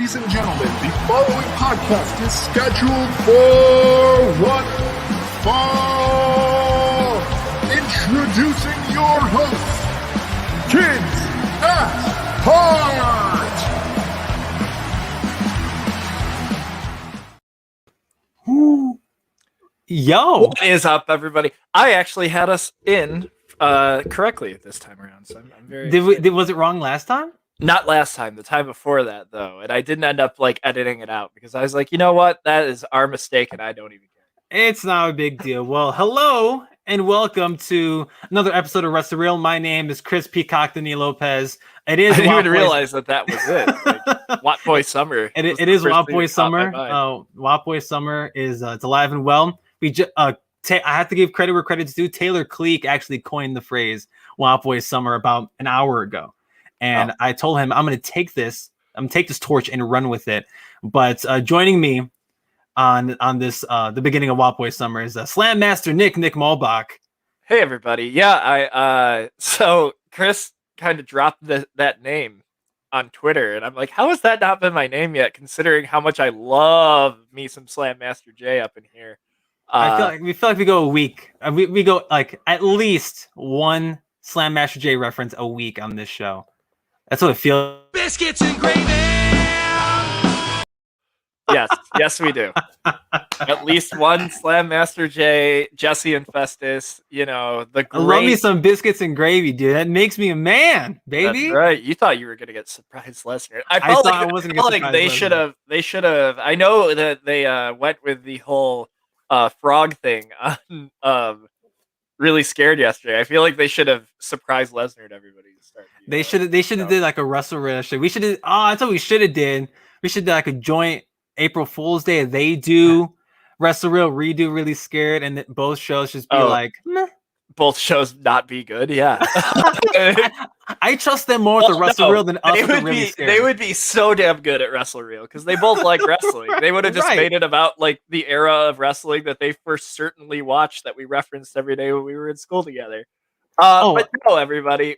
Ladies and gentlemen, the following podcast is scheduled for one fall. Introducing your hosts, Kids at Hart. Yo, what is up, everybody? I actually had us in correctly this time around, so I'm very. was it wrong last time? Not last time, the time before that though, and I didn't end up editing it out because I was like, you know what, that is our mistake, and I don't even care. It's not a big deal. Well, hello and welcome to another episode of Wrestle. My name is Chris Peacock Denis Lopez. It is. I didn't even realize that was it. Watt Boy Summer. It is Watt Boy Summer. Watt Boy Summer is it's alive and well. I have to give credit where credit's due. Taylor Cleek actually coined the phrase Watt Boy Summer about an hour ago. And I told him I'm going to take this torch and run with it. But joining me on this the beginning of Watt Boy Summer is Slam Master Nick Malbach. Hey everybody, yeah, so Chris kind of dropped that name on Twitter, and I'm like, how has that not been my name yet? Considering how much I love me some Slam Master J up in here. We feel like we go a week. We go like at least one Slam Master J reference a week on this show. That's what it feels. Biscuits and gravy. Yes, we do. At least one Slam Master J, Jesse and Festus. You know, the great... I love me some biscuits and gravy, dude. That makes me a man, baby. That's right. You thought you were gonna get surprise Lesnar. I felt like they should have. They should have. I know that they went with the whole frog thing on Really Scared yesterday. I feel like they should have surprised Lesnar to everybody to start. They should have did like a Wrestle shit. We should have. Oh, that's what we should have did. We should do like a joint April Fool's Day. They do Wrestle Real, redo Really Scared, and both shows just be like, meh. Both shows not be good. Yeah, I trust them more with the Wrestle Real than us with the Really Scared. They would be so damn good at Wrestle Real because they both like wrestling. They would have just made it about like the era of wrestling that they first certainly watched, that we referenced every day when we were in school together. But no, everybody,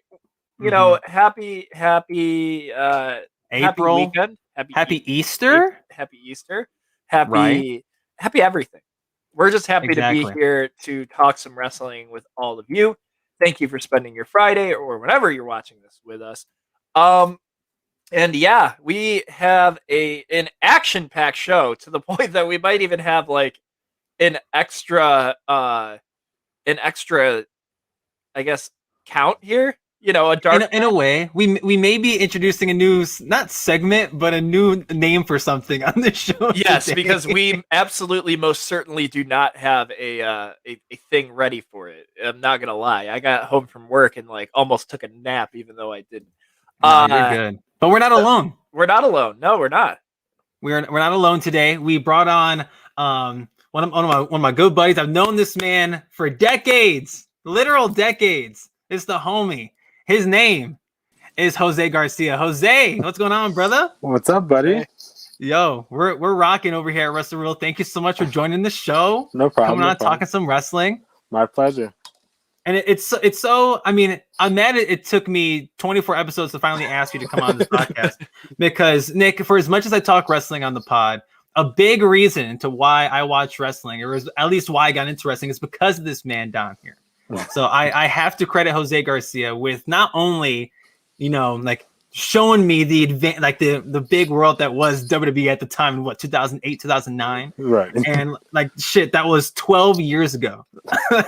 you know, happy April weekend, happy Easter, happy everything. We're just happy to be here to talk some wrestling with all of you. Thank you for spending your Friday or whenever you're watching this with us. And yeah, we have an action-packed show to the point that we might even have like an extra, I guess, count here. You know, in a way, we may be introducing a new, not segment, but a new name for something on this show. Yes, today. because we absolutely, most certainly do not have a thing ready for it. I'm not gonna lie. I got home from work and like almost took a nap, even though I didn't. No, you're good, but we're not alone. We're not alone. No, we're not. We're not alone today. We brought on one of my good buddies. I've known this man for decades, literal decades. It's the homie. His name is Jose Garcia. Jose, what's going on, brother? What's up, buddy? Yo, we're rocking over here at Wrestle Real. Thank you so much for joining the show. No problem. Coming on, talking some wrestling. My pleasure. And it's so. I mean, I'm mad it took me 24 episodes to finally ask you to come on this podcast because Nick, for as much as I talk wrestling on the pod, a big reason to why I watch wrestling, or at least why I got into wrestling, is because of this man down here. So I have to credit Jose Garcia with not only, you know, like showing me the big world that was WWE at the time in 2008, 2009. Right. And like shit, that was 12 years ago.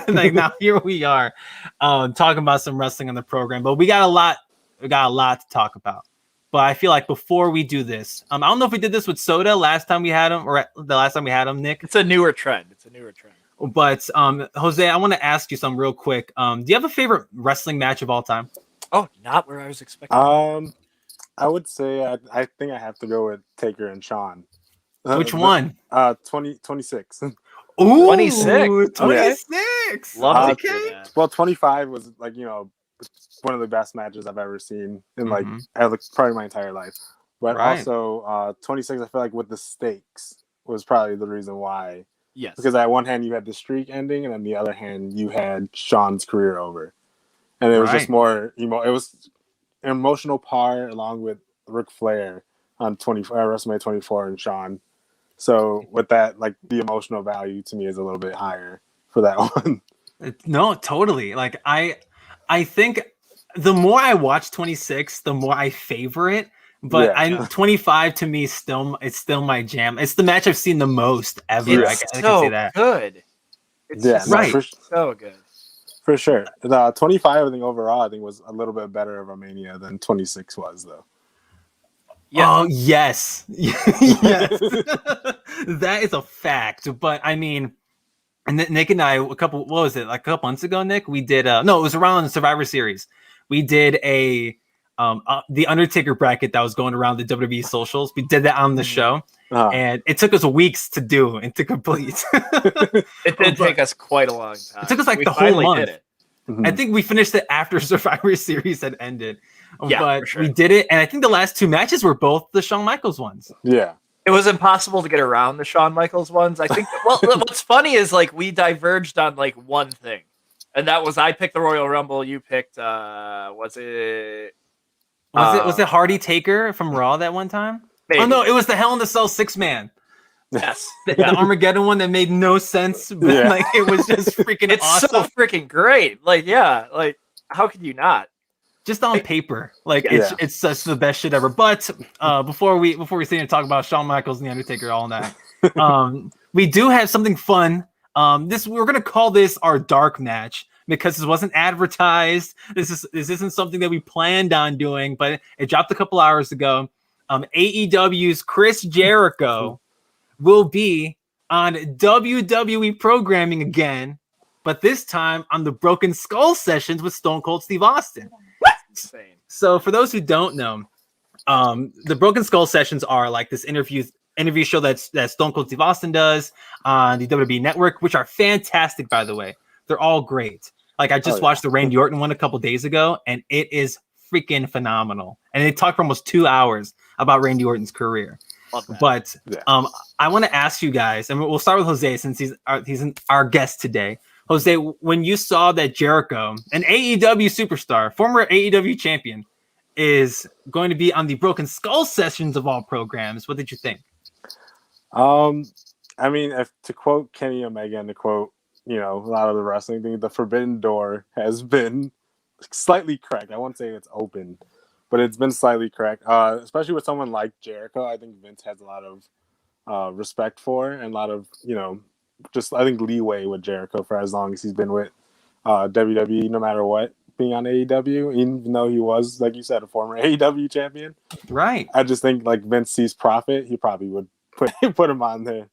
Like now here we are talking about some wrestling on the program, but we got a lot to talk about. But I feel like before we do this, I don't know if we did this with Soda last time we had him or the last time we had him, Nick. It's a newer trend. But Jose, I want to ask you something real quick. Do you have a favorite wrestling match of all time? Oh, not where I was expecting. I would say I think I have to go with Taker and Shawn. Which one? 26. Ooh, 26. 26. Love okay. Well, 25 was like, you know, one of the best matches I've ever seen in like probably my entire life. But also 26, I feel like with the stakes was probably the reason why. Yes. Because on one hand you had the streak ending, and on the other hand you had Shawn's career over, and it was just more it was an emotional part along with Ric Flair on WrestleMania 24 and Shawn. So with that, like the emotional value to me is a little bit higher for that one. No, totally. Like I think the more I watch 26, the more I favor it. But Yeah. 25 to me it's still my jam. It's the match I've seen the most ever. It's I can say that. Good. It's right. So good. For sure. The 25, I think overall, I think was a little bit better of a Mania than 26 was, though. Yeah. Oh yes, yes, that is a fact. But I mean, and Nick and I what was it, like a couple months ago, Nick? We did no, it was around the Survivor Series. We did the Undertaker bracket that was going around the WWE socials. We did that on the show, and it took us weeks to do and to complete. It did take us quite a long time. It took us like the whole month. Did it. I think we finished it after Survivor Series had ended. Yeah, but sure. We did it, and I think the last two matches were both the Shawn Michaels ones. Yeah. It was impossible to get around the Shawn Michaels ones. I think. Well, what's funny is like we diverged on like one thing, and that was I picked the Royal Rumble. You picked was it Hardy Taker from Raw that one time? Maybe. Oh no, it was the Hell in the Cell 6-man. Yes, the Armageddon one that made no sense, but like it was just freaking it's awesome. So freaking great. Like how could you not? Just on paper, like it's such the best shit ever. But before we sit here and talk about Shawn Michaels and the Undertaker all night, we do have something fun. We're gonna call this our dark match because this wasn't advertised. This isn't something that we planned on doing, but it dropped a couple hours ago. AEW's Chris Jericho will be on WWE programming again, but this time on the Broken Skull sessions with Stone Cold Steve Austin. Insane. So for those who don't know, the Broken Skull sessions are like this interview show that Stone Cold Steve Austin does on the WWE Network, which are fantastic, by the way. They're all great. Like I just watched the Randy Orton one a couple days ago, and it is freaking phenomenal. And they talk for almost 2 hours about Randy Orton's career. But I want to ask you guys, and we'll start with Jose since he's our guest today. Jose, when you saw that Jericho, an AEW superstar, former AEW champion, is going to be on the Broken Skull sessions of all programs, what did you think? I mean, to quote Kenny Omega and to quote, a lot of the wrestling thing, the forbidden door has been slightly cracked. I won't say it's open, but it's been slightly cracked. Especially with someone like Jericho, I think Vince has a lot of respect for and a lot of, just I think leeway with Jericho for as long as he's been with WWE, no matter what, being on AEW, even though he was, like you said, a former AEW champion. Right. I just think like Vince sees profit, he probably would put him on there.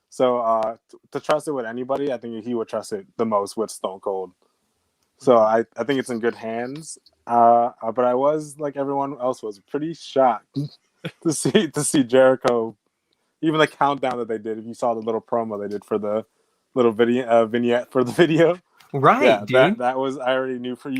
So to trust it with anybody, I think he would trust it the most with Stone Cold. So I think it's in good hands. But I was, like everyone else was, pretty shocked to see Jericho. Even the countdown that they did, if you saw the little promo they did for the little video vignette for the video, right? Yeah, dude. that was I already knew from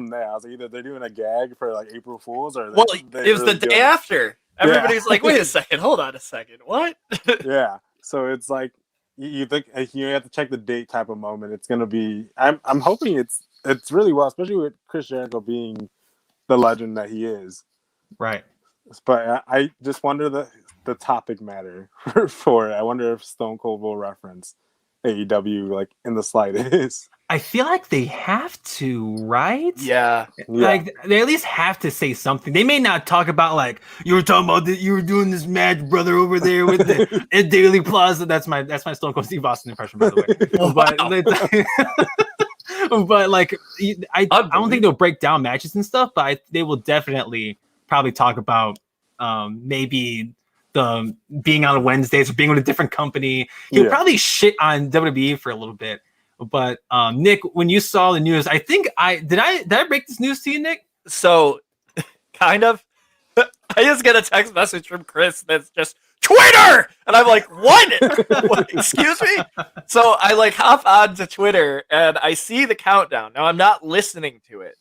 there. I was like, either they're doing a gag for like April Fools, or it was the day after. Everybody's like, wait a second, hold on a second, what? Yeah, so it's like you think you have to check the date type of moment. It's gonna be. I'm hoping it's really well, especially with Chris Jericho being the legend that he is. Right. But I just wonder the topic matter for it. I wonder if Stone Cold will reference AEW like in the slightest. I feel like they have to, right? Yeah. Like they at least have to say something. They may not talk about like you were talking about that you were doing this match, brother, over there with the at Daily Plaza. That's my Stone Cold Steve Austin impression, by the way. But like I don't think they'll break down matches and stuff, but they will definitely probably talk about maybe the being on Wednesdays or being with a different company. He'll probably shit on WWE for a little bit. But Nick, when you saw the news, I think did I break this news to you, Nick? So kind of. I just get a text message from Chris that's just Twitter, and I'm like, what? Excuse me? So I like hop on to Twitter and I see the countdown. Now I'm not listening to it,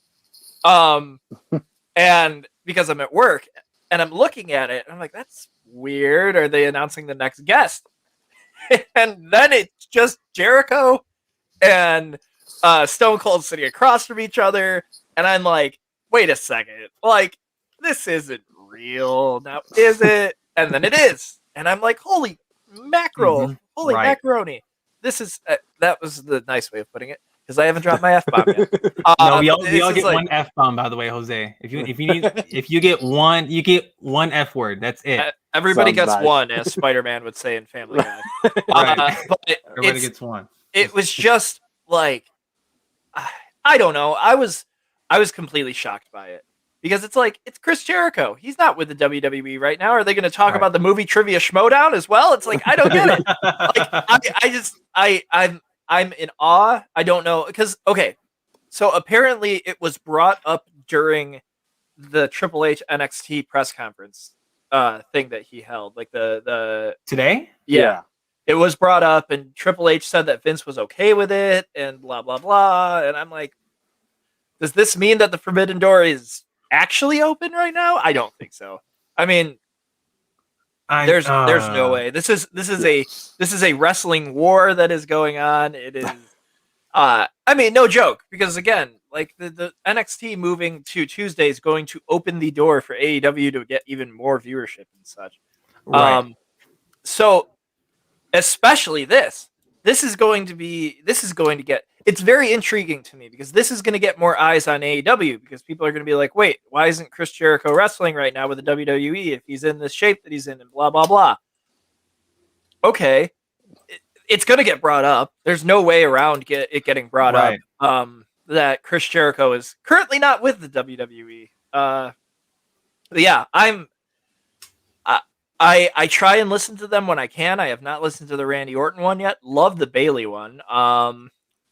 and because I'm at work and I'm looking at it, I'm like, that's weird. Are they announcing the next guest? And then it's just Jericho and Stone Cold sitting across from each other, and I'm like, wait a second, like this isn't real? Now is it? And then it is. And I'm like, holy mackerel, holy macaroni. This is that was the nice way of putting it, because I haven't dropped my F-bomb yet. No, we all get one F-bomb, by the way, Jose. If you get one, you get one F word. That's it. Everybody gets one, as Spider-Man would say in Family Guy. But everybody gets one. It was just like, I don't know. I was completely shocked by it, because it's like, it's Chris Jericho. He's not with the WWE right now. Are they going to talk about the movie Trivia Schmodown as well? It's like, I don't get it. Like, I'm in awe. I don't know, because so apparently it was brought up during the Triple H NXT press conference thing that he held, like the today. Yeah. It was brought up, and Triple H said that Vince was okay with it, and blah blah blah. And I'm like, does this mean that the Forbidden Door is actually open right now? I don't think so. I mean, there's no way. This is a wrestling war that is going on. It is I mean, no joke, because again, like the NXT moving to Tuesday is going to open the door for AEW to get even more viewership and such. Right. So especially this is going to get, it's very intriguing to me, because this is going to get more eyes on AEW, because people are going to be like, wait, why isn't Chris Jericho wrestling right now with the WWE if he's in this shape that he's in, and blah, blah, blah. Okay. It's going to get brought up. There's no way around it getting brought up that Chris Jericho is currently not with the WWE. Yeah, I try and listen to them when I can. I have not listened to the Randy Orton one yet. Love the Bayley one.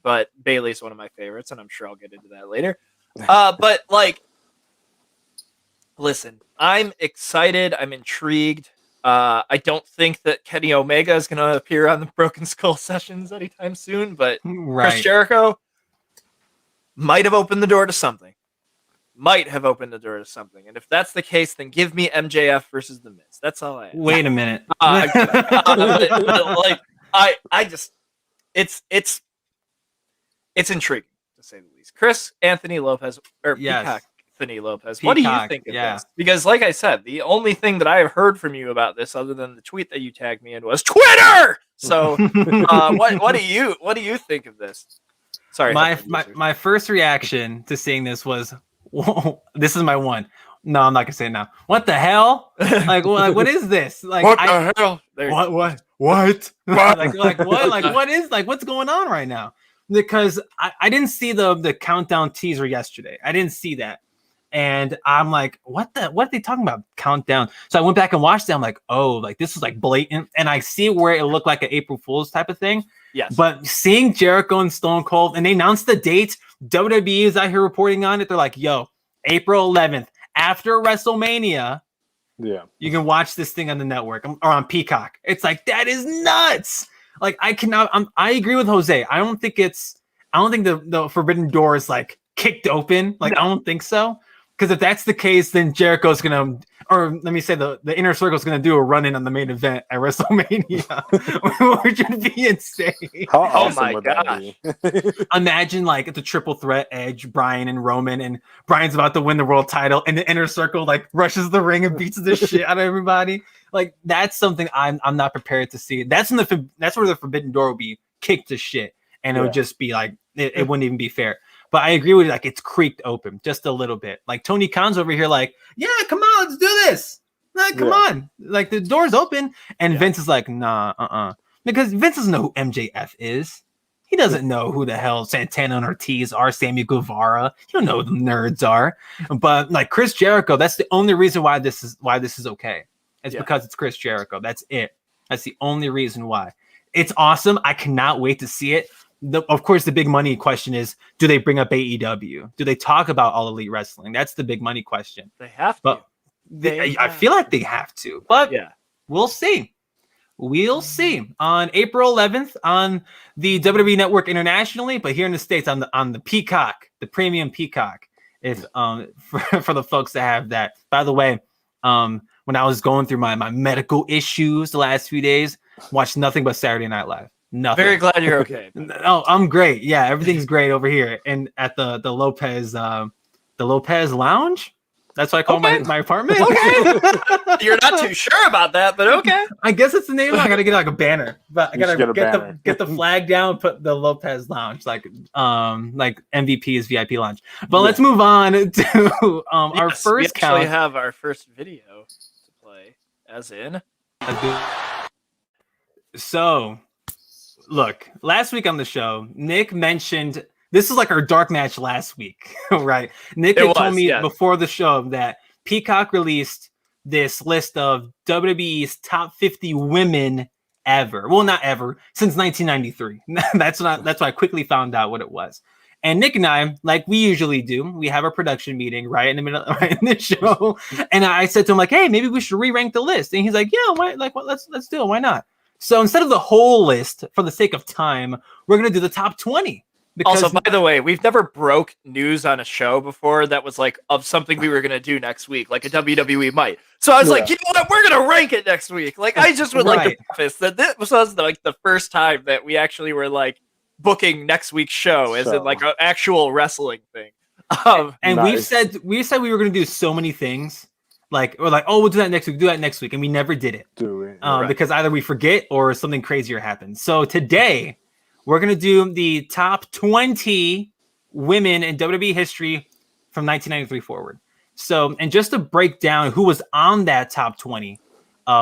But Bayley's one of my favorites, and I'm sure I'll get into that later. But like, listen, I'm excited. I'm intrigued. I don't think that Kenny Omega is going to appear on the Broken Skull sessions anytime soon, but Chris Jericho might have opened the door to something. And if that's the case, then give me MJF versus The Miz. That's all I ask. Wait a minute. It's intriguing, to say the least. Chris Anthony Lopez, or Peacock Anthony Lopez. What do you think of this? Because like I said, the only thing that I have heard from you about this, other than the tweet that you tagged me in, was Twitter. So what do you think of this? Sorry. My first reaction to seeing this was, whoa, this is my one. No, I'm not gonna say it now. What the hell? Like what is this? Like, what the hell? What? like what? Like, what is, like, what's going on right now? Because I didn't see the countdown teaser yesterday. I didn't see that. And I'm like, what are they talking about? Countdown. So I went back and watched it. I'm like, oh, like this is like blatant. And I see where it looked like an April Fool's type of thing. Yes. But seeing Jericho and Stone Cold, and they announced the date, WWE is out here reporting on it. They're like, yo, April 11th, after WrestleMania, yeah, you can watch this thing on the network or on Peacock. It's like, that is nuts. Like, I cannot. I agree with Jose. I don't think the Forbidden Door is like kicked open. Like, no. I don't think so. Because if that's the case, then Jericho's gonna, or let me say the Inner Circle's gonna do a run-in on the main event at WrestleMania, which would be insane. How awesome would that be? Imagine like the triple threat: Edge, Bryan, and Roman, and Bryan's about to win the world title, and the Inner Circle like rushes the ring and beats the shit out of everybody. Like, that's something I'm not prepared to see. That's where the Forbidden Door will be kicked to shit, and it would just be like it wouldn't even be fair. But I agree with you, like, it's creaked open just a little bit. Like, Tony Khan's over here like, yeah, come on, let's do this. Like, come on. Like, the door's open. And Vince is like, nah, Because Vince doesn't know who MJF is. He doesn't know who the hell Santana and Ortiz are, Sammy Guevara. You don't know who the nerds are. But, like, Chris Jericho, that's the only reason why this is okay. It's because it's Chris Jericho. That's it. That's the only reason why. It's awesome. I cannot wait to see it. Of course, the big money question is, do they bring up AEW? Do they talk about All Elite Wrestling? That's the big money question. They have to. But I feel like they have to. But we'll see. We'll see. On April 11th on the WWE Network internationally, but here in the States on the Peacock, the premium Peacock. If for the folks that have that. By the way, when I was going through my medical issues the last few days, watched nothing but Saturday Night Live. Nothing. Very glad you're okay. Oh, I'm great. Yeah, everything's great over here. And at the Lopez Lounge. That's what I call my apartment. Okay. You're not too sure about that, but okay. I guess it's the name. I gotta get like a banner, but I gotta get the flag down, put the Lopez Lounge, like MVP's VIP Lounge. But let's move on to our first count. We actually have our first video to play, as in. So, look, last week on the show, Nick mentioned. This is like our dark match last week, right? Nick had told me before the show that Peacock released this list of WWE's top 50 women ever. Well, not ever, since 1993. That's why I quickly found out what it was. And Nick and I, like we usually do, we have a production meeting right in the middle, right in the show. And I said to him, like, hey, maybe we should re-rank the list. And he's like, yeah, why? Like, what? Let's do it. Why not? So instead of the whole list, for the sake of time, we're gonna do the top 20. Also, by the way, we've never broke news on a show before that was like of something we were going to do next week, like a WWE might. So I was like, you know what? We're going to rank it next week. Like, I just would like to preface that this was like the first time that we actually were like booking next week's show as in like an actual wrestling thing. And we said we were going to do so many things. Like, we're like, oh, we'll do that next week. And we never did it. Because either we forget or something crazier happens. So today, we're going to do the top 20 women in WWE history from 1993 forward. So, and just to break down who was on that top 20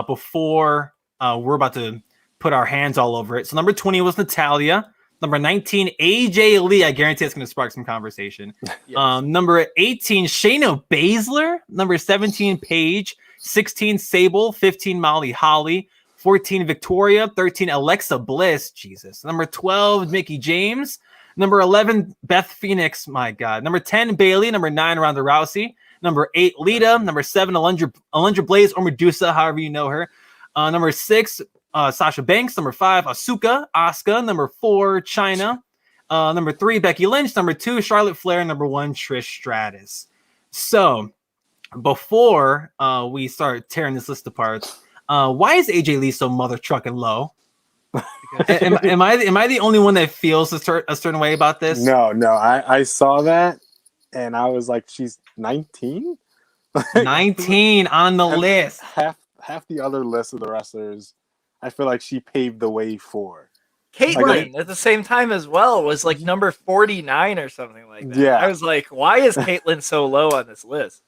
before we're about to put our hands all over it. So number 20 was Natalya. Number 19, AJ Lee. I guarantee it's going to spark some conversation. Yes. Number 18, Shayna Baszler. Number 17, Paige. 16, Sable. 15, Molly Holly. 14, Victoria. 13, Alexa Bliss. Jesus. Number 12, Mickie James. Number 11, Beth Phoenix. My God. Number 10, Bayley. Number 9, Ronda Rousey. Number 8, Lita. Number 7, Alundra Blaze or Medusa, however you know her. Number 6, Sasha Banks. Number 5, Asuka. Number 4, Chyna. Number 3, Becky Lynch. Number 2, Charlotte Flair. Number 1, Trish Stratus. So, before we start tearing this list apart, why is AJ Lee so mother trucking low? am I the only one that feels a certain way about this? No. I saw that and I was like, she's 19? 19 on the list. Half the other list of the wrestlers, I feel like she paved the way for. Caitlyn at the same time as well was like number 49 or something like that. Yeah. I was like, why is Caitlyn so low on this list?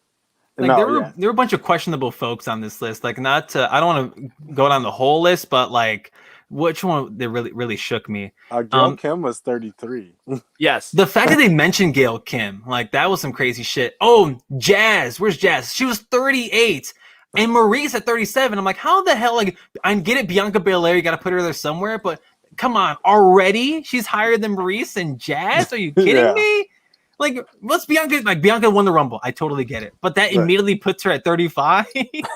Like there were a bunch of questionable folks on this list. Like I don't want to go down the whole list, but like which one that really shook me? Gail Kim was 33. Yes. The fact that they mentioned Gail Kim, like that was some crazy shit. Oh, Jazz, where's Jazz? She was 38. And Maurice at 37. I'm like, how the hell? Like, I get it, Bianca Belair, you got to put her there somewhere, but come on, already? She's higher than Maurice and Jazz? Are you kidding me? Like, what's Bianca? Like, Bianca won the Rumble. I totally get it. But that immediately puts her at 35.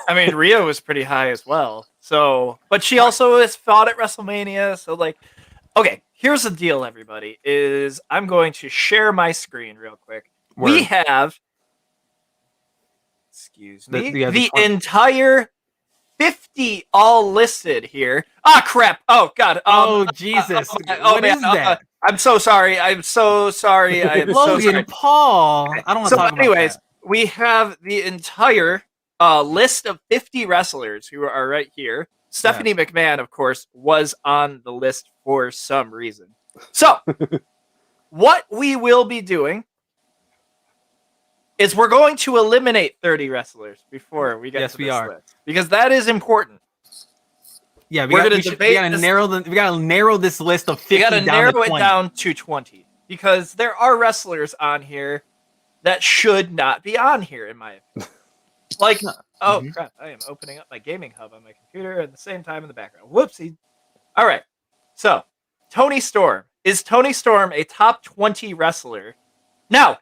I mean, Rhea was pretty high as well. So, but she also has fought at WrestleMania. So, like, okay, here's the deal, everybody, is I'm going to share my screen real quick. Word. We have, excuse me, the entire 50 all listed here. Ah, crap. Oh, God. Jesus. What is that? I'm so sorry. I am so sorry. Logan Paul. I don't want to talk about that. We have the entire list of 50 wrestlers who are right here. Stephanie McMahon, of course, was on the list for some reason. So, what we will be doing is we're going to eliminate 30 wrestlers before we get to this list. Because that is important. Yeah, we gotta narrow this list of 50 we gotta down narrow to 20. it down to 20. Because there are wrestlers on here that should not be on here, in my opinion. Like, crap, I am opening up my gaming hub on my computer at the same time in the background. Whoopsie. All right, so, Toni Storm. Is Toni Storm a top 20 wrestler? Now.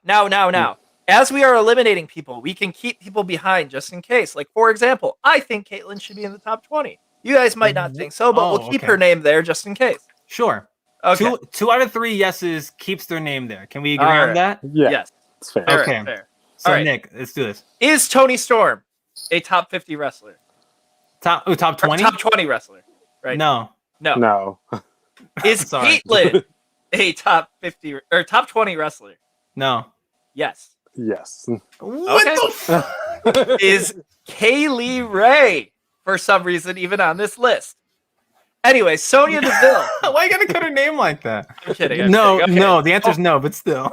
As we are eliminating people, we can keep people behind just in case. Like, for example, I think Caitlyn should be in the top 20. You guys might not think so, but we'll keep her name there just in case. Sure. Okay. Two out of 3 yeses keeps their name there. Can we agree on that? Yeah. Yes. That's fair. Okay. Fair. So, Nick, let's do this. Is Toni Storm a top 50 wrestler? Top 20? Top 20 wrestler. Right. No. Is Caitlyn a top 50 or top 20 wrestler? No. Yes. Yes. What the fuck? Is Kaylee Ray for some reason even on this list? Anyway, Sonya Deville. Why you gotta cut her name like that? I'm kidding. No, Okay. no. The answer's no, but still.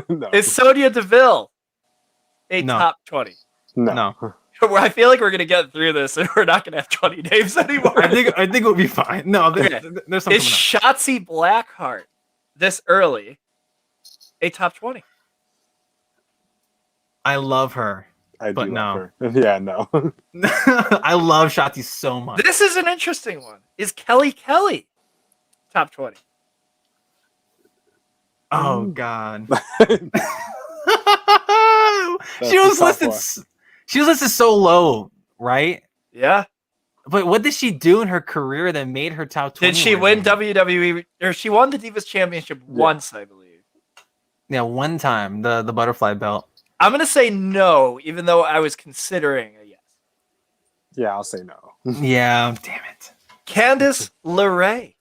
No. Is Sonya Deville a No. top 20? No. I feel like we're gonna get through this and we're not gonna have 20 names anymore. I think we'll be fine. No, there's something. Is Shotzi Blackheart this early a top 20? I love her. I but do no. love her. Yeah, no. I love Shotzi so much. This is an interesting one. Is Kelly top 20? Oh God. That's She was a tough listed. one. She was listed so low, right? Yeah. But what did she do in her career that made her top 20? Did she win WWE or she won the Divas Championship once, I believe. Yeah, one time the butterfly belt. I'm gonna say no, even though I was considering a yes. Yeah, I'll say no. Yeah, damn it. Candice LeRae.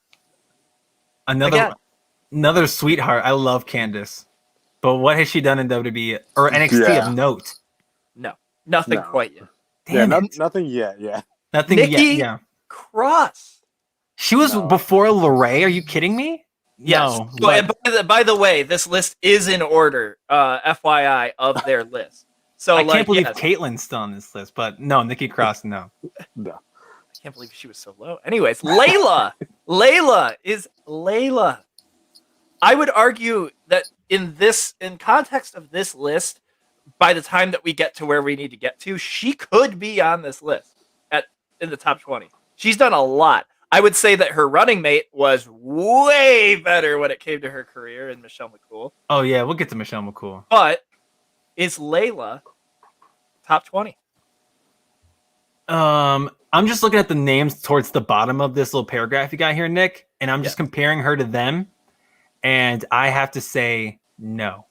Another sweetheart. I love Candice. But what has she done in WWE or NXT of note? No, nothing No. quite yet. Damn it. Nothing yet. Yeah. Nothing Nikki yet. Yeah. Cross. She was before LeRae. Are you kidding me? Yes. No. So, and by the way, this list is in order, FYI, of their list. So I can't believe yes. Caitlin's still on this list, but no, Nikki Cross, no. No. I can't believe she was so low. Anyways, Layla. Layla is Layla. I would argue that in context of this list, by the time that we get to where we need to get to, she could be on this list in the top 20. She's done a lot. I would say that her running mate was way better when it came to her career in Michelle McCool. Oh yeah, we'll get to Michelle McCool. But is Layla top 20? I'm just looking at the names towards the bottom of this little paragraph you got here, Nick, and I'm just comparing her to them, and I have to say no.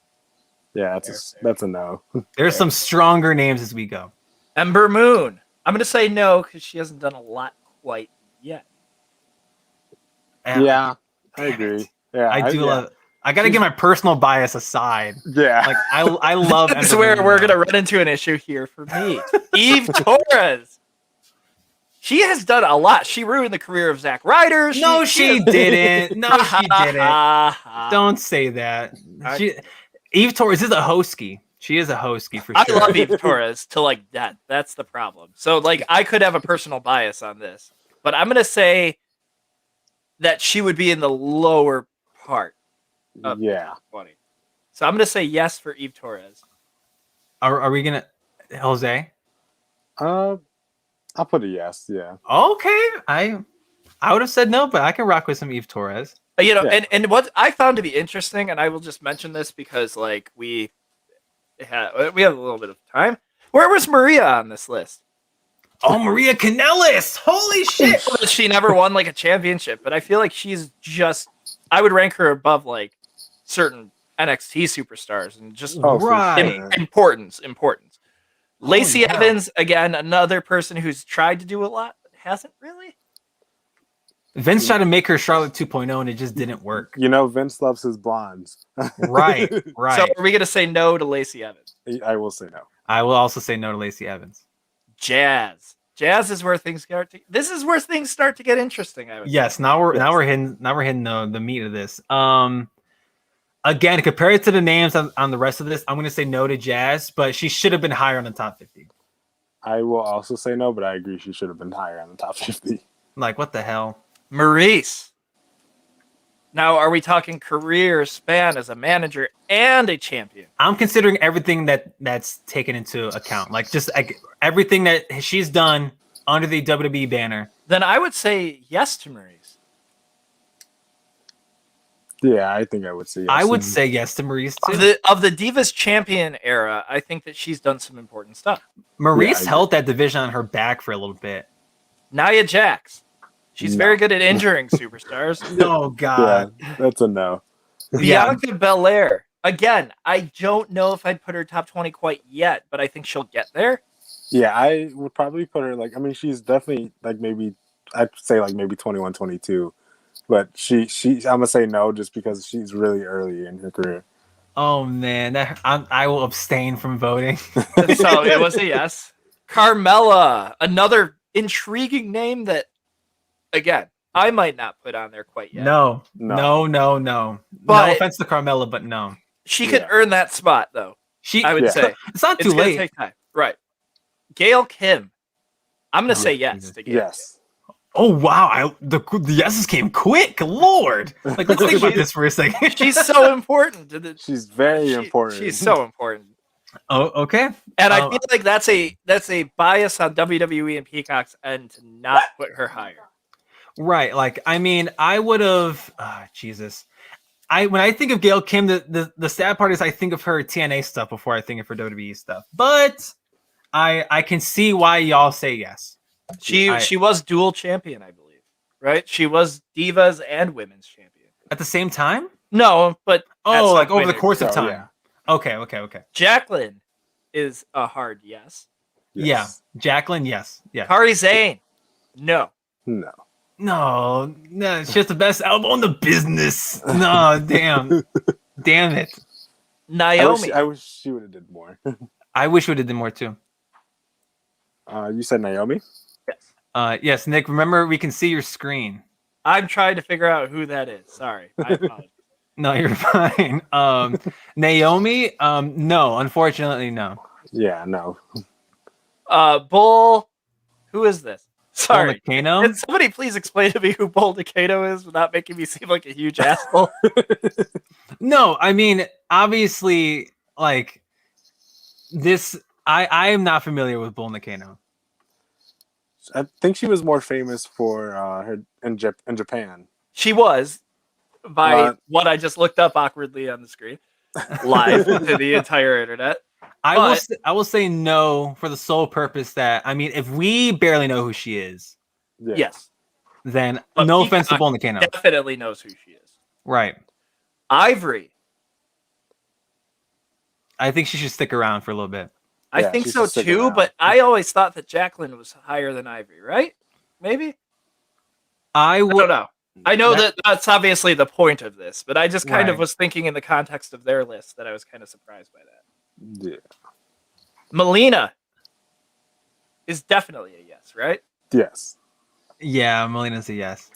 Yeah, that's a no. There's some stronger names as we go. Ember Moon. I'm going to say no because she hasn't done a lot quite yet. Yeah, I agree. Yeah, I do love. I got to get my personal bias aside. Yeah, Like I love. This is Ember where Moon, we're though. going to run into an issue here for me. Eve Torres. She has done a lot. She ruined the career of Zack Ryder. No, she didn't. No, she didn't. Don't say that. Eve Torres is a hostie. She is a hostie for sure. I love Eve Torres to like that. That's the problem. So like I could have a personal bias on this, but I'm gonna say that she would be in the lower part of the top 20. So I'm gonna say yes for Eve Torres. Are we gonna Jose? I'll put a yes. Yeah. Okay, I would have said no, but I can rock with some Eve Torres. And what I found to be interesting, and I will just mention this because like we have a little bit of time. Where was Maria on this list? Oh, Maria Kanellis! Holy shit! She never won like a championship, but I feel like she's just. I would rank her above like certain NXT superstars and just importance. Lacey Evans, again, another person who's tried to do a lot, but hasn't really. Vince tried to make her Charlotte 2.0 and it just didn't work. You know, Vince loves his blondes. Right. So are we going to say no to Lacey Evans? I will say no. I will also say no to Lacey Evans. Jazz is where things start to. This is where things start to get interesting. I would Yes. say. Now we're hitting the meat of this. Again, compared to the names on the rest of this, I'm going to say no to Jazz, but she should have been higher on the top 50. I will also say no, but I agree she should have been higher on the top 50. Like, what the hell? Maurice. Now, are we talking career span as a manager and a champion? I'm considering everything that's taken into account, like just like everything that she's done under the WWE banner. Then I would say yes to Maurice. Yeah, I think I would say yes. I would say yes to Maurice too. Of the Divas champion era, I think that she's done some important stuff. Maurice held that division on her back for a little bit. Nia Jax. She's very good at injuring superstars. Oh, God. Yeah, that's a no. Bianca Belair. Again, I don't know if I'd put her top 20 quite yet, but I think she'll get there. Yeah, I would probably put her she's definitely I'd say maybe 21, 22. But I'm going to say no just because she's really early in her career. Oh man, I will abstain from voting. So it was a yes. Carmella, another intriguing name that, again, I might not put on there quite yet. No. But No offense to Carmella, but no. She could earn that spot, though. I would say it's not too late. Take time, right? Gail Kim, I'm gonna say yes to Gail. Yes. Oh wow! The yeses came quick. Lord, like let's think about this for a second. She's so important. She's very important. She's so important. Oh, okay. And I feel like that's a bias on WWE and Peacock's end to not put her higher. Right. Like, I mean, I would have. Jesus. When I think of Gail Kim, the sad part is I think of her TNA stuff before I think of her WWE stuff. But I can see why y'all say yes. She was dual champion, I believe. Right? She was Divas and Women's champion at the same time. No, but like over the course of time. Yeah. Okay. Jacqueline is a hard yes. Yeah, Jacqueline, yes. Kari Zane, no. It's just the best elbow in the business. No, damn it. Naomi, I wish she would have did more. I wish we would have did more too. You said Naomi? Yes. Yes, Nick. Remember, we can see your screen. I'm trying to figure out who that is. Sorry, I apologize. No, you're fine. Naomi, no, unfortunately, no. Yeah, no. Bull, who is this? Sorry. Bull Nakano? Can somebody please explain to me who Bull Nakano is without making me seem like a huge asshole? No, I mean, obviously, like, this, I am not familiar with Bull Nakano. I think she was more famous for her in Japan. She was, by what I just looked up awkwardly on the screen, live to the entire internet. I will say no for the sole purpose that, I mean, if we barely know who she is, yes, then but no offense to Bull Nakano. Definitely knows who she is. Right. Ivory. I think she should stick around for a little bit. I think so too, but I always thought that Jacqueline was higher than Ivory, right? Maybe? I don't know. I know that's obviously the point of this, but I just kind of was thinking in the context of their list that I was kind of surprised by that. Yeah. Melina is definitely a yes, right? Yes. Yeah, Melina's a yes.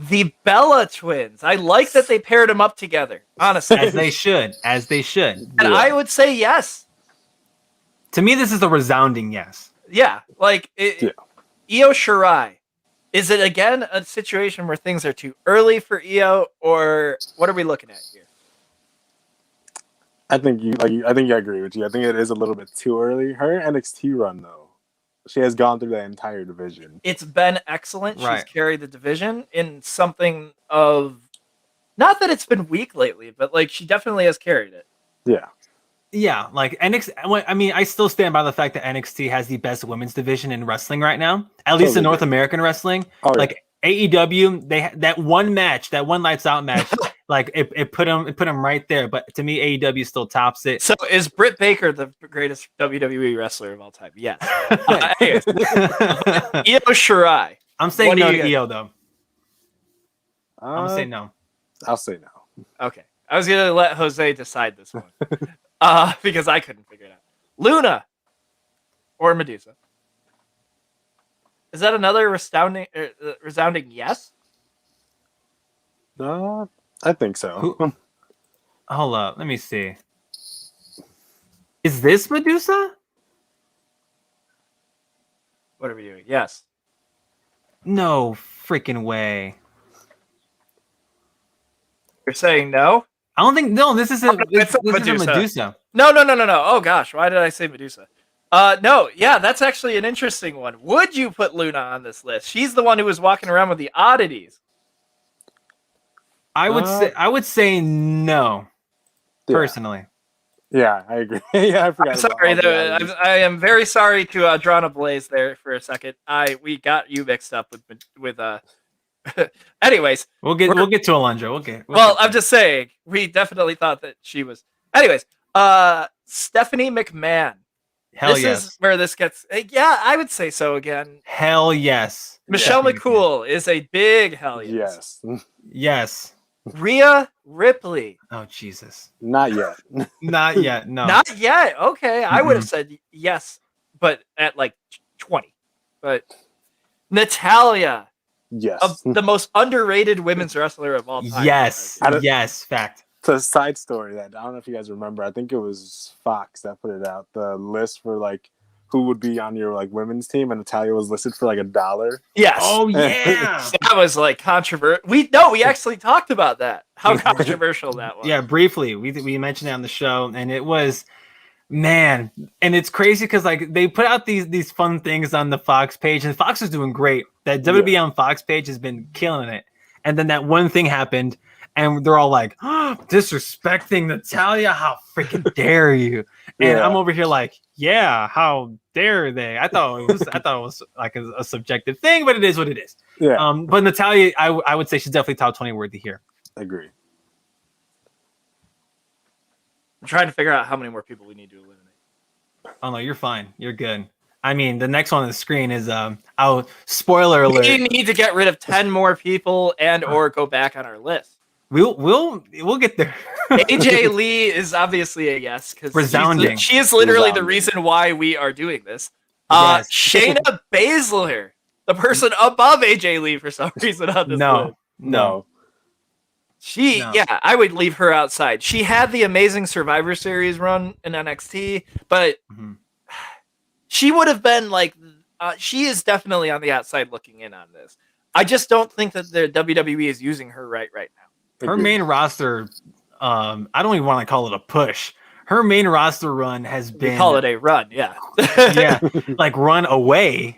The Bella twins. I like that they paired them up together, honestly. As they should. And I would say yes. To me, this is a resounding yes. Yeah. Like, Io Shirai. Is it, again, a situation where things are too early for Io, or what are we looking at here? I think I agree with you. I think it is a little bit too early. Her NXT run, though, she has gone through the entire division. It's been excellent. She's carried the division in something of, not that it's been weak lately, but like she definitely has carried it. Yeah. Yeah, like NXT. I mean, I still stand by the fact that NXT has the best women's division in wrestling right now, at least in North American wrestling. Like AEW, they that one lights out match, like it put them right there. But to me, AEW still tops it. So is Britt Baker the greatest WWE wrestler of all time? Yes. Io Shirai. I'm saying no to Io though. I'm gonna say no. I'll say no. Okay, I was gonna let Jose decide this one. Because I couldn't figure it out. Luna or Medusa. Is that another resounding yes? I think so. Hold up, let me see. Is this Medusa? What are we doing? Yes. No freaking way. You're saying no? I don't think this isn't Medusa. No. Oh gosh, why did I say Medusa? No, yeah, that's actually an interesting one. Would you put Luna on this list? She's the one who was walking around with the oddities. I would say no. Personally. Yeah, I agree. Yeah, I forgot. I'm sorry, I am very sorry to draw on a blaze there for a second. We got you mixed up with anyways, we'll get to Alundra. I'm just saying we definitely thought that she was. Anyways, Stephanie McMahon. Hell yes. This is where this gets. Yeah, I would say so again. Hell yes. Michelle McCool is a big hell yes. Yes. Yes. Rhea Ripley. Oh Jesus! Not yet. Not yet. No. Not yet. Okay, I would have said yes, but at like 20. But Natalya. Yes. The most underrated women's wrestler of all time. Yes. Yes. Fact. It's a side story that I don't know if you guys remember. I think it was Fox that put it out. The list for like who would be on your like women's team, and Natalya was listed for like $1. Yes. Oh yeah. That was like controversial. We actually talked about that. How controversial that was. Yeah, briefly. We mentioned it on the show, and it was, man, and it's crazy because like they put out these fun things on the Fox page, and Fox is doing great. That WWE on Fox page has been killing it. And then that one thing happened, and they're all like, oh, disrespecting Natalya, how freaking dare you? And I'm over here like, yeah, how dare they? I thought it was like a subjective thing, but it is what it is. Yeah. But Natalya, I would say she's definitely top 20 worthy here. Agree. I'm trying to figure out how many more people we need to eliminate. Oh no, you're fine. You're good. I mean, the next one on the screen is spoiler alert. We need to get rid of 10 more people or go back on our list. We'll get there. AJ Lee is obviously a yes because resounding. She is literally the reason why we are doing this. Yes. Shayna Baszler, the person above AJ Lee for some reason on this list. No. I would leave her outside. She had the amazing Survivor Series run in NXT, but she would have been like, she is definitely on the outside looking in on this. I just don't think that the WWE is using her right now. Her main roster, I don't even want to call it a push. Her main roster run has been... We call it a run, yeah. Yeah, like run away.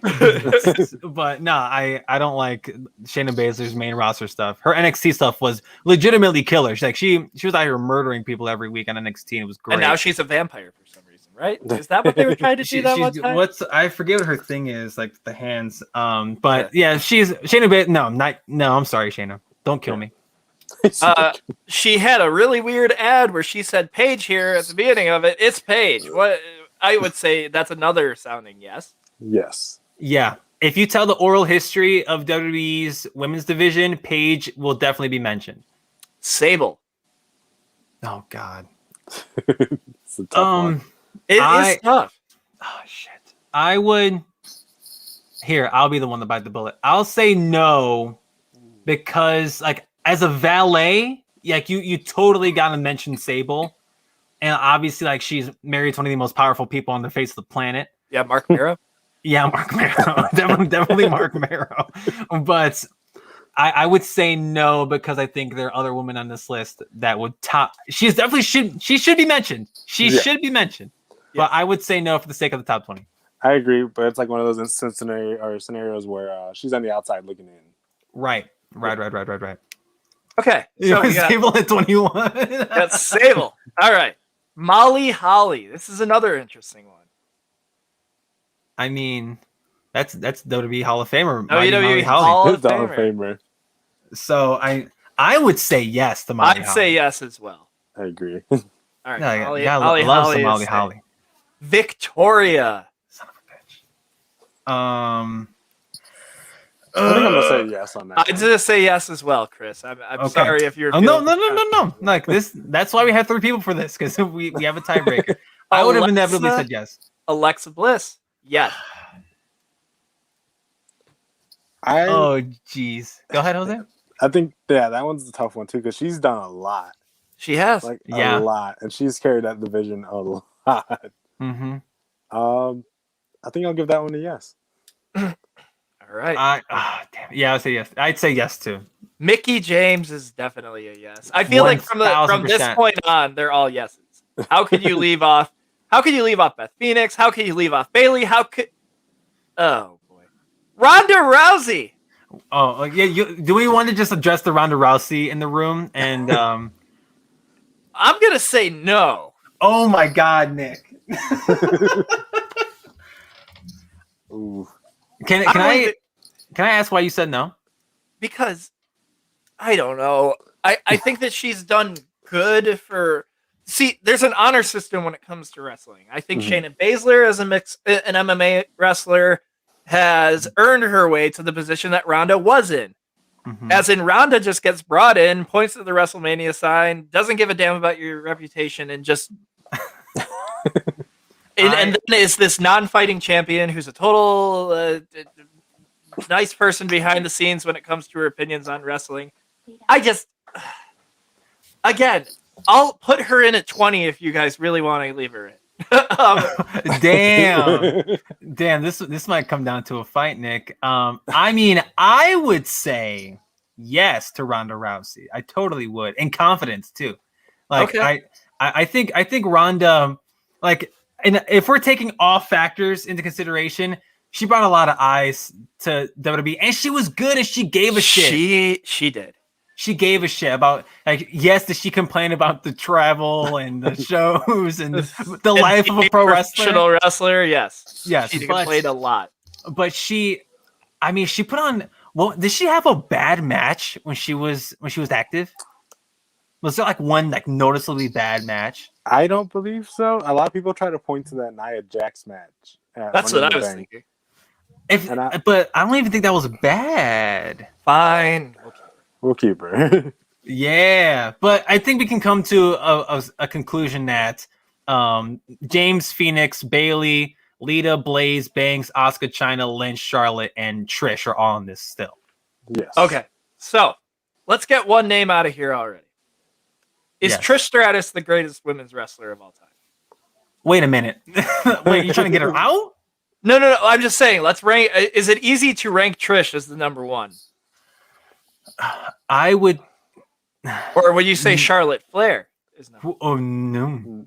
But no, I don't like Shayna Baszler's main roster stuff. Her NXT stuff was legitimately killer. She was out here murdering people every week on NXT, and it was great. And now she's a vampire for some reason, right? Is that what they were trying to do that one time? I forget what her thing is, like the hands. But yeah, she's Shayna Baszler. No, I'm sorry, Shayna. Don't kill me. She had a really weird ad where she said Paige here at the beginning of it. It's Paige. What I would say that's another sounding yes. Yes. Yeah. If you tell the oral history of WWE's women's division, Paige will definitely be mentioned. Sable. Oh God. It's a tough one. It is tough. Oh shit. I would. Here, I'll be the one to bite the bullet. I'll say no because like. As a valet, like you totally gotta mention Sable, and obviously, like she's married to one of the most powerful people on the face of the planet. Yeah, Mark Mero. Yeah, Mark Mero, definitely Mark Mero. But I would say no because I think there are other women on this list that would top. She should be mentioned. She should be mentioned. Yeah. But I would say no for the sake of the top 20. I agree, but it's like one of those instances or scenarios where she's on the outside looking in. Right. Okay, so we got Sable at 21. That's Sable. All right, Molly Holly. This is another interesting one. I mean, that's WWE Hall of Famer. WWE Hall of Famer. So I would say yes to Molly Holly. I'd say yes as well. I agree. All right, Molly Holly. Victoria. Son of a bitch. I think I'm gonna say yes on that. I'm gonna say yes as well, Chris. I'm okay. Sorry if you're. No. Like this. That's why we have 3 people for this because we have a tiebreaker. I would have inevitably said yes. Alexa Bliss. Yes. Oh jeez. Go ahead, Jose. I think that one's the tough one too because she's done a lot. She has a lot, and she's carried that division a lot. Mm-hmm. I think I'll give that one a yes. All right. Damn it. Yeah, I'd say yes. I'd say yes too. Mickie James is definitely a yes. I feel like from this point on, they're all yeses. How could you leave off? How could you leave off Beth Phoenix? How could you leave off Bayley? Oh boy, Ronda Rousey. Oh yeah. Do we want to just address the Ronda Rousey in the room? And I'm gonna say no. Oh my God, Nick. Ooh. Can I ask why you said no? Because I don't know. I think that she's done good for. See, there's an honor system when it comes to wrestling. I think Shayna Baszler, as an MMA wrestler, has earned her way to the position that Ronda was in. As in, Ronda just gets brought in, points to the WrestleMania sign, doesn't give a damn about your reputation, and just and then is this non-fighting champion who's a total nice person behind the scenes when it comes to her opinions on wrestling. Again, I'll put her in at 20 if you guys really want to leave her in. Damn, this might come down to a fight, Nick. I mean, I would say yes to Ronda Rousey. I totally would, in confidence too. Like, okay. I think Ronda, like, and if we're taking all factors into consideration, she brought a lot of eyes to WWE, and she was good, and she gave a shit. She did. She gave a shit about, like, yes, did she complain about the travel and the shows and the life of a professional wrestler? Yes. She complained a lot. But she put on. Well, did she have a bad match when she was active? Was there like one like noticeably bad match? I don't believe so. A lot of people try to point to that Nia Jax match. That's what I was thinking. But I don't even think that was bad. Fine. We'll keep her. Yeah, but I think we can come to a conclusion that James, Phoenix, Bailey, Lita, Blaze, Banks, Asuka, Chyna, Lynch, Charlotte, and Trish are all in this still. Yes. Okay, so let's get one name out of here already. Is Trish Stratus the greatest women's wrestler of all time? Wait a minute. Wait, you trying to get her out? No. I'm just saying, let's rank. Is it easy to rank Trish as the number one? I would. Or would you say Charlotte Flair is number one? Oh, no.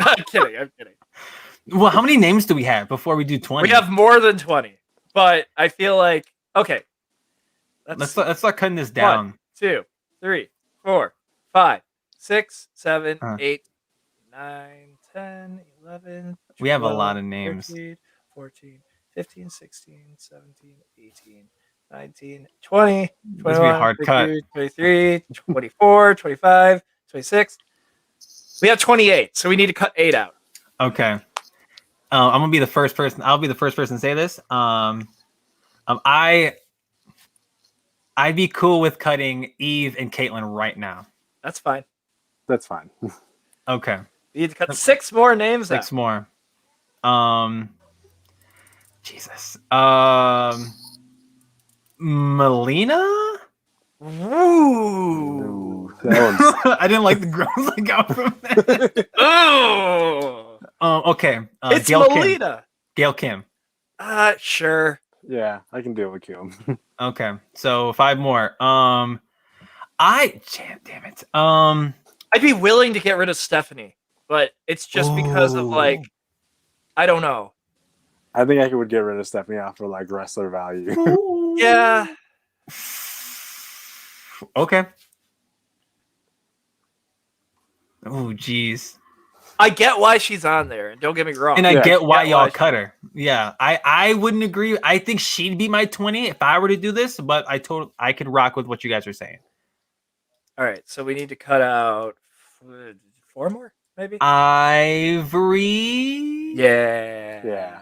I'm kidding. Well, how many names do we have before we do 20? We have more than 20, but I feel like, okay. Let's start cutting this down. 1, 2, 3, 4, 5, 6, 7, 8, 9, 10, 11. 12, we have a lot of names. 13, 14, 15, 16, 17, 18, 19, 20, 21, 22, 23, 24, 25, 26. We have 28, so we need to cut 8 out. Okay. I'm gonna be the first person. I'll be the first person to say this. I'd be cool with cutting Eve and Caitlyn right now. That's fine. Okay. We need to cut 6 more names. 6 more. Jesus. Melina? Ooh. I didn't like the groans I got from that. Okay. It's Gail Melina. Kim. Gail Kim. Sure. Yeah, I can deal with Kim. Okay. So 5 more. Damn it. I'd be willing to get rid of Stephanie, but it's just because of like, I don't know. I think I would get rid of Stephanie off for like wrestler value. Yeah. Okay. Oh, geez. I get why she's on there, and don't get me wrong. And I get why y'all cut her. Yeah, I wouldn't agree. I think she'd be my 20 if I were to do this, but I could rock with what you guys are saying. All right, so we need to cut out 4 more, maybe? Ivory? Yeah.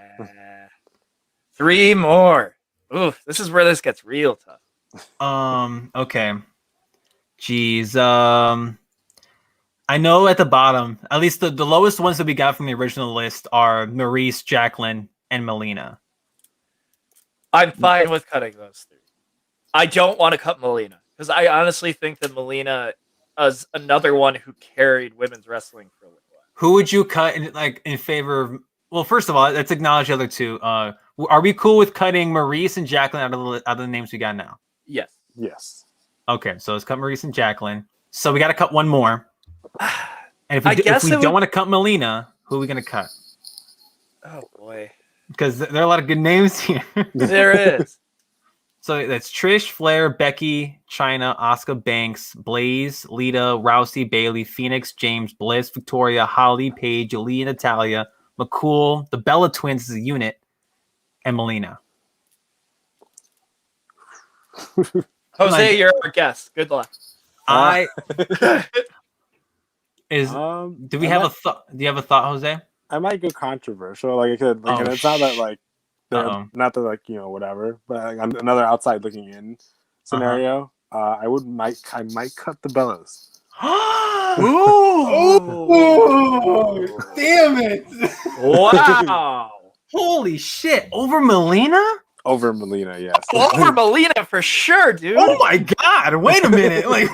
3 more. Ooh, this is where this gets real tough. Okay. Jeez. I know at the bottom, at least the lowest ones that we got from the original list are Maurice, Jacqueline, and Melina. I'm fine with cutting those 3. I don't want to cut Melina because I honestly think that Melina is another one who carried women's wrestling for a little while. Who would you cut in favor of? Well, first of all, let's acknowledge the other 2. Are we cool with cutting Maurice and Jacqueline out of the names we got now? Yes. Okay, so let's cut Maurice and Jacqueline. So we got to cut 1 more. And if we don't want to cut Melina, who are we going to cut? Oh, boy. Because there are a lot of good names here. There is. So that's Trish, Flair, Becky, Chyna, Asuka, Banks, Blaze, Lita, Rousey, Bailey, Phoenix, James, Bliss, Victoria, Holly, Paige, Lee, Natalia, McCool, the Bella Twins as a unit, and Melina. Jose, you're our guest. Good luck. Do we have a thought? Do you have a thought, Jose? I might go controversial. Like I could. Like, and it's not that like not the like whatever, but like, another outside looking in scenario. I might cut the Bellas. Oh, damn it! Wow. Holy shit! Over Melina? Over Melina, yes. Over Melina for sure, dude. Oh my god! Wait a minute. Like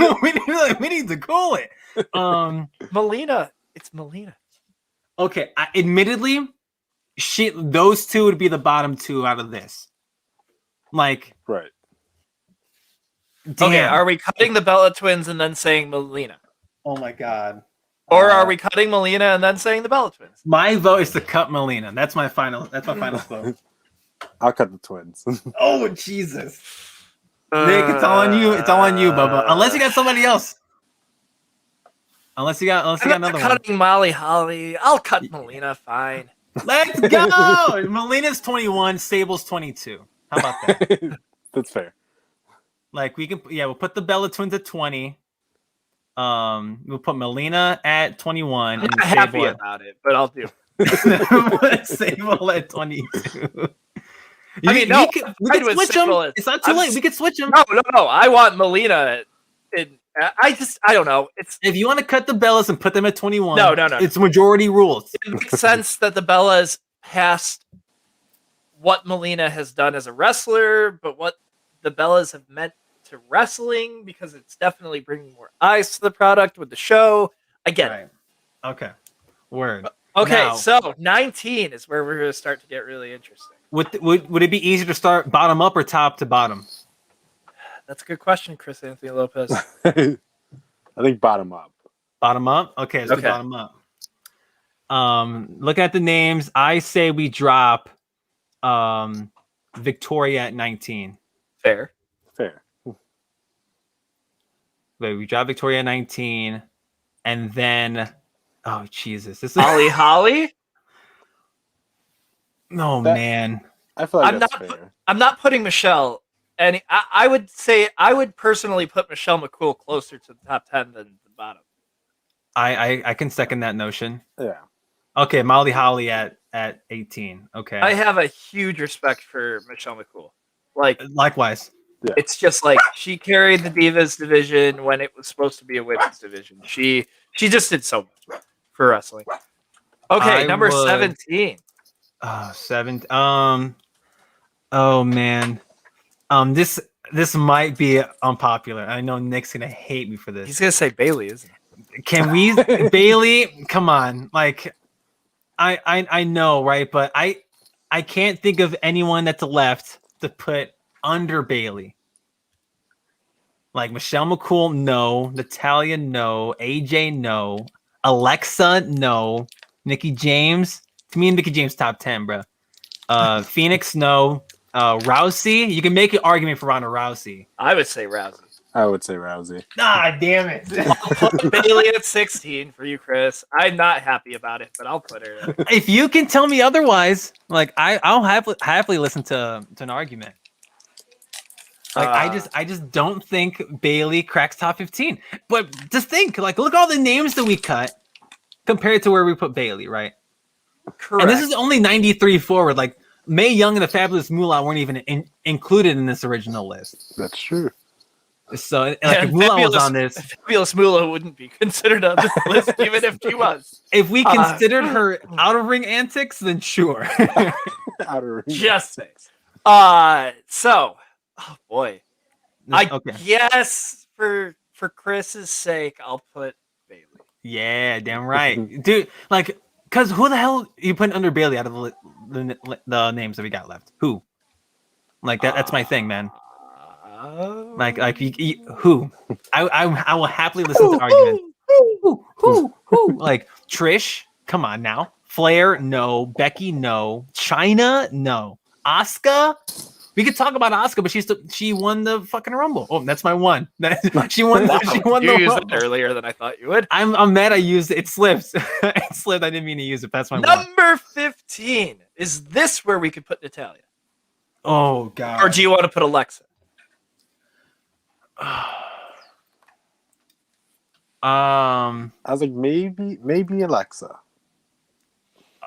we need to cool it. Melina. It's Melina. Okay. Admittedly, those two would be the bottom two out of this. Like, right. Damn. Okay, are we cutting the Bella twins and then saying Melina? Oh my god. Or are we cutting Melina and then saying the Bella twins? My vote is to cut Melina. That's my final vote. I'll cut the twins. Oh Jesus. Nick, it's all on you. It's all on you, Bubba. Unless you got somebody else. Unless you got another one. Cutting Molly Holly. I'll cut Melina, fine. Let's go. Melina's 21, Sable's 22. How about that? That's fair. Like we'll put the Bella twins at 20. We'll put Melina at 21 and I'm not happy about it, but I'll do. Sable at 22. I mean, no, we could switch them. It's not too late. We could switch them. No. I want Melina. I don't know. If you want to cut the Bellas and put them at 21. No. It's majority rules. It makes sense that the Bellas past what Melina has done as a wrestler, but what the Bellas have meant to wrestling, because it's definitely bringing more eyes to the product with the show. I get it. Okay. Word. Okay, now, so 19 is where we're going to start to get really interesting. Would it be easier to start bottom up or top to bottom? That's a good question, Chris Anthony Lopez. I think bottom up. Bottom up? Okay, let's do bottom up. Looking at the names, I say we drop Victoria at 19. Fair. Wait, we drop Victoria at 19, and then Jesus, this is Holly. Oh man, I feel like that's fair. I'm not putting Michelle. And I would say I would personally put Michelle McCool closer to the top 10 than the bottom. I can second that notion. Yeah. Okay, Molly Holly at 18. Okay. I have a huge respect for Michelle McCool. Like, likewise. Yeah. It's just like she carried the Divas division when it was supposed to be a women's division. She just did so much for wrestling. Okay, number 17. Oh man. This might be unpopular. I know Nick's gonna hate me for this. He's gonna say Bailey, isn't he? Can we Bailey? Come on. Like I know, right? But I can't think of anyone that's left to put under Bailey. Like Michelle McCool, no. Natalia, no. AJ, no. Alexa, no. Nikki James. To me, Nikki James top 10, bro. Phoenix, no. Rousey, you can make an argument for Ronda Rousey. I would say Rousey. Ah, damn it. I'll put Bailey at 16 for you, Chris. I'm not happy about it, but I'll put her there. If you can tell me otherwise, like I'll happily listen to an argument. Like I just don't think Bailey cracks top 15. But just think, like, look at all the names that we cut compared to where we put Bailey, right? Correct. And this is only 93 forward. Like Mae Young and the Fabulous Moolah weren't even included in this original list. That's true. So, like, if Moolah was on this, Fabulous Moolah wouldn't be considered on this list, even if she was. If we considered her out of ring antics, then sure. Out of ring. Just say. So, oh boy, I guess for Chris's sake, I'll put Bailey. Yeah, damn right, dude. Like, cause who the hell you putting under Bailey out of the names that we got left? Who? Like that's my thing, man. Like who? I will happily listen to arguments. Who? Like Trish, come on now. Flair, no. Becky, no. Chyna, no. Asuka, we could talk about Asuka, but she won the fucking Rumble. Oh, that's my one. She won. She won you the used Rumble it earlier than I thought you would. I'm mad. I used it. It slipped. It slipped. I didn't mean to use it. That's my number 15. Is this where we could put Natalia? Oh god. Or do you want to put Alexa? I was like maybe Alexa.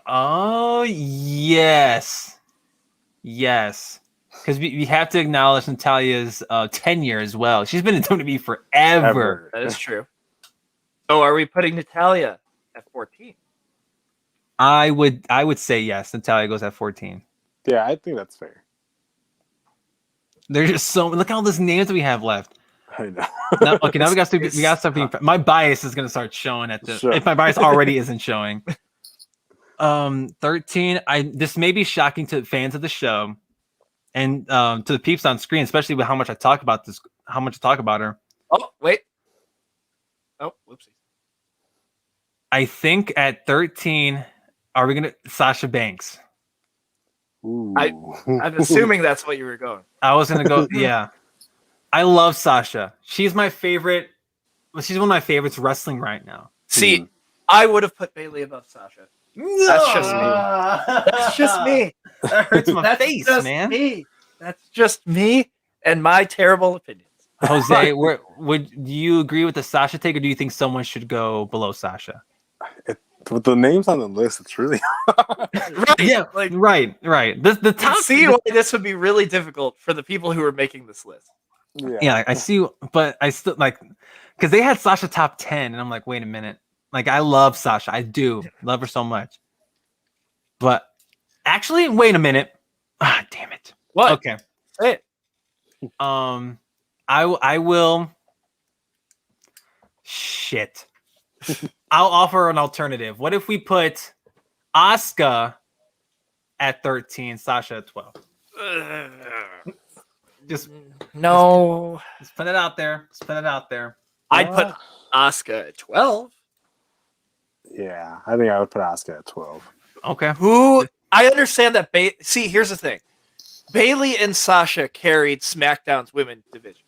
Oh yes. Yes. Because we have to acknowledge Natalia's tenure as well. She's been in WWE forever. That is true. So are we putting Natalya at 14? I would say yes. Natalya goes at 14. Yeah, I think that's fair. There's just so look at all those names that we have left. I know. Now we got something. My bias is gonna start showing at this. Sure. If my bias already isn't showing. 13. This may be shocking to fans of the show, and to the peeps on screen, especially with how much I talk about this, how much I talk about her. Oh wait. Oh, whoopsie. I think at 13, are we gonna Sasha Banks? Ooh. I'm assuming that's what you were going. I was gonna go. Yeah, I love Sasha. She's my favorite. She's one of my favorites wrestling right now. See, I would have put Bayley above Sasha. That's just me. That's just me. That hurts my face, man. Me. That's just me and my terrible opinions. Jose, do you agree with the Sasha take, or do you think someone should go below Sasha? With the names on the list, it's really hard. Right. Yeah, like right. The top. See why this would be really difficult for the people who are making this list. Yeah, I see, but I still like because they had Sasha top 10, and I'm like, wait a minute. Like, I love Sasha. I do love her so much. But actually, wait a minute. Ah, damn it. What? Okay. Say it. I will. Shit. I'll offer an alternative. What if we put Asuka at 13, Sasha at 12? Just put it out there. Just put it out there. I'd put Asuka at 12. Yeah, I think I would put Asuka at 12. Okay. I understand that. See, here's the thing. Bayley and Sasha carried SmackDown's women's division.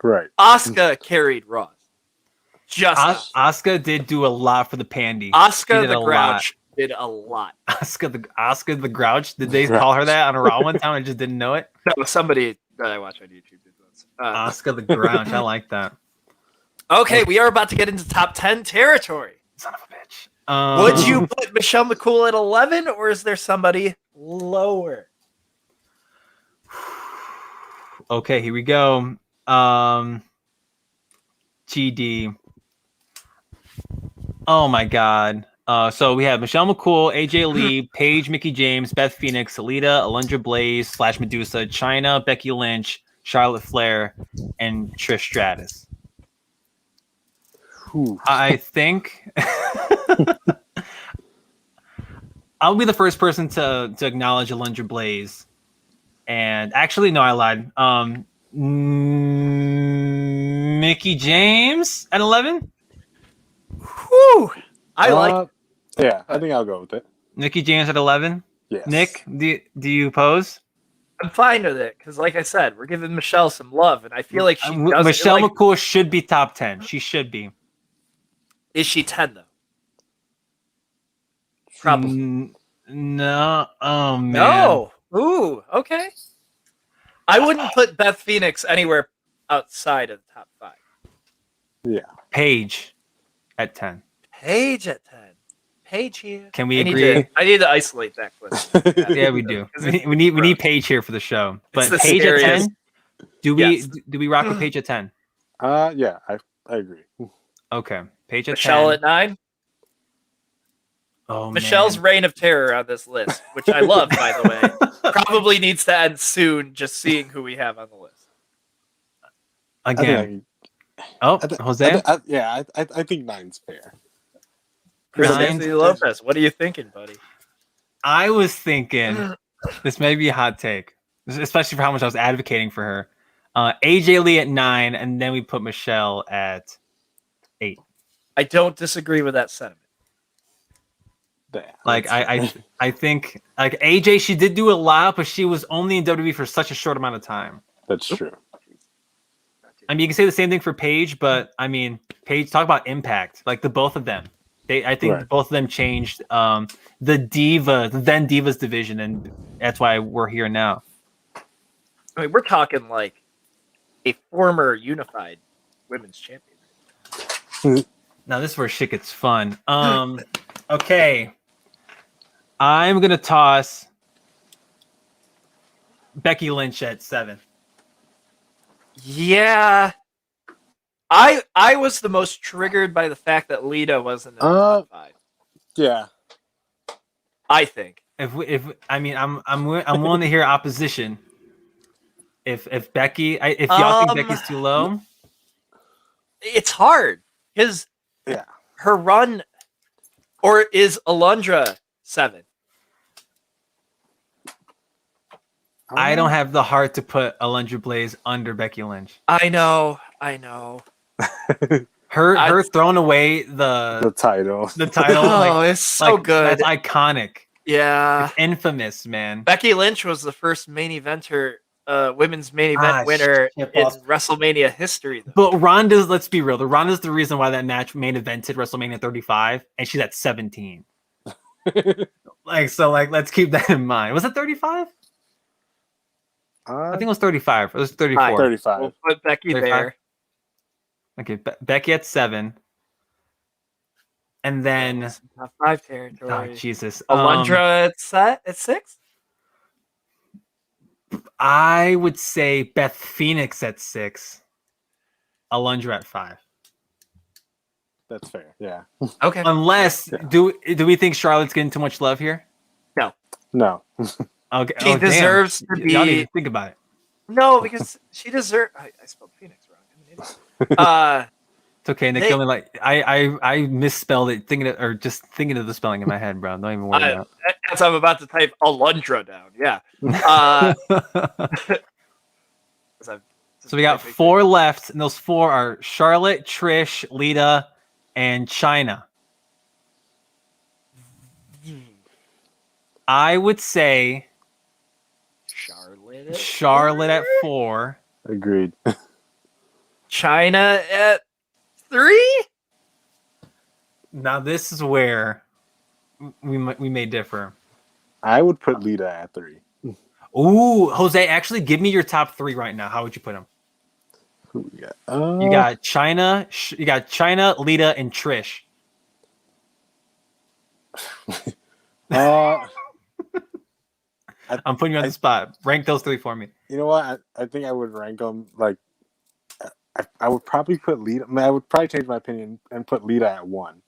Right. Asuka carried Raw. Asuka did do a lot for the Pandy. Asuka the Grouch did a lot. Asuka the Grouch. Did they call her that on a Raw one time? I just didn't know it. No, somebody that I watch on YouTube did this. Asuka the Grouch. I like that. Okay, we are about to get into top 10 territory. Son of a bitch. Would you put Michelle McCool at 11, or is there somebody lower? Okay, here we go. GD. Oh my God. So we have Michelle McCool, AJ Lee, Paige, Mickie James, Beth Phoenix, Alita, Alundra Blaze, / Medusa, Chyna, Becky Lynch, Charlotte Flair, and Trish Stratus. I think I'll be the first person to acknowledge Alundra Blaze. And actually, no, I lied. Mickie James at 11? Whew. I like. Yeah, I think I'll go with it. Mickie James at 11? Yes. Nick, do you oppose? I'm fine with it because, like I said, we're giving Michelle some love, and I feel like Michelle McCool should be top 10. She should be. Is she 10 though? Probably. No. Oh man. No. Ooh. Okay. I wouldn't put Beth Phoenix anywhere outside of the top 5. Yeah. Paige at 10. Paige at 10. Paige here. Can we agree? I need to isolate that clip. Yeah, we do. We need Paige here for the show. But Paige scariest. at 10? Do we rock with Paige at 10? Yeah, I agree. Okay. Paige at Michelle 10. at 9. Oh, Michelle's reign of terror on this list, which I love, by the way, probably needs to end soon. Just seeing who we have on the list. Again. Jose? I think 9's fair. Chris Anthony Lopez, what are you thinking, buddy? I was thinking this may be a hot take, especially for how much I was advocating for her. AJ Lee at 9, and then we put Michelle at 8. I don't disagree with that sentiment. Like I think like AJ, she did do a lot, but she was only in WWE for such a short amount of time. That's true. I mean, you can say the same thing for Paige, but I mean, Paige, talk about impact. Like the both of them, I think both of them changed the then Divas division, and that's why we're here now. I mean, we're talking like a former unified women's champion. Now this is where shit gets fun. Okay. I'm gonna toss Becky Lynch at 7. Yeah. I was the most triggered by the fact that Lita wasn't in the top 5. Yeah. I think. I'm willing to hear opposition. If y'all think Becky's too low, it's hard because her run, or is Alundra 7? I don't have the heart to put Alundra Blaze under Becky Lynch. I know. Her throwing away the title. Oh, it's so good. That's iconic. Yeah, it's infamous, man. Becky Lynch was the first main eventer, women's main event winner in WrestleMania history. Though. But Ronda's, let's be real, Ronda's the reason why that match main evented WrestleMania 35, and she's at 17. Let's keep that in mind. Was it 35? I think it was 35. It was 34. 35. We'll put Becky 35? There. Okay, Becky at 7. And then top 5 territory. Oh, Jesus. Alundra at 6? I would say Beth Phoenix at 6. Alundra at 5. That's fair. Yeah. Okay. Unless do we think Charlotte's getting too much love here? No. Okay. She deserves to be. Y'all need to think about it. No, because she deserves. I spelled Phoenix wrong. It's okay, Nick. I misspelled it, thinking of the spelling in my head, bro. Don't even worry about it. As I'm about to type Alundra down. Yeah. So we got 4 left, and those 4 are Charlotte, Trish, Lita, and Chyna. I would say Charlotte at 4. Agreed. Chyna at 3. Now this is where we may differ. I would put Lita at 3. Ooh, Jose, actually give me your top 3 right now. How would you put them? Who we got? You got Chyna, Lita, and Trish. I'm putting you on the spot. Rank those 3 for me. You know what? I think I would rank them like. I would probably put Lita. I would probably change my opinion and put Lita at 1.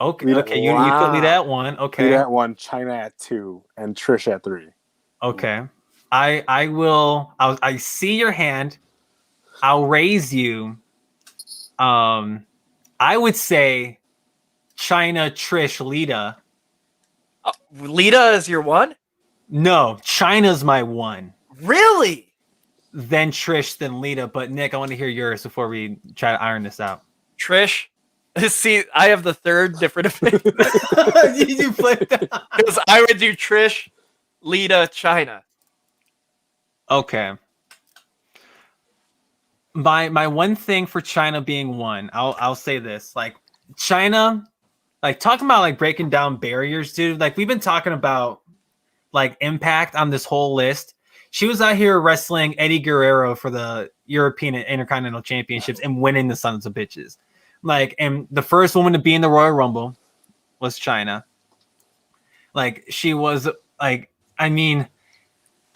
Okay. Lita, okay. You put Lita at 1. Okay. Lita at 1, Chyna at 2, and Trish at 3. Okay. I will. I see your hand. I'll raise you. I would say Chyna, Trish, Lita. Lita is your 1? No, Chyna's my 1. Really? Then Trish, then Lita. But Nick, I want to hear yours before we try to iron this out. Trish. See, I have the third different opinion. You flipped because I would do Trish, Lita, Chyna. Okay. My one thing for Chyna being 1, I'll say this. Like Chyna, like talking about like breaking down barriers, dude. Like we've been talking about like impact on this whole list. She was out here wrestling Eddie Guerrero for the European and Intercontinental Championships and winning the sons of bitches. Like, and the first woman to be in the Royal Rumble was Chyna. Like, she was like, I mean,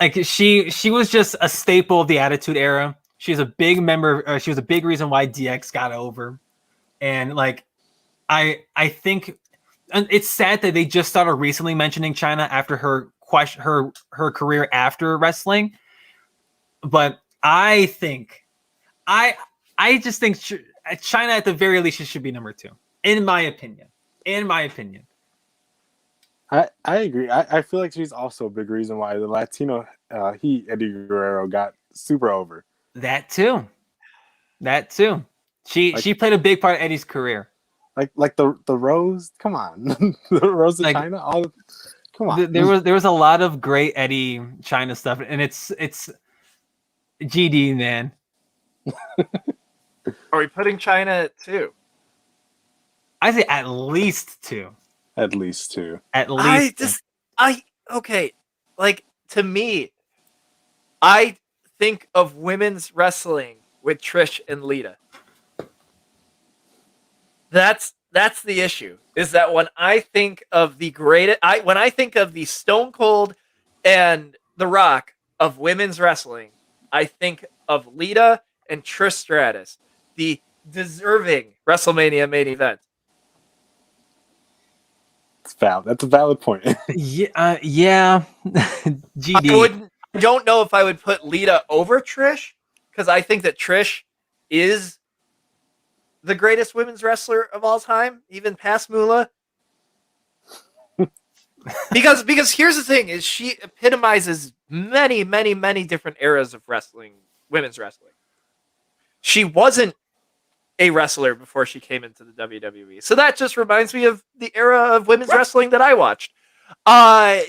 like she was just a staple of the Attitude Era. She was a big member. She was a big reason why DX got over. And like, I think, and it's sad that they just started recently mentioning Chyna after her career after wrestling. But I just think Chyna at the very least should be number 2, in my opinion. I agree. I feel like she's also a big reason why the Latino Eddie Guerrero got super over. That too. She played a big part of Eddie's career. Like the Rose. Come on, the Rose of Chyna. Come on. There was a lot of great Eddie Chyna stuff, and it's GD, man. Are we putting Chyna at 2? I say at least 2. At least 2. Okay. Like, to me, I think of women's wrestling with Trish and Lita. That's the issue. Is that when I think of the when I think of the Stone Cold and The Rock of women's wrestling, I think of Lita and Trish Stratus, the deserving WrestleMania main event. It's valid. That's a valid point. Yeah. GD. I don't know if I would put Lita over Trish, because I think that Trish is the greatest women's wrestler of all time, even past Moolah. because here's the thing: is she epitomizes many, many, many different eras of wrestling, women's wrestling. She wasn't a wrestler before she came into the WWE, so that just reminds me of the era of women's wrestling that I watched. Yeah,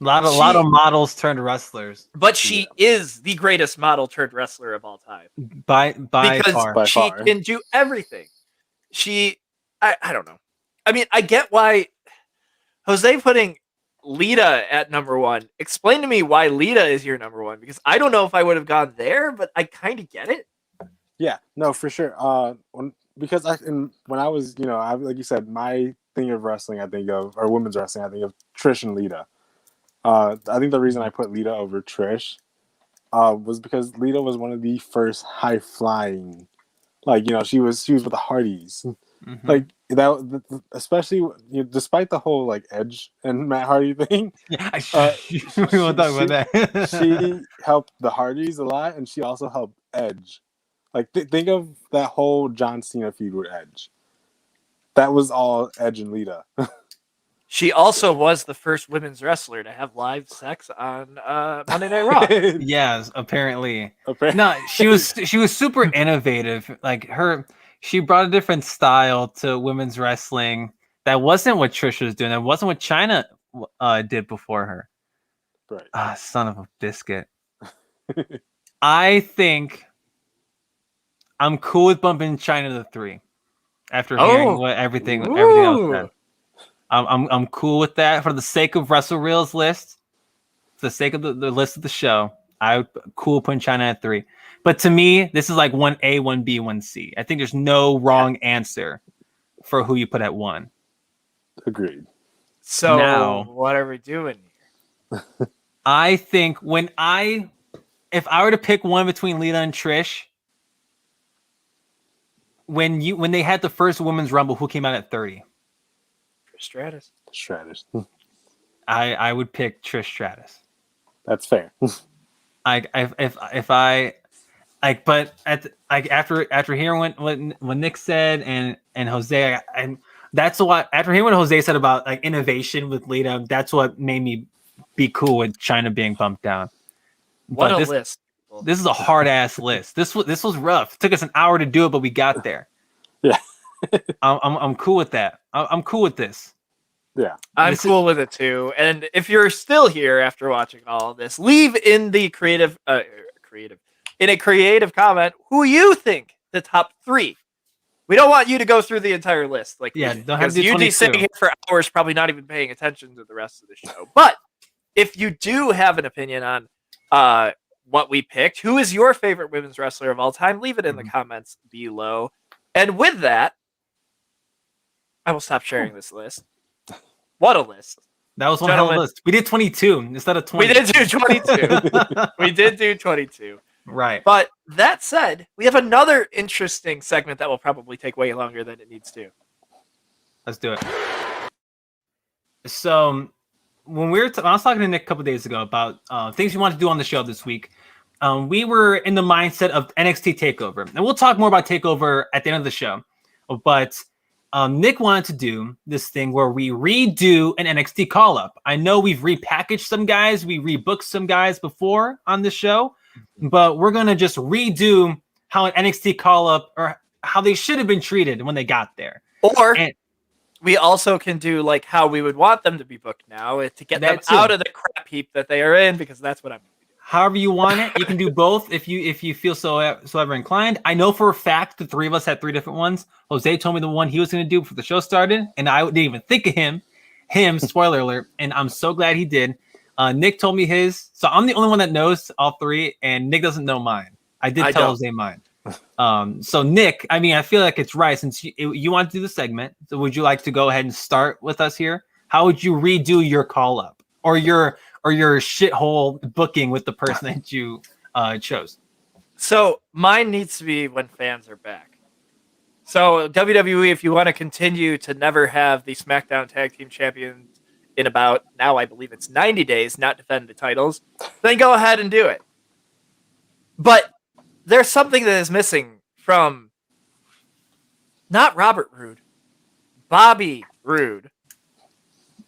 a lot of models turned wrestlers, but she is the greatest model turned wrestler of all time by because far. She can do everything. I don't know. I mean, I get why Jose putting Lita at number one. Explain to me why Lita is your number one, because I don't know if I would have gone there, but I kind of get it. Yeah, no, for sure. Because when I was, like you said, my thing of wrestling, or women's wrestling, I think of Trish and Lita. I think the reason I put Lita over Trish was because Lita was one of the first high flying, she was with the Hardys, like that, especially despite the whole like Edge and Matt Hardy thing. We won't talk about that. She helped the Hardys a lot, and she also helped Edge. Like think of that whole John Cena feud with Edge. That was all Edge and Lita. She also was the first women's wrestler to have live sex on Monday Night Raw. Yes, apparently. No, she was super innovative. Like she brought a different style to women's wrestling. That wasn't what Trish was doing. That wasn't what Chyna did before her. Right. Son of a biscuit. I think I'm cool with bumping Chyna to 3 after hearing what everything else said. I'm cool with that for the sake of Wrestle Reel's list, for the sake of the list of the show. I'm cool putting Chyna at 3. But to me, this is like 1A, 1B, 1C. I think there's no wrong answer for who you put at 1. Agreed. So now, what are we doing here? I think if I were to pick one between Lita and Trish, when they had the first Women's Rumble, who came out at 30? Stratus. I would pick Trish Stratus. That's fair. After hearing what Nick said and Jose, that's what after hearing what Jose said about like innovation with Lita, that's what made me be cool with Chyna being bumped down. What a list! This is a hard ass list. This was rough. It took us an hour to do it, but we got there. Yeah. I'm cool with that. I'm cool with this. Yeah. I'm cool with it too. And if you're still here after watching all of this, leave in the creative comment who you think the top 3. We don't want you to go through the entire list. Don't have to do you'd be 22. sitting here for hours, probably not even paying attention to the rest of the show. But if you do have an opinion on what we picked, who is your favorite women's wrestler of all time, leave it in the comments below. And with that, I will stop sharing this list. What a list. That was one hell of a list. We did 22 instead of 20. We did do 22. We did do 22. Right. But that said, we have another interesting segment that will probably take way longer than it needs to. Let's do it. So when I was talking to Nick a couple days ago about things we wanted to do on the show this week, we were in the mindset of NXT TakeOver. And we'll talk more about TakeOver at the end of the show. But Nick wanted to do this thing where we redo an NXT call-up. I know we've repackaged some guys. We rebooked some guys before on the show. But we're going to just redo how an NXT call-up or how they should have been treated when they got there. Or we also can do like how we would want them to be booked now to get them out of the crap heap that they are in, because that's what I'm going to do. However you want it, you can do both if you feel so ever inclined. I know for a fact the 3 of us had 3 different ones. Jose told me the one he was going to do before the show started, and I didn't even think of him, spoiler alert, and I'm so glad he did. Nick told me his, so I'm the only one that knows all 3, and Nick doesn't know mine. I did tell Jose mine. So Nick, I mean, I feel like it's right since you want to do the segment. So would you like to go ahead and start with us here? How would you redo your call up? or your shithole booking with the person that you chose? So mine needs to be when fans are back. So WWE, if you want to continue to never have the SmackDown Tag Team Champions in about, now I believe it's 90 days, not defend the titles, then go ahead and do it. But there's something that is missing from not Robert Roode, Bobby Roode.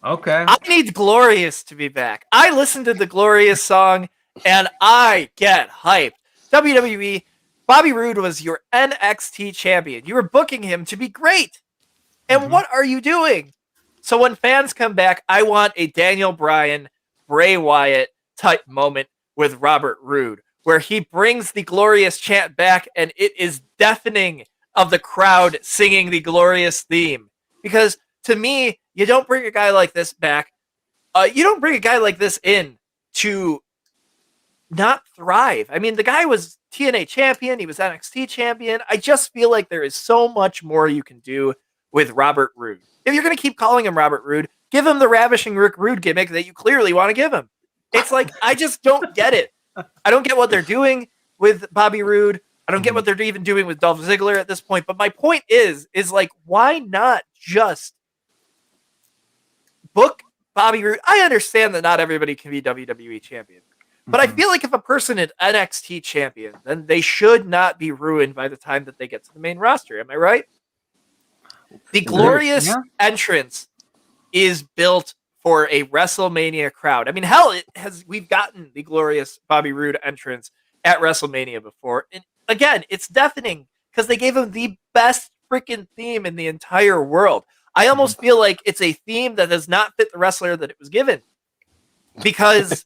Okay. I need Glorious to be back. I listened to the Glorious song and I get hyped. WWE, Bobby Roode was your NXT champion. You were booking him to be great. And what are you doing? So when fans come back, I want a Daniel Bryan, Bray Wyatt type moment with Robert Roode, where he brings the Glorious chant back and it is deafening of the crowd singing the Glorious theme. Because to me, you don't bring a guy like this back. You don't bring a guy like this in to not thrive. I mean, the guy was TNA champion. He was NXT champion. I just feel like there is so much more you can do with Robert Roode. If you're going to keep calling him Robert Roode, give him the Ravishing Rick Rude gimmick that you clearly want to give him. It's like, I just don't get it. I don't get what they're doing with Bobby Roode. I don't get what they're even doing with Dolph Ziggler at this point. But my point is like, why not just book Bobby Roode? I understand that not everybody can be WWE champion. But I feel like if a person is NXT champion, then they should not be ruined by the time that they get to the main roster. Am I right? The Glorious entrance is built for a WrestleMania crowd. I mean, hell, we've gotten the Glorious Bobby Roode entrance at WrestleMania before. And again, it's deafening because they gave him the best freaking theme in the entire world. I almost feel like it's a theme that does not fit the wrestler that it was given because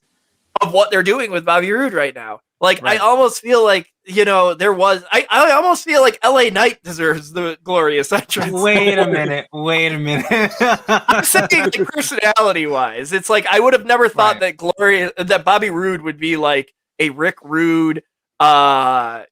of what they're doing with Bobby Roode right now. Like, I almost feel like, I almost feel like LA Knight deserves the Glorious entrance. Wait a minute. I'm saying, like, personality-wise, it's like, I would have never thought that Bobby Roode would be like a Rick Rude, Bobby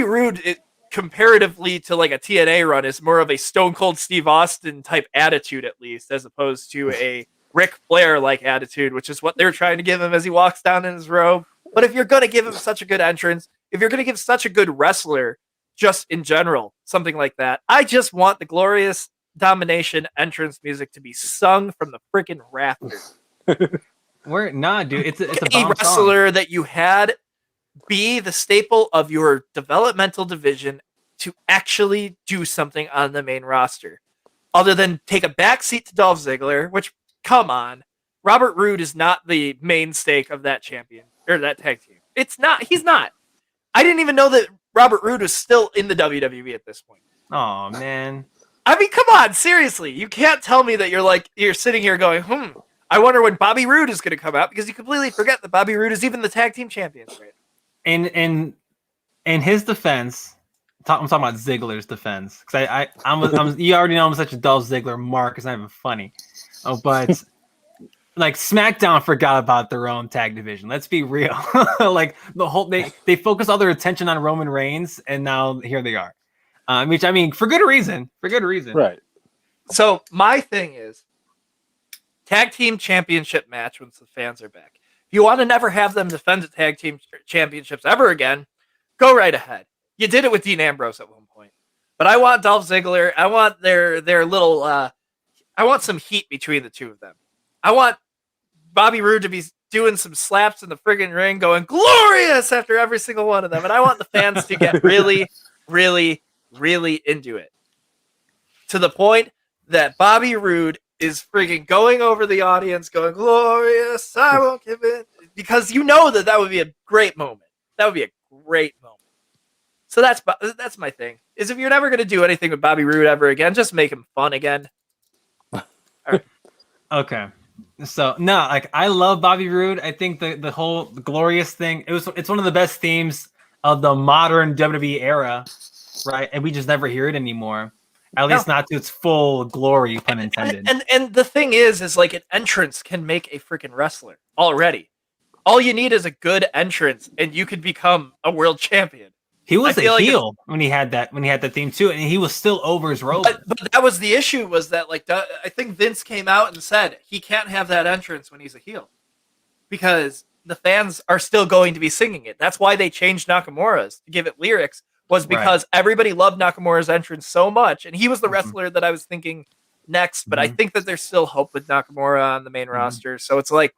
Roode, comparatively to like a TNA run, is more of a Stone Cold Steve Austin type attitude, at least, as opposed to a Ric Flair like attitude, which is what they're trying to give him as he walks down in his robe. But if you're going to give him such a good entrance, if you're going to give such a good wrestler, just in general, something like that, I just want the Glorious Domination entrance music to be sung from the freaking rafters. We're not, dude. It's a wrestler that you had be the staple of your developmental division to actually do something on the main roster, other than take a backseat to Dolph Ziggler, which, come on, Robert Roode is not the main stake of that champion or that tag team. It's not. He's not. I didn't even know that Robert Roode was still in the WWE at this point. Oh man. I mean, come on, seriously. You can't tell me that you're sitting here going, I wonder when Bobby Roode is going to come out, because you completely forget that Bobby Roode is even the tag team champion. Right? In his defense, I'm talking about Ziggler's defense, because I'm you already know I'm such a Dolph Ziggler mark. It's not even funny. Oh, but like SmackDown forgot about their own tag division. Let's be real. Like the whole they focus all their attention on Roman Reigns, and now here they are. Which, I mean, for good reason. Right. So my thing is, tag team championship match once the fans are back. If you want to never have them defend the tag team championships ever again, go right ahead. You did it with Dean Ambrose at one point. But I want Dolph Ziggler. I want their little. I want some heat between the two of them. I want Bobby Roode to be doing some slaps in the friggin' ring, going glorious after every single one of them. And I want the fans to get really, really, really into it. To the point that Bobby Roode is friggin' going over the audience, going glorious, I won't give it. Because you know that would be a great moment. That would be a great moment. So that's my thing. Is if you're never going to do anything with Bobby Roode ever again, just make him fun again. Right. Okay. So no, like I love Bobby Roode. I think the whole glorious thing, it's one of the best themes of the modern WWE era, right? And we just never hear it anymore. At least not to its full glory, pun intended. And the thing is like an entrance can make a freaking wrestler already. All you need is a good entrance, and you could become a world champion. He was a heel when he had that theme too, and he was still over as Roman. But that was the issue, was that I think Vince came out and said he can't have that entrance when he's a heel because the fans are still going to be singing it. That's why they changed Nakamura's to give it lyrics, was because everybody loved Nakamura's entrance so much, and he was the wrestler that I was thinking next. But I think that there's still hope with Nakamura on the main roster, so it's like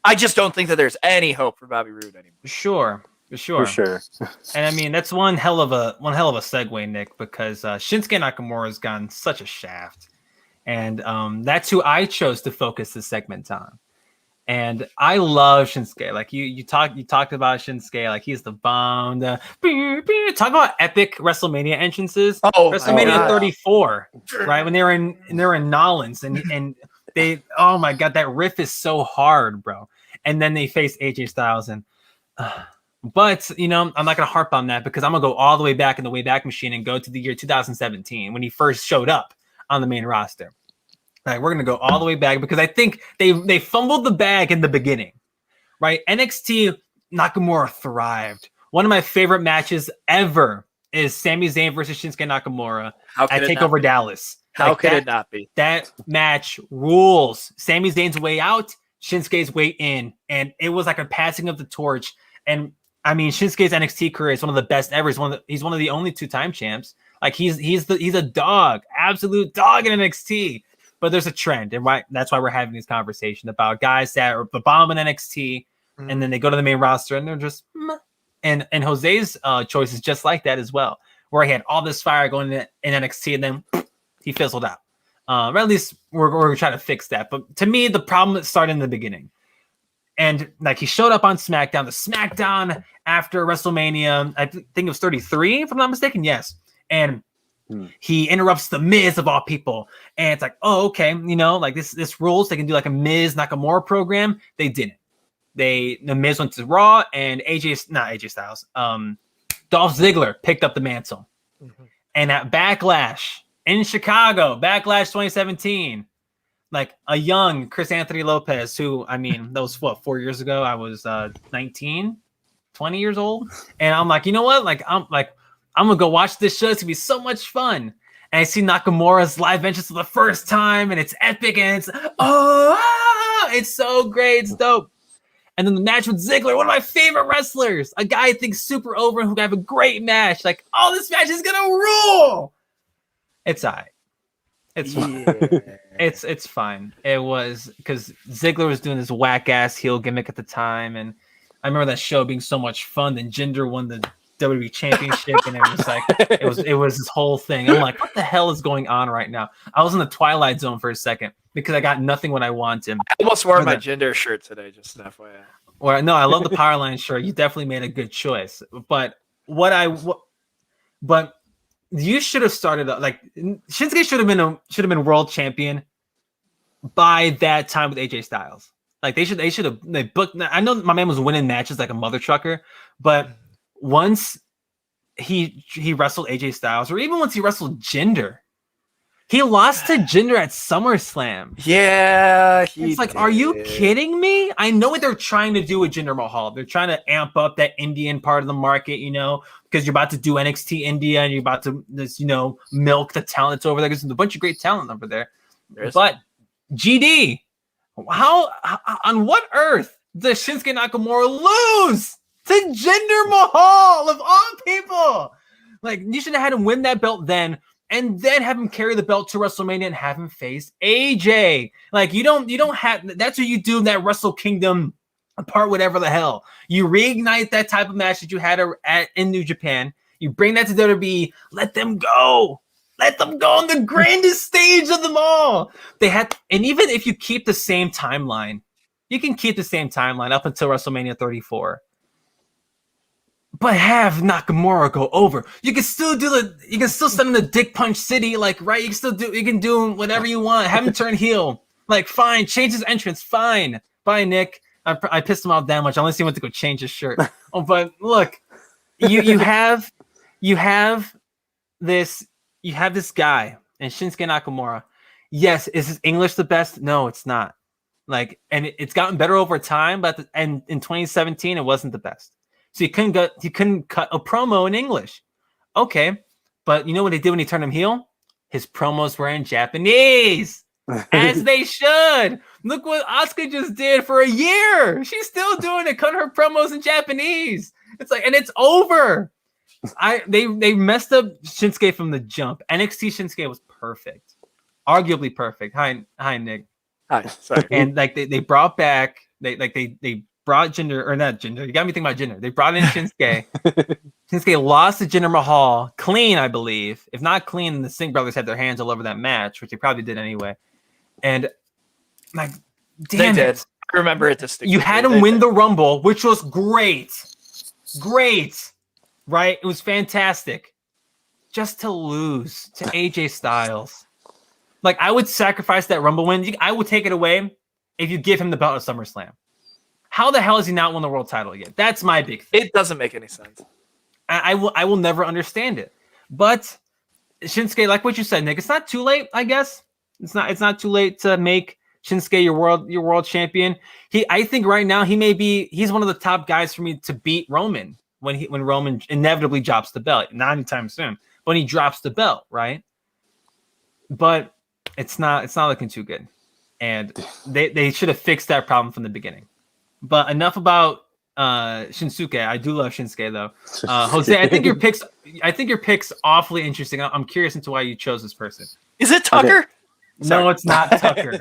I just don't think that there's any hope for Bobby Roode anymore. For sure. And I mean, that's one hell of a segue, Nick, because Shinsuke Nakamura has gotten such a shaft, and that's who I chose to focus this segment on. And I love Shinsuke. Like you talked about Shinsuke, like he's the bomb. Talk about epic WrestleMania entrances. WrestleMania 34, right when they were in Nolans, and they, oh my god, that riff is so hard, bro. And then they faced AJ Styles and. But, I'm not going to harp on that because I'm going to go all the way back in the Wayback Machine and go to the year 2017 when he first showed up on the main roster. Like, we're going to go all the way back because I think they fumbled the bag in the beginning, right? NXT Nakamura thrived. One of my favorite matches ever is Sami Zayn versus Shinsuke Nakamura at TakeOver Dallas. How could it not be? That match rules. Sami Zayn's way out, Shinsuke's way in, and it was like a passing of the torch. And I mean, Shinsuke's NXT career is one of the best ever. He's one of the only 2-time champs. Like he's a dog, absolute dog in NXT. But there's a trend, and that's why we're having this conversation about guys that are the bomb in NXT, and then they go to the main roster and they're just. And Jose's choice is just like that as well, where he had all this fire going in NXT, and then he fizzled out. Or at least we're trying to fix that. But to me, the problem started in the beginning. And like he showed up on SmackDown, the SmackDown after WrestleMania, I think it was 33, if I'm not mistaken. Yes. And he interrupts the Miz of all people. And it's like, oh, okay, like this rules. They can do like a Miz Nakamura program. They didn't. The Miz went to Raw, and not AJ Styles. Dolph Ziggler picked up the mantle. And at Backlash in Chicago, Backlash 2017. Like a young Chris Anthony Lopez, who, I mean, that was 4 years ago. I was 19, 20 years old. And I'm like, you know what? I'm going to go watch this show. It's going to be so much fun. And I see Nakamura's live entrance for the first time, and it's epic, and it's so great. It's dope. And then the match with Ziggler, one of my favorite wrestlers, a guy I think super over and who can have a great match. Like, oh, this match is going to rule. It's all right. It's fine. It's fine. It was because Ziggler was doing this whack ass heel gimmick at the time, and I remember that show being so much fun. Then Jinder won the WWE Championship, and it was like it was this whole thing. I'm like, what the hell is going on right now? I was in the Twilight Zone for a second because I got nothing when I wanted. I almost wore my Jinder shirt today, just an FYI. Well, no, I love the Powerline shirt. You definitely made a good choice, but you should have started like Shinsuke should have been world champion by that time with AJ Styles. Like they should have booked. I know my man was winning matches like a mother trucker, but once he wrestled AJ Styles, or even once he wrestled Jinder, he lost to Jinder at SummerSlam. Yeah, it's like, are you kidding me? I know what they're trying to do with Jinder Mahal. They're trying to amp up that Indian part of the market, because you're about to do NXT India and you're about to milk the talent that's over there. There's a bunch of great talent over there. But GD, how on what earth does Shinsuke Nakamura lose to Jinder Mahal of all people? Like, you should have had him win that belt then, and then have him carry the belt to WrestleMania and have him face AJ. Like, you don't have, that's what you do in that Wrestle Kingdom apart, whatever the hell. You reignite that type of match that you had in New Japan. You bring that to WWE. Let them go. Let them go on the grandest stage of them all. And even if you keep the same timeline, you can keep the same timeline up until WrestleMania 34. But have Nakamura go over. You can still send him to Dick Punch City, like, right? You can do whatever you want. Have him turn heel. Like, fine. Change his entrance. Fine. Bye, Nick. I pissed him off that much unless he went to go change his shirt. Oh, but look, you have this guy and Shinsuke Nakamura. Yes, is his English the best? No, it's not. Like, and it's gotten better over time, but in 2017 it wasn't the best. so he couldn't cut a promo in English. Okay, but you know what they did when he turned him heel? His promos were in Japanese, as they should. Look what Asuka just did for a year. She's still doing it, cutting her promos in Japanese. It's like, and it's over. They messed up Shinsuke from the jump. NXT Shinsuke was perfect, arguably perfect. Hi, Nick. Hi, sorry. And like they brought back they brought Jinder, or not Jinder. You got me thinking about Jinder. They brought in Shinsuke. Shinsuke lost to Jinder Mahal clean, I believe. If not clean, the Singh brothers had their hands all over that match, which they probably did anyway. And like, damn they it. did. I remember it distinctly. You had him win the Rumble, which was great. Great. Right? It was fantastic. Just to lose to AJ Styles. Like, I would sacrifice that Rumble win. I would take it away if you give him the belt at SummerSlam. How the hell has he not won the world title yet? That's my big thing. It doesn't make any sense. I will never understand it. But Shinsuke, like what you said, Nick, it's not too late, I guess. It's not too late to make Shinsuke your world champion. I think right now he's one of the top guys for me to beat Roman when Roman inevitably drops the belt. Not anytime soon. When he drops the belt, right? But it's not looking too good. And they should have fixed that problem from the beginning. But enough about Shinsuke. I do love Shinsuke though. Jose, I think your pick's awfully interesting. I'm curious into why you chose this person. Is it Tucker? Okay. No, it's not Tucker.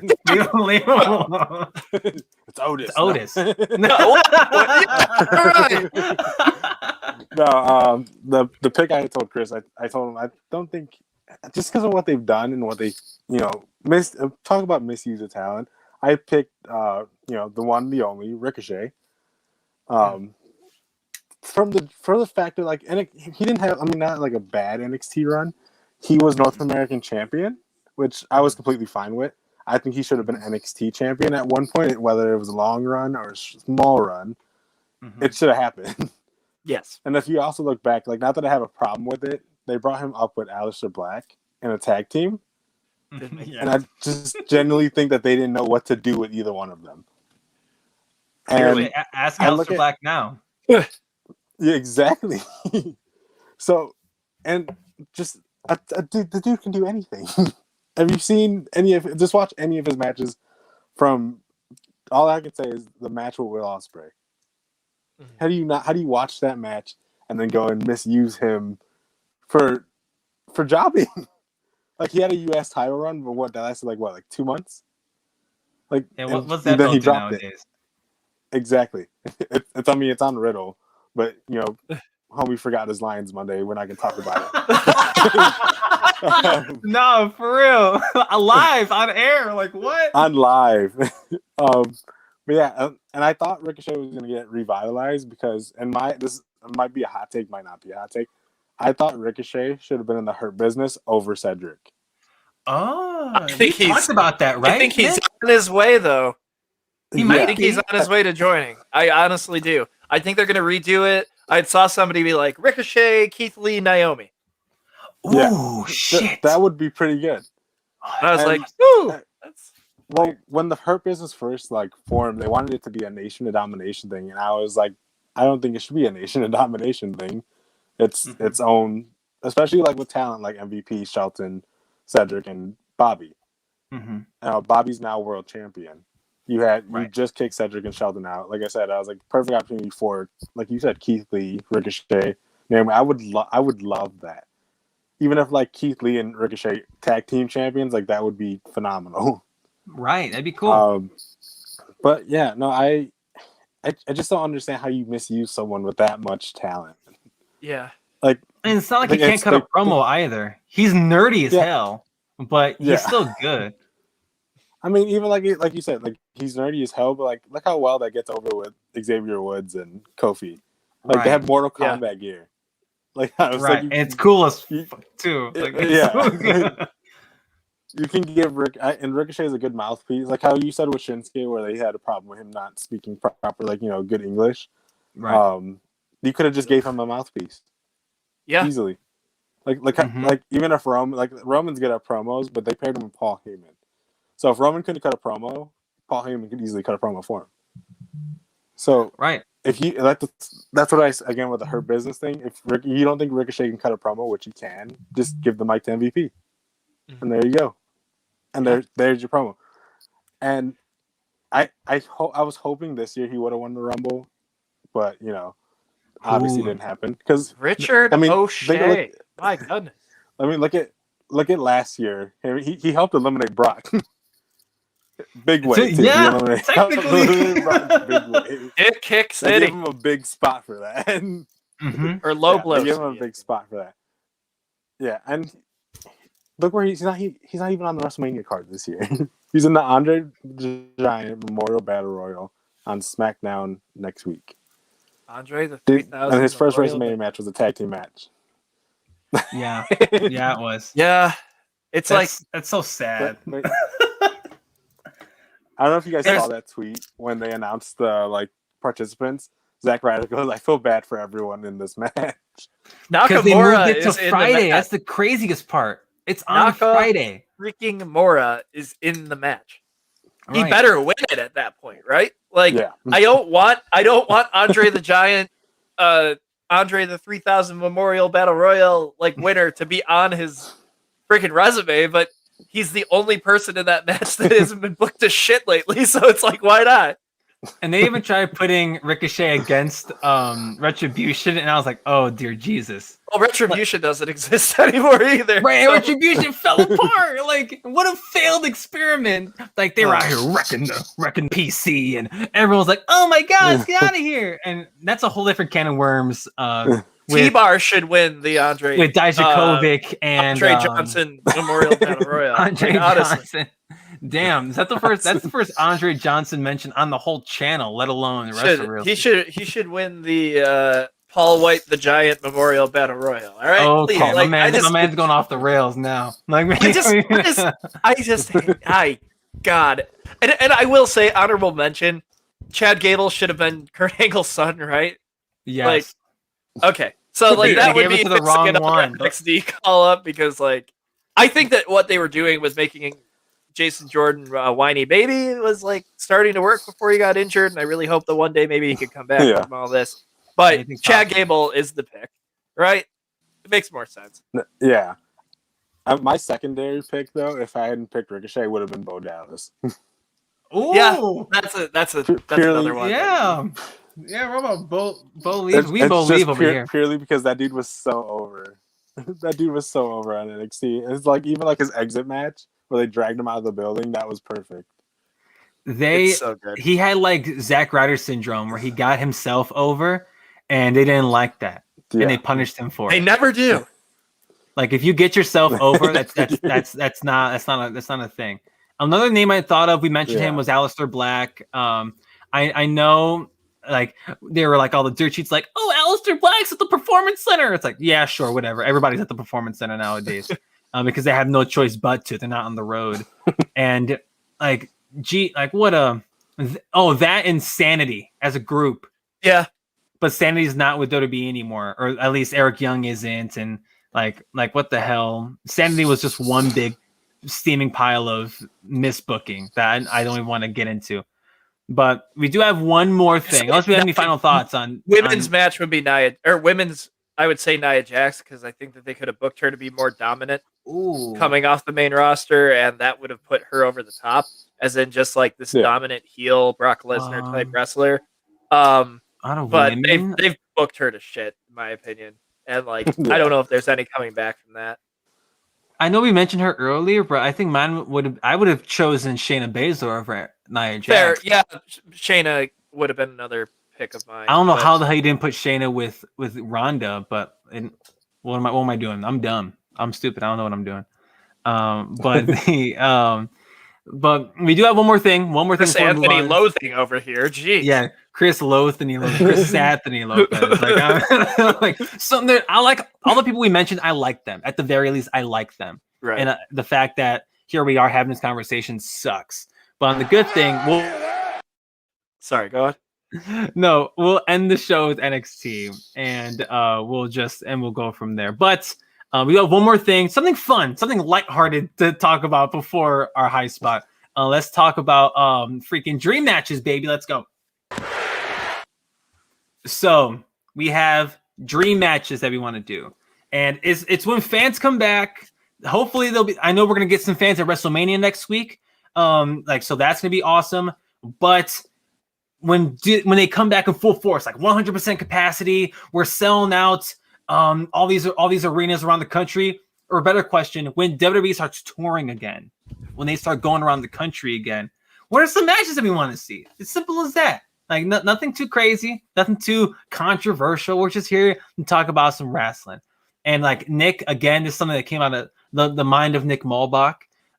Leave him alone. It's Otis. It's Otis. No. All right. No, the pick I told Chris, I told him I don't think, just because of what they've done and what they, talk about misuse of talent. I picked, the one, the only Ricochet. For the fact that he didn't have, not like a bad NXT run. He was North American champion, which I was completely fine with. I think he should have been NXT champion at one point, whether it was a long run or a small run. Mm-hmm. It should have happened. Yes. And if you also look back, not that I have a problem with it, they brought him up with Aleister Black in a tag team. Yeah. And I just genuinely think that they didn't know what to do with either one of them. And ask Aleister Black now. Yeah, exactly. So, and just the dude can do anything. Have you seen just watch any of his matches from, all I can say is the match with Will Ospreay. Mm-hmm. How do you watch that match and then go and misuse him for jobbing? He had a US title run, but that lasted 2 months? What's that? Then he dropped nowadays? It. Exactly. It's on Riddle, but homie forgot his lines Monday. We're not gonna talk about it. No, for real. Live on air, what? On live. But yeah, and I thought Ricochet was gonna get revitalized because, this might be a hot take, might not be a hot take. I thought Ricochet should have been in the Hurt Business over Cedric. Oh, I think he talked about that, right? I think he's on his way, though. I think he's on his way to joining. I honestly do. I think they're going to redo it. I saw somebody be like, Ricochet, Keith Lee, Naomi. Ooh, shit. That would be pretty good. And I was like, ooh. Well, when the Hurt Business first formed, they wanted it to be a Nation of Domination thing, and I was like, I don't think it should be a Nation of Domination thing. It's its own, especially with talent like MVP, Shelton, Cedric, and Bobby. Mm-hmm. Bobby's now world champion. You just kicked Cedric and Shelton out. Like I said, I was perfect opportunity for, like you said, Keith Lee, Ricochet, Naomi. I would love that. Even if Keith Lee and Ricochet tag team champions, that would be phenomenal. Right, that'd be cool. But yeah, no, I just don't understand how you misuse someone with that much talent. Yeah. And it's not he can't cut a promo either. He's nerdy as hell, but he's still good. Even like you said, he's nerdy as hell, but look how well that gets over with Xavier Woods and Kofi. They have Mortal Kombat gear. And it's cool as fuck too. You can give and Ricochet is a good mouthpiece. How you said with Shinsuke, where they had a problem with him not speaking proper, good English. Right. You could have just gave him a mouthpiece. Yeah. Easily. Even if Roman's good at promos, but they paired him with Paul Heyman. So if Roman couldn't cut a promo, Paul Heyman could easily cut a promo for him. So right. that's what again with the Hurt Business thing. If you don't think Ricochet can cut a promo, which he can, just give the mic to MVP, and there you go, and there's your promo. And I was hoping this year he would have won the Rumble, but obviously didn't happen because Richard O'Shea. My goodness. I mean, look at last year. He helped eliminate Brock. Big weight. Yeah, technically. Big weight. It kicks They City. give him a big spot for that. Or low blow. They give him a big spot for that. Yeah, and look where he's not even on the WrestleMania card this year. He's in the Andre the Giant Memorial Battle Royal on SmackDown next week. Andre the 3000. And his first Memorial WrestleMania match was a tag team match. Yeah, it was. Yeah, that's so sad. I don't know if you guys saw that tweet when they announced the participants. Zack Ryder goes, "I feel bad for everyone in this match." Because they moved it to Friday. That's the craziest part. It's on Friday. Freaking Mora is in the match. Right. He better win it at that point, right? I don't want Andre the Giant, Andre the 3000 Memorial Battle Royal winner to be on his freaking resume, but he's the only person in that match that hasn't been booked to shit lately, so it's why not? And they even tried putting Ricochet against Retribution, and I was like, oh, dear Jesus. Well, Retribution doesn't exist anymore either. Right, so. Retribution fell apart. What a failed experiment. They were out here wrecking PC, and everyone's like, oh my God, get out of here. And that's a whole different can of worms. T-Bar should win the Andre. With Dijakovic and Andre Johnson Memorial Battle Royal. Andre Johnson. Damn, is that the first? That's the first Andre Johnson mention on the whole channel, let alone the rest of the He should win the Paul White the Giant Memorial Battle Royal. All right. Okay, my man's going off the rails now. God, and I will say honorable mention. Chad Gable should have been Kurt Angle's son, right? Yes. Okay, so that would be the wrong one. XD call up because I think that what they were doing was making Jason Jordan whiny baby was starting to work before he got injured, and I really hope that one day maybe he could come back from all this. But Chad Gable is the pick, right? It makes more sense. Yeah. My secondary pick, though, if I hadn't picked Ricochet, would have been Bo Dallas. Ooh, yeah, that's another one. Yeah, yeah. What about Bo leaves? We both leave over here purely because that dude was so over. That dude was so over on NXT. It's even his exit match where they dragged him out of the building. That was perfect. It's so good. He had Zack Ryder syndrome where he got himself over, and they didn't like that, and they punished him for it. They never do. If you get yourself over, that's not a thing. Another name I thought of, we mentioned him, was Aleister Black. I know. They were all the dirt sheets Aleister Black's at the Performance Center. It's yeah, sure, whatever. Everybody's at the Performance Center nowadays because they have no choice but to. They're not on the road. And that Insanity as a group. Yeah. But Sanity's not with WWE anymore, or at least Eric Young isn't. And what the hell? Sanity was just one big steaming pile of misbooking that I don't even want to get into. But we do have one more thing. Unless we have any final thoughts on women's match would be women's. I would say Nia Jax because I think that they could have booked her to be more dominant coming off the main roster, and that would have put her over the top as in just this dominant heel Brock Lesnar type wrestler. But they've booked her to shit, in my opinion, and I don't know if there's any coming back from that. I know we mentioned her earlier, but I think I would have chosen Shayna Baszler over Nia Jax. Fair, yeah. Shayna would have been another pick of mine. I don't know how the hell you didn't put Shayna with Ronda, but what am I doing? I'm dumb. I'm stupid. I don't know what I'm doing. But we do have one more thing. Chris Anthony Loathing over here. Jeez. Yeah, Chris Loathany Lopez. Chris Anthony Lopez. Something. I like all the people we mentioned. I like them. At the very least, I like them. Right. And the fact that here we are having this conversation sucks. But on the good thing, sorry, go on. No, we'll end the show with NXT, and we'll go from there. But we have one more thing, something fun, something lighthearted to talk about before our high spot. Let's talk about freaking dream matches, baby. Let's go. So we have dream matches that we want to do, and it's when fans come back. Hopefully they'll be. I know we're gonna get some fans at WrestleMania next week. So that's gonna be awesome. But when they come back in full force, like 100% capacity, we're selling out all these arenas around the country. Or a better question, when WWE starts touring again, when they start going around the country again, what are some matches that we want to see? It's simple as that. Like nothing too crazy, nothing too controversial. We're just here to talk about some wrestling. And like Nick, again, this is something that came out of the mind of Nick Malbach.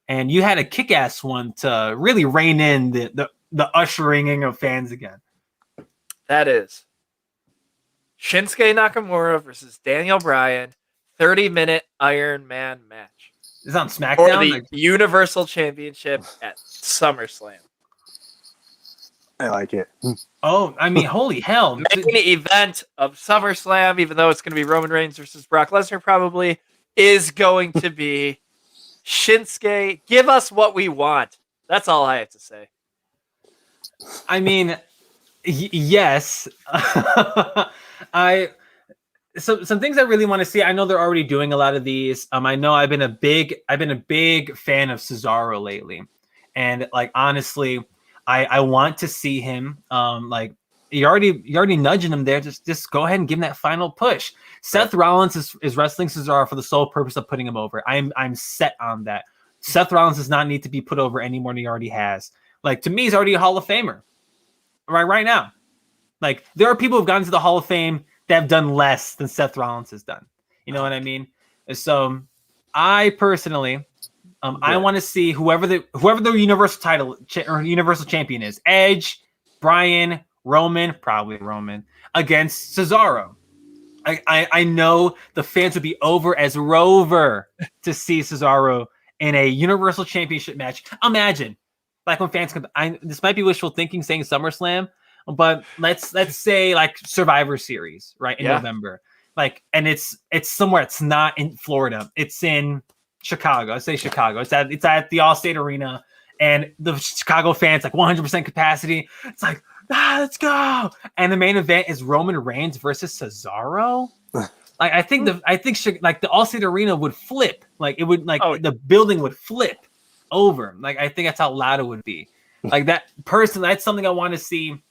And you had a kick-ass one to really rein in the ushering of fans again. That is Shinsuke Nakamura versus Daniel Bryan, 30-minute Iron Man match. It's on SmackDown? For the Universal Championship at SummerSlam. I like it. Oh, I mean, holy hell. Main event of SummerSlam, even though it's going to be Roman Reigns versus Brock Lesnar probably, is going to be Shinsuke. Give us what we want. That's all I have to say. I mean, yes. Some things I really want to see. I know they're already doing a lot of these. I know I've been a big fan of Cesaro lately, and like honestly, I want to see him. Like you're already nudging him there. Just go ahead and give him that final push. Seth Rollins is wrestling Cesaro for the sole purpose of putting him over. I'm set on that. Seth Rollins does not need to be put over any more than he already has. Like to me, he's already a Hall of Famer. Right now, like there are people who've gotten to the Hall of Fame that have done less than Seth Rollins has done. You know what I mean? So I personally, I want to see whoever the Universal title or Universal Champion is, Edge, Bryan, Roman, probably Roman, against Cesaro. I know the fans would be over as Rover to see Cesaro in a Universal Championship match. Imagine, like when fans come, this might be wishful thinking saying SummerSlam, but let's say like Survivor Series, right, in November. Like, and it's somewhere. It's not in Florida. It's in Chicago. I say Chicago. It's at the Allstate Arena, and the Chicago fans like 100% capacity. It's like, let's go. And the main event is Roman Reigns versus Cesaro. Like I think the Allstate Arena would flip. Like it would the building would flip over. Like I think that's how loud it would be. Like that person. That's something I want to see.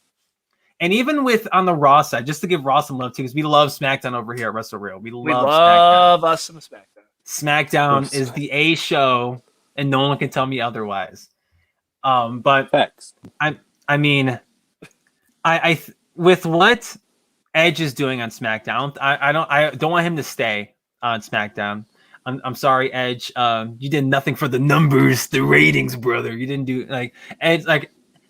And even with on the Raw side, just to give Raw some love too, because we love SmackDown over here at Wrestle Real. We love us some SmackDown. SmackDown is the A show, and no one can tell me otherwise. But Facts. I mean, with what Edge is doing on SmackDown, I don't want him to stay on SmackDown. I'm sorry, Edge. You did nothing for the numbers, the ratings, brother. You didn't do Edge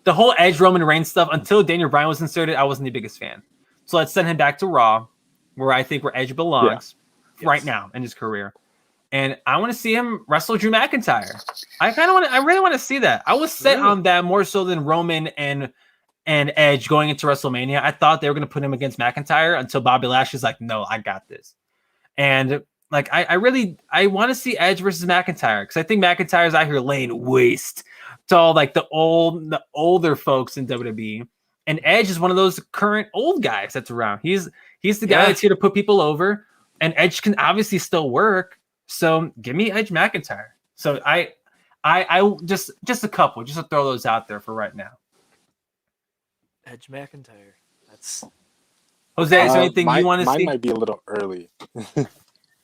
the whole Edge Roman Reigns stuff until Daniel Bryan was inserted. I wasn't the biggest fan. So let's send him back to Raw, where Edge belongs right now in his career. And I want to see him wrestle Drew McIntyre. I really want to see that. I was set on that more so than Roman and Edge going into WrestleMania. I thought they were going to put him against McIntyre until Bobby Lashley's like, no, I got this. And like, I want to see Edge versus McIntyre because I think McIntyre's out here laying waste to all like the older folks in WWE. And Edge is one of those current old guys that's around. He's the guy that's here to put people over, and Edge can obviously still work. So give me Edge McIntyre. So I just a couple, just to throw those out there for right now. Edge McIntyre. That's Jose. Is there anything you want to see? Mine might be a little early. A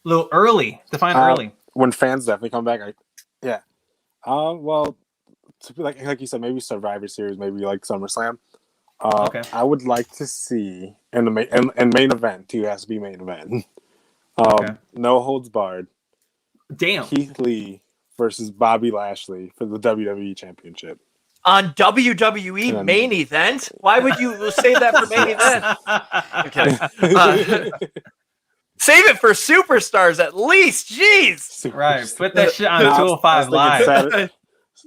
little early. Define early. When fans definitely come back. Well, like you said, maybe Survivor Series, maybe like SummerSlam. Okay. I would like to see in the main event too. Has to be main event. No holds barred. Damn. Keith Lee versus Bobby Lashley for the WWE Championship. On WWE main event? Why would you save that for main event? Okay. Save it for Superstars at least. Jeez. Right. Put that shit on 205 Live.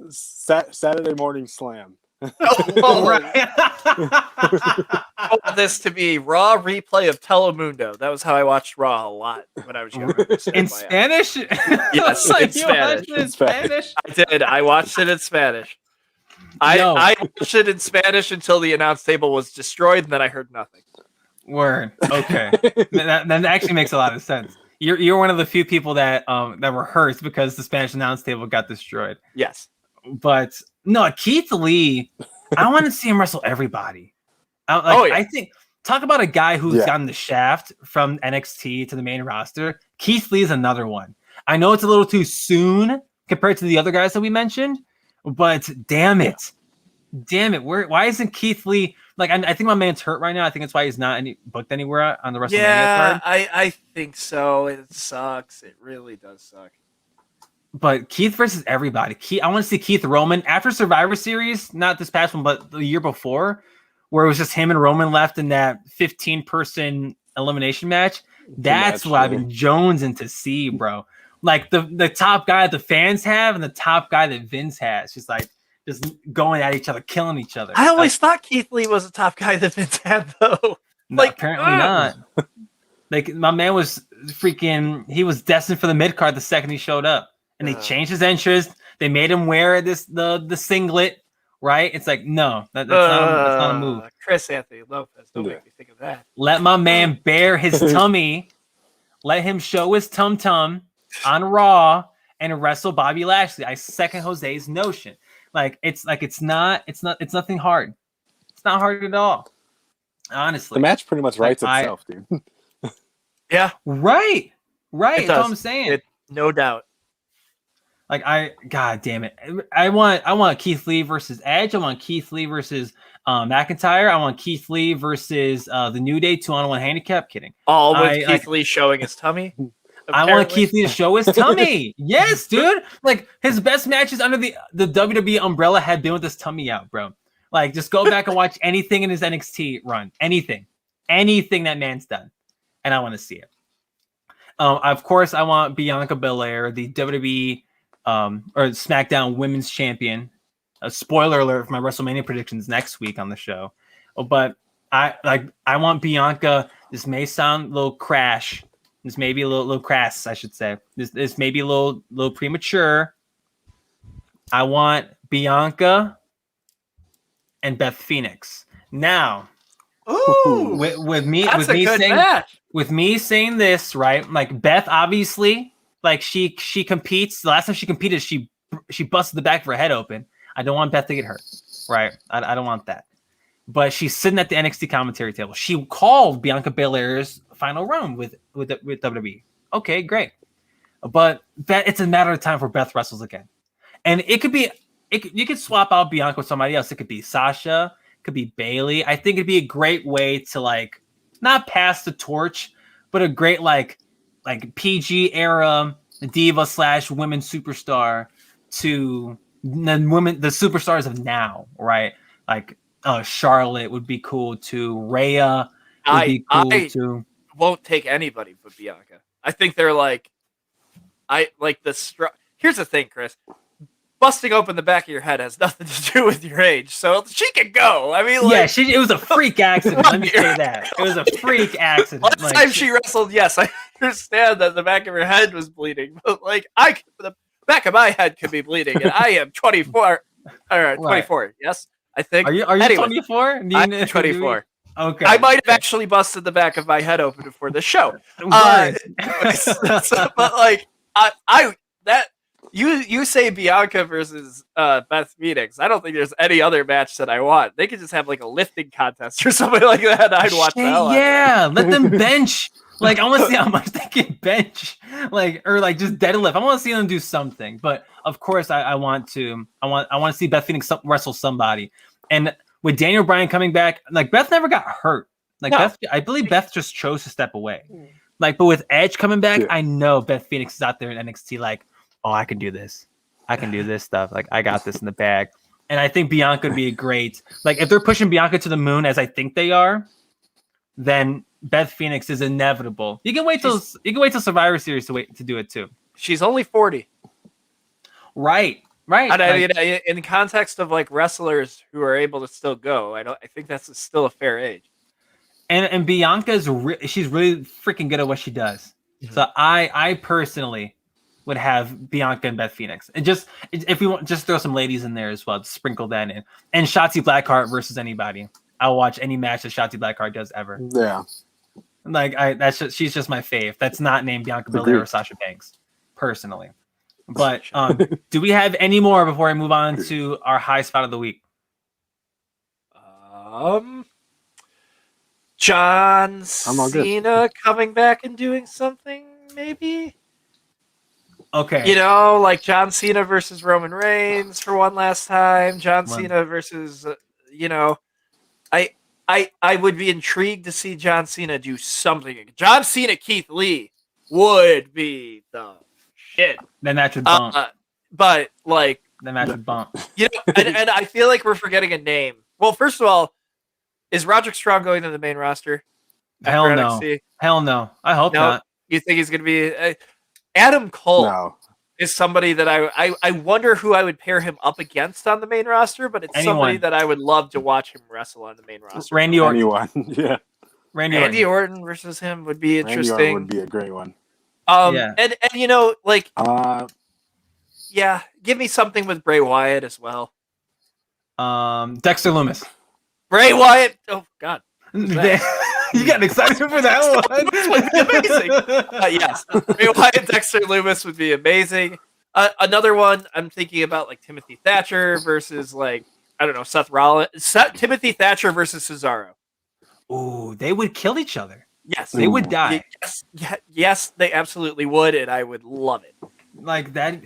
Saturday Morning Slam. Right. I want this to be Raw replay of Telemundo. That was how I watched Raw a lot when I was younger. In Spanish? Yes, in Spanish. In Spanish? I did. I watched it in Spanish. I watched it in Spanish until the announce table was destroyed, and then I heard nothing. Word. Okay. that actually makes a lot of sense. You're one of the few people that were hurt because the Spanish announce table got destroyed. Yes. But no, Keith Lee, I want to see him wrestle everybody. I think talk about a guy who's gotten the shaft from NXT to the main roster. Keith Lee is another one. I know it's a little too soon compared to the other guys that we mentioned, but damn it. Why isn't Keith Lee like? I think my man's hurt right now. I think that's why he's not booked anywhere on the WrestleMania card. I think so. It sucks. It really does suck. But Keith versus everybody. I want to see Keith Roman after Survivor Series, not this past one, but the year before, where it was just him and Roman left in that 15-person elimination match. That's what I've been jonesing to see, bro. Like the top guy that the fans have and the top guy that Vince has. Just going at each other, killing each other. I always thought Keith Lee was the top guy that Vince had, though. No, apparently not. Like my man was freaking. He was destined for the mid card the second he showed up, and they changed his entrance. They made him wear the singlet. Right? It's like no, that's not a move. Chris Anthony Lopez. Don't make me think of that. Let my man bare his tummy. Let him show his tum tum on Raw and wrestle Bobby Lashley. I second Jose's notion. It's nothing hard. It's not hard at all. Honestly. The match pretty much writes itself, dude. Yeah. Right. That's what I'm saying. No doubt. God damn it. I want Keith Lee versus Edge. I want Keith Lee versus McIntyre. I want Keith Lee versus the New Day 2-on-1 handicap. Kidding. All with Keith Lee showing his tummy. Apparently. I want Keith Lee to show his tummy. Yes, dude. Like his best matches under the WWE umbrella had been with his tummy out, bro. Like just go back and watch anything in his NXT run. Anything that man's done, and I want to see it. Of course, I want Bianca Belair, the WWE or SmackDown Women's Champion. A spoiler alert for my WrestleMania predictions next week on the show. But I want Bianca. This may sound a little crash. This may be a little crass, I should say. This may be a little premature. I want Bianca and Beth Phoenix. Now, with me saying this, right? Like Beth, obviously, like she competes. The last time she competed, she busted the back of her head open. I don't want Beth to get hurt, right? I don't want that. But she's sitting at the NXT commentary table. She called Bianca Belair's final run with WWE. Okay, great. But it's a matter of time for Beth wrestles again. And you could swap out Bianca with somebody else. It could be Sasha, it could be Bayley. I think it'd be a great way to like not pass the torch, but a great like PG era diva / women superstar to the superstars of now, right? Like Charlotte would be cool too. Rhea would be cool too. Won't take anybody but Bianca. I think they're like, here's the thing, Chris. Busting open the back of your head has nothing to do with your age, so she can go. I mean, it was a freak accident. Let me say that. It was a freak accident. Last time she wrestled, yes, I understand that the back of her head was bleeding, but the back of my head could be bleeding, and I am 24. Or 24, yes? I think. Are you 24? I'm 24. Okay. I might have actually busted the back of my head open before the show. You say Bianca versus Beth Phoenix. I don't think there's any other match that I want. They could just have like a lifting contest or something like that. I'd watch that. Yeah, let them bench. Like I want to see how much they can bench, or just deadlift. I want to see them do something. But of course, I want to see Beth Phoenix wrestle somebody. And with Daniel Bryan coming back, like Beth never got hurt. Beth, I believe Beth just chose to step away. But with Edge coming back, I know Beth Phoenix is out there in NXT. Like, oh, I can do this. I can do this stuff. Like I got this in the bag. And I think Bianca would be a great. Like if they're pushing Bianca to the moon, as I think they are, then Beth Phoenix is inevitable. You can wait till Survivor Series to do it too. She's only 40. Right. And I mean, in the context of like wrestlers who are able to still go, I think that's still a fair age. And Bianca's she's really freaking good at what she does. Mm-hmm. So I personally would have Bianca and Beth Phoenix, and if we want, just throw some ladies in there as well, just sprinkle that in. And Shotzi Blackheart versus anybody. I'll watch any match that Shotzi Blackheart does ever. Yeah. Like she's just my fave. That's not named Bianca Belair or Sasha Banks, personally. But do we have any more before I move on to our high spot of the week? John Cena coming back and doing something, maybe. Okay. You know, like John Cena versus Roman Reigns for one last time. John Cena versus, I would be intrigued to see John Cena do something. John Cena, Keith Lee would be the shit. Then that should bump. But like, then that should bump. You know, and I feel like we're forgetting a name. Well, first of all, is Roderick Strong going to the main roster? Hell no. NXT? Hell no. I hope not. You think he's going to be Adam Cole? Is somebody that I wonder who I would pair him up against on the main roster, but it's somebody that I would love to watch him wrestle on the main roster. Randy Orton. Yeah. Randy Orton versus him would be interesting. Randy Orton would be a great one. And you know, like give me something with Bray Wyatt as well. Dexter Lumis. Bray Wyatt. Oh God. You got excited for that one. This would be amazing. Yes, Bray Wyatt, Dexter Lumis would be amazing. Another one I'm thinking about, like Timothy Thatcher versus Seth Rollins. Timothy Thatcher versus Cesaro. Ooh, they would kill each other. Yes, they would die. Yes, they absolutely would, and I would love it. Like that.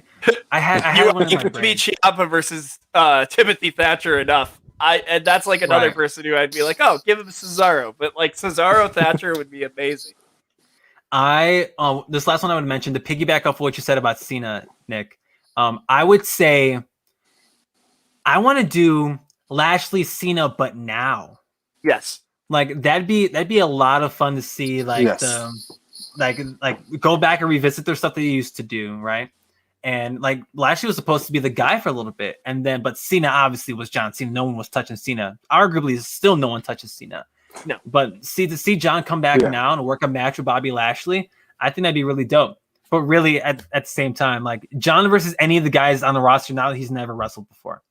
I had one in my brain. Ciampa versus Timothy Thatcher enough. And that's like another person who I'd be like, oh, give him Cesaro. But like Cesaro Thatcher would be amazing. This last one I would mention, to piggyback off what you said about Cena, Nick. I would say I want to do Lashley Cena, but now. Yes. Like that'd be a lot of fun to see. Like go back and revisit their stuff they used to do, right? And like Lashley was supposed to be the guy for a little bit, but Cena obviously was John Cena. No one was touching Cena. Arguably, still no one touches Cena. No, but to see John come back now and work a match with Bobby Lashley, I think that'd be really dope. But really, at the same time, like John versus any of the guys on the roster now that he's never wrestled before,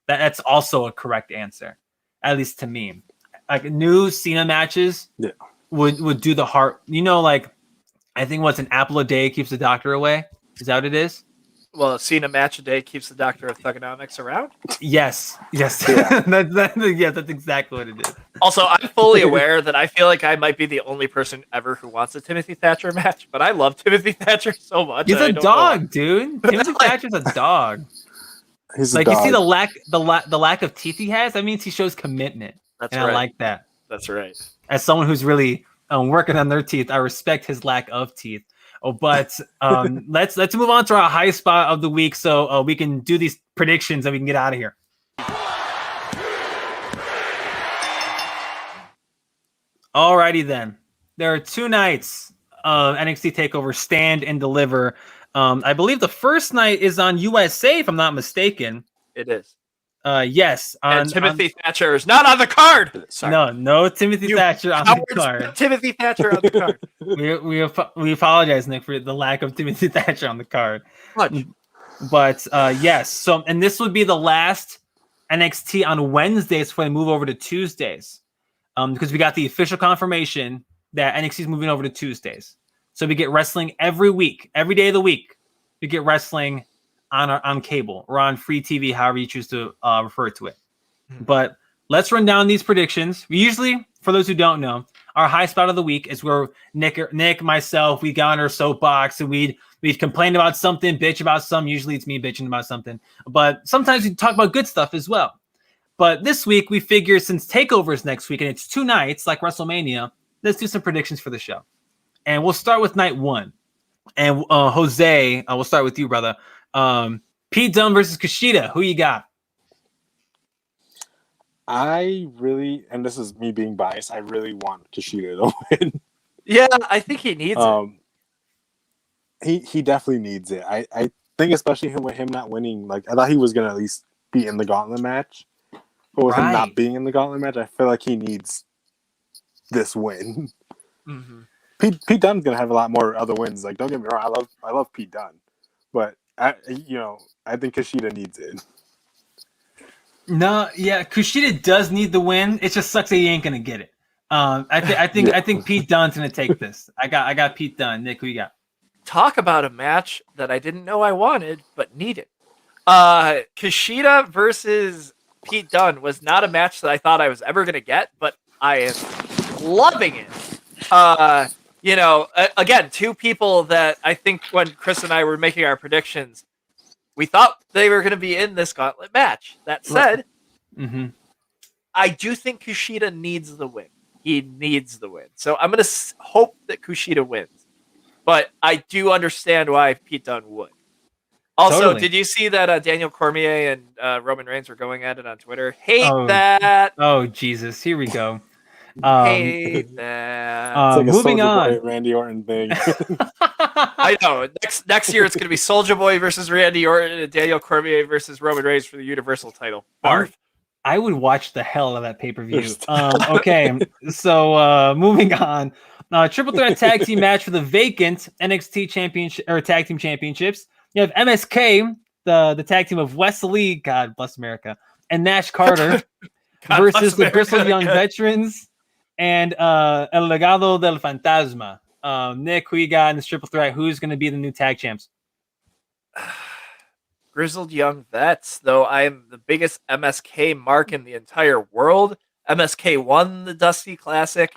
that's also a correct answer, at least to me. Like new Cena matches would do the Hart. You know, like I think what's an apple a day keeps the doctor away. Is that what it is? Well, a Cena match a day keeps the doctor of thugonomics around. Yes. Yeah. That's exactly what it is. Also, I'm fully aware that I feel like I might be the only person ever who wants a Timothy Thatcher match, but I love Timothy Thatcher so much. He's a dog, dude. Timothy Thatcher's a dog. He's like a dog. You see the lack of teeth he has. That means he shows commitment. That's right. I like that. That's right. As someone who's really working on their teeth, I respect his lack of teeth. But let's move on to our high spot of the week so we can do these predictions and we can get out of here. Alrighty then. There are 2 nights of NXT TakeOver Stand and Deliver. I believe the first night is on USA, if I'm not mistaken. It is. Yes. And Timothy Thatcher is not on the card. Sorry. No Timothy Thatcher on the card. Timothy Thatcher on the card. We apologize, Nick, for the lack of Timothy Thatcher on the card. Much. But yes. So, and this would be the last NXT on Wednesdays before they move over to Tuesdays, because we got the official confirmation that NXT is moving over to Tuesdays. So we get wrestling every week, every day of the week. We get wrestling on cable or on free TV, however you choose to refer to it. But let's run down these predictions. We usually, for those who don't know, our high spot of the week is where Nick, myself, we got on our soapbox and we'd complain about something, bitch about something. Usually it's me bitching about something, but sometimes we talk about good stuff as well. But this week we figure since TakeOver is next week and it's 2 nights like WrestleMania, let's do some predictions for the show. And we'll start with night 1. And Jose, we'll start with you, brother. Pete Dunne versus Kushida. Who you got? I really, and this is me being biased, I really want Kushida to win. Yeah, I think he needs it. He definitely needs it. I think especially with him not winning, like I thought he was gonna at least be in the gauntlet match. But with him not being in the gauntlet match, I feel like he needs this win. Mm-hmm. Pete Dunne's gonna have a lot more other wins. Like, don't get me wrong, I love Pete Dunne, but I think Kushida needs it. No, yeah, Kushida does need the win. It just sucks that he ain't gonna get it. I think Pete Dunne's gonna take this. I got Pete Dunne. Nick, who you got? Talk about a match that I didn't know I wanted but needed. Kushida versus Pete Dunne was not a match that I thought I was ever gonna get, but I am loving it. Again, two people that I think when Chris and I were making our predictions, we thought they were going to be in this gauntlet match. That said, I do think Kushida needs the win. He needs the win. So I'm going to hope that Kushida wins. But I do understand why Pete Dunne would. Also, Totally. Did you see that Daniel Cormier and Roman Reigns were going at it on Twitter? Hate that. Oh, Jesus. Here we go. Hate that. It's like moving on. Randy Orton thing. I know. Next year it's going to be Soulja Boy versus Randy Orton and Daniel Cormier versus Roman Reigns for the Universal title. Barf. I would watch the hell out of that pay-per-view. Okay, so moving on. Triple threat tag team match for the vacant NXT championship or tag team championships. You have MSK, the tag team of Wesley, God bless America, and Nash Carter versus the Bristol Young Veterans and El Legado del Fantasma. Nick, who you got in this triple threat? Who's going to be the new tag champs? Grizzled Young Vets, though I am the biggest MSK mark in the entire world. MSK won the Dusty Classic.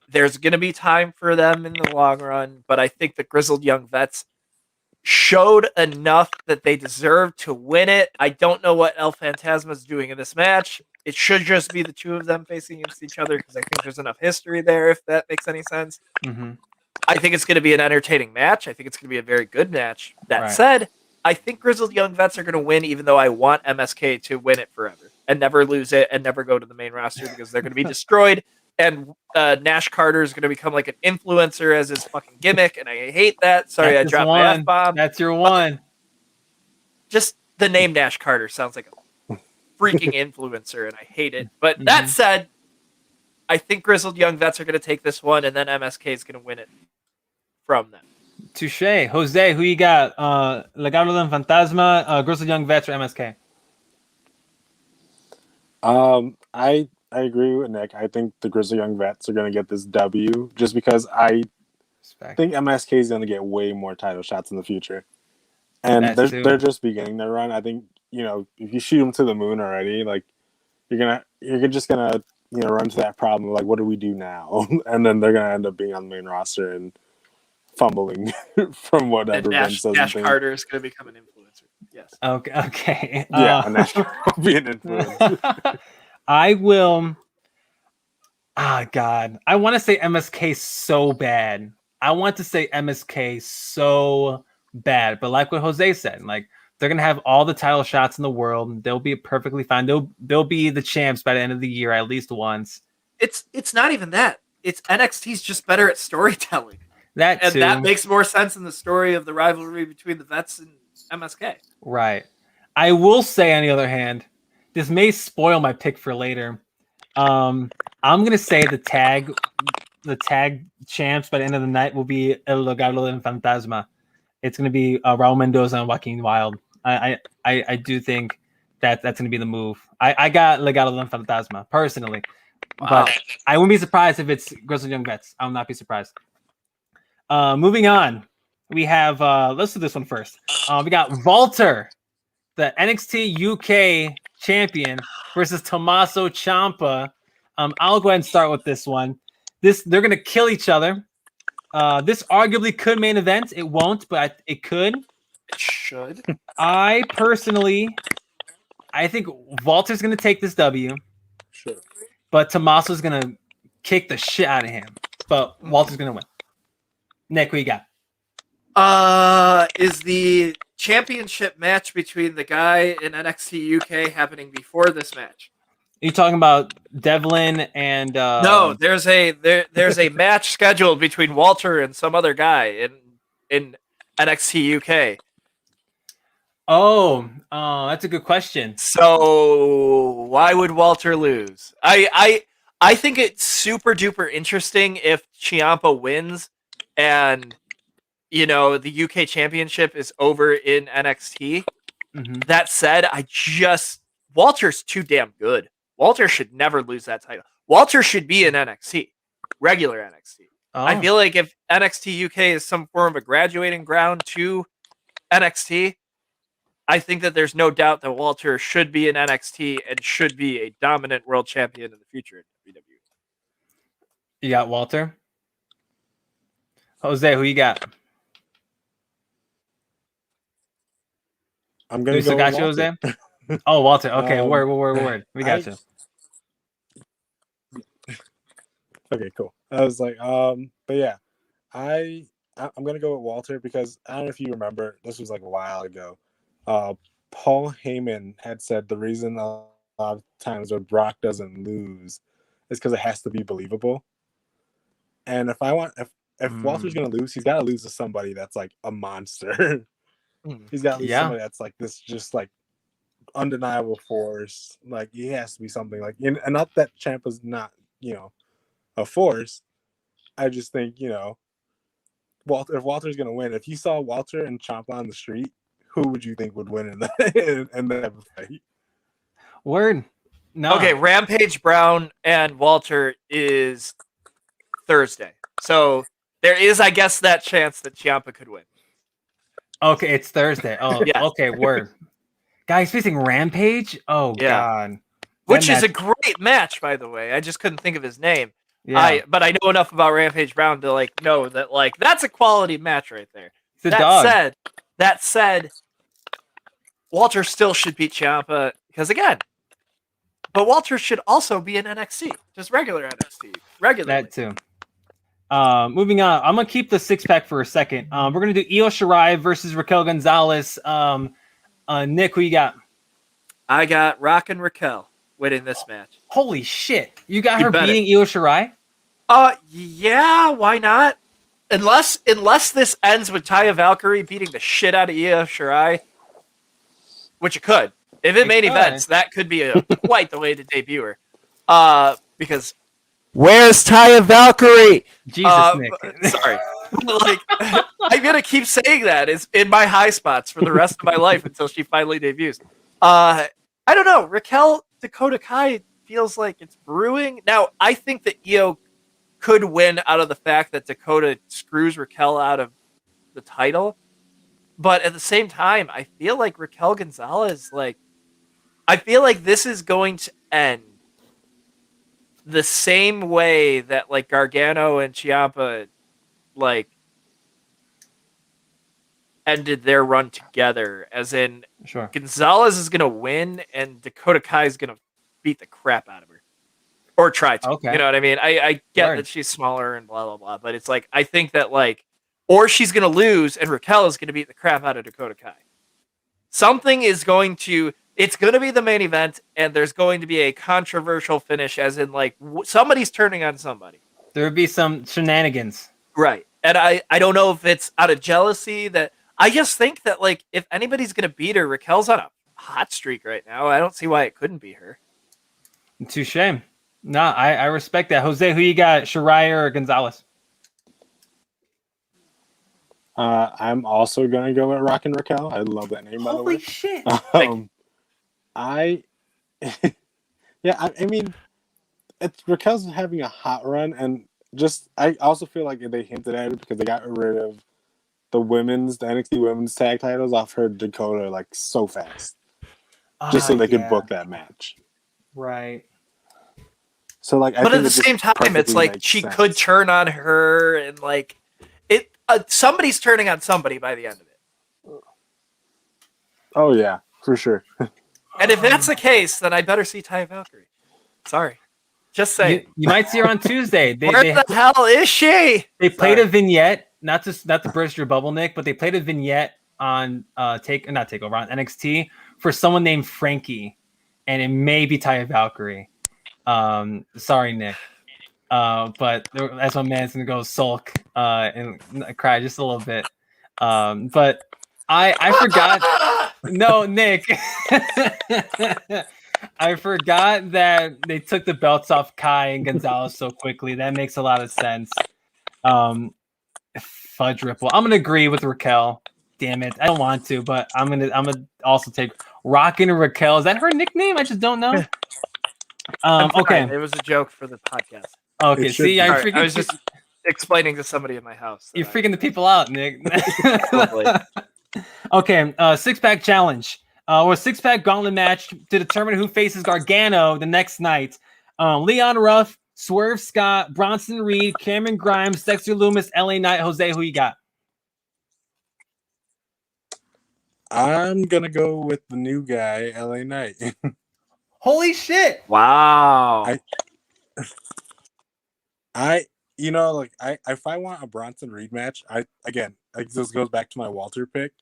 There's going to be time for them in the long run, but I think the Grizzled Young Vets showed enough that they deserve to win it. I don't know what El Fantasma is doing in this match. It should just be the two of them facing against each other because I think there's enough history there, if that makes any sense. I think it's going to be an entertaining match. I think it's going to be a very good match. That said, I think Grizzled Young Vets are going to win, even though I want MSK to win it forever and never lose it and never go to the main roster because they're going to be destroyed. And Nash Carter is going to become like an influencer as his fucking gimmick, and I hate that. Sorry, I dropped my F-bomb. That's your one. Just the name Nash Carter sounds like a freaking influencer, and I hate it. But that said, I think Grizzled Young Vets are going to take this one, and then MSK is going to win it from them. Touche. Jose, who you got? Legado del Fantasma, Grizzled Young Vets, or MSK? I agree with Nick. I think the Grizzly Young Vets are going to get this W just because I think MSK is going to get way more title shots in the future. And they're just beginning their run. I think, if you shoot them to the moon already, like you're just going to, run to that problem. Like, what do we do now? And then they're going to end up being on the main roster and fumbling from whatever. And Nash Carter is going to become an influencer. Yes. Okay. Yeah, Nash Carter will be an influencer. I will. God. I want to say MSK so bad. I want to say MSK so bad. But like what Jose said, like they're gonna have all the title shots in the world. They'll be perfectly fine. They'll be the champs by the end of the year at least once. It's not even that. It's NXT's just better at storytelling. That makes more sense in the story of the rivalry between the Vets and MSK. Right. I will say, on the other hand, this may spoil my pick for later. I'm gonna say the tag champs by the end of the night will be El Legado del Fantasma. It's gonna be Raul Mendoza and Joaquin Wilde. I do think that's gonna be the move. I got Legado del Fantasma personally, but I wouldn't be surprised if it's Grizzled Young Vets. I will not be surprised. Moving on, we have let's do this one first. We got Walter, the NXT UK champion, versus Tommaso Ciampa. I'll go ahead and start with this one. They're gonna kill each other. This arguably could main event. It won't, but it could. It should. I think Walter's gonna take this W. Sure. But Tommaso's gonna kick the shit out of him. But Walter's gonna win. Nick, what you got? Is the championship match between the guy in NXT UK happening before this match? Are you talking about Devlin and No, there's a match scheduled between Walter and some other guy in NXT UK. Oh, that's a good question. So why would Walter lose? I think it's super duper interesting if Ciampa wins and the UK championship is over in NXT. That said, I just Walter's too damn good. Walter should never lose that title. Walter should be in NXT, regular NXT. Oh. I feel like if NXT UK is some form of a graduating ground to NXT, I think that there's no doubt that Walter should be in NXT and should be a dominant world champion in the future in WWE. You got Walter? Jose, who you got? I'm going to go got with you, Walter. Jose? Oh, Walter. Okay, word. We got you. Okay, cool. I was like, but yeah, I'm gonna go with Walter because I don't know if you remember, this was like a while ago. Paul Heyman had said the reason a lot of times where Brock doesn't lose is because it has to be believable. And if Walter's gonna lose, he's got to lose to somebody that's like a monster. He's got to lose to somebody that's like this, just like undeniable force. Like he has to be something like, and not that Ciampa's not, a force. I just think, Walter. If Walter's gonna win, if you saw Walter and Ciampa on the street, who would you think would win in that fight? Word. No. Okay, Rampage Brown and Walter is Thursday, so there is, I guess, that chance that Ciampa could win. Okay, it's Thursday. Oh, yes. Okay, word. Guys facing Rampage? Oh, yeah. God. Which is a great match, by the way. I just couldn't think of his name. Yeah. But I know enough about Rampage Brown to like know that like that's a quality match right there. That said, Walter still should beat Ciampa because again, but Walter should also be in NXT, just regular NXT, regular. That too. Moving on, I'm gonna keep the 6-pack for a second. We're gonna do Io Shirai versus Raquel Gonzalez. Nick, who you got? I got Rock and Raquel winning this match. Holy shit! You got her beating Io Shirai? Yeah, why not? Unless this ends with Taya Valkyrie beating the shit out of Io Shirai, which it could. If it made events, that could be quite the way to debut her. Because where's Taya Valkyrie? Jesus, Nick. Sorry. Like, I'm gonna keep saying that. It's in my high spots for the rest of my life until she finally debuts. I don't know. Raquel Dakota Kai feels like it's brewing. Now, I think that Io could win out of the fact that Dakota screws Raquel out of the title. But at the same time, I feel like Raquel Gonzalez, I feel like this is going to end the same way that like Gargano and Ciampa ended their run together, as in Gonzalez is gonna win and Dakota Kai is gonna beat the crap out of her, or try to. Okay. You know what I mean? I get that she's smaller and blah blah blah, but it's like I think that or she's gonna lose and Raquel is gonna beat the crap out of Dakota Kai. Something is going to. It's going to be the main event, and there's going to be a controversial finish, as in somebody's turning on somebody. There would be some shenanigans, right? And I don't know if it's out of jealousy that. I just think that, if anybody's going to beat her, Raquel's on a hot streak right now. I don't see why it couldn't be her. Touche. No, I respect that. Jose, who you got, Shirai or Gonzalez? I'm also going to go with Rock and Raquel. I love that name, by the way. Holy shit. I mean, Raquel's having a hot run, and I also feel like they hinted at it because they got rid of the NXT women's tag titles off her Dakota so fast, just so they could book that match. Right. So but at the same time, it's she could turn on her, and somebody's turning on somebody by the end of it. Oh yeah, for sure. And if that's the case, then I better see Taya Valkyrie. Sorry. Just saying. You might see her on Tuesday. Where the hell is she? They played a vignette, not to burst your bubble, Nick, but they played a vignette on on NXT for someone named Frankie, and it may be Taya Valkyrie. Sorry, Nick. But that's my man's gonna go sulk and cry just a little bit. But I forgot. No, Nick. I forgot that they took the belts off Kai and Gonzalez so quickly. That makes a lot of sense. Fudge Ripple. I'm gonna agree with Raquel. damn it, I don't want to, but I'm gonna also take Rockin' Raquel. Is that her nickname? I just don't know. Okay, it was a joke for the podcast. Okay, see, I was just explaining to somebody in my house. You're freaking the people out, Nick. Totally. Okay, six-pack challenge. Or six-pack gauntlet match to determine who faces Gargano the next night. Leon Ruff, Swerve Scott, Bronson Reed, Cameron Grimes, Dexter Lumis, LA Knight. Jose, who you got? I'm gonna go with the new guy, LA Knight. Holy shit! Wow. If I want a Bronson Reed match, this goes back to my Walter pick.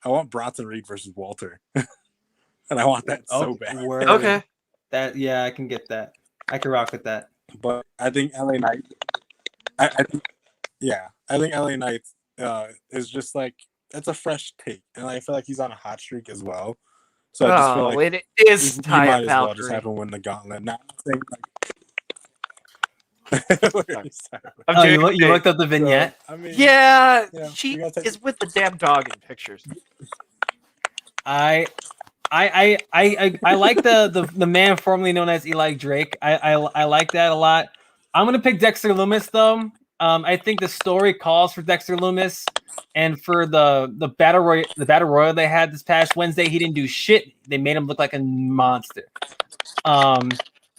I want Bronson Reed versus Walter, and I want that so bad. Okay, I can get that. I can rock with that. But I think LA Knight. I think LA Knight is just like, it's a fresh take, and I feel like he's on a hot streak as well. So I just feel like it is Ty might as well Valkyrie. just have him win the gauntlet. Not saying You looked up the vignette. So, I mean, she is with the damn dog in pictures. I like the man formerly known as Eli Drake. I like that a lot. I'm gonna pick Dexter Lumis though. I think the story calls for Dexter Lumis, and for the battle royal they had this past Wednesday, he didn't do shit. They made him look like a monster. I'm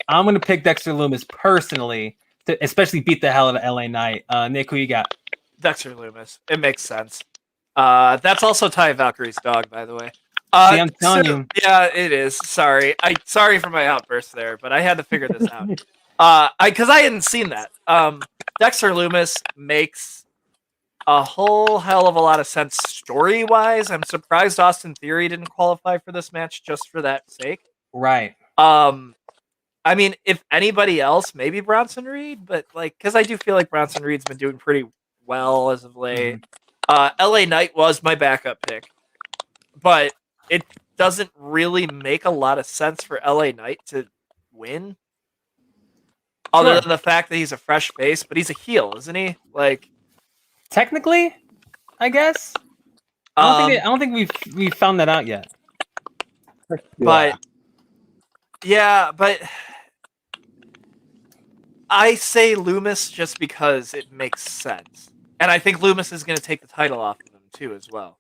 gonna pick Dexter Lumis personally to especially beat the hell out of LA Knight. Nick, who you got? Dexter Lumis. It makes sense. That's also Ty Valkyrie's dog, by the way. See, I'm telling you. Yeah, it is. Sorry for my outburst there, but I had to figure this out. Because I hadn't seen that. Dexter Lumis makes a whole hell of a lot of sense story-wise. I'm surprised Austin Theory didn't qualify for this match just for that sake. Right. I mean, if anybody else, maybe Bronson Reed, but because I do feel like Bronson Reed's been doing pretty well as of late. LA Knight was my backup pick, but it doesn't really make a lot of sense for LA Knight to win. Other than the fact that he's a fresh face, but he's a heel, isn't he? Technically, I guess. I don't think we've found that out yet. But I say Lumis just because it makes sense, and I think Lumis is going to take the title off of him too, as well.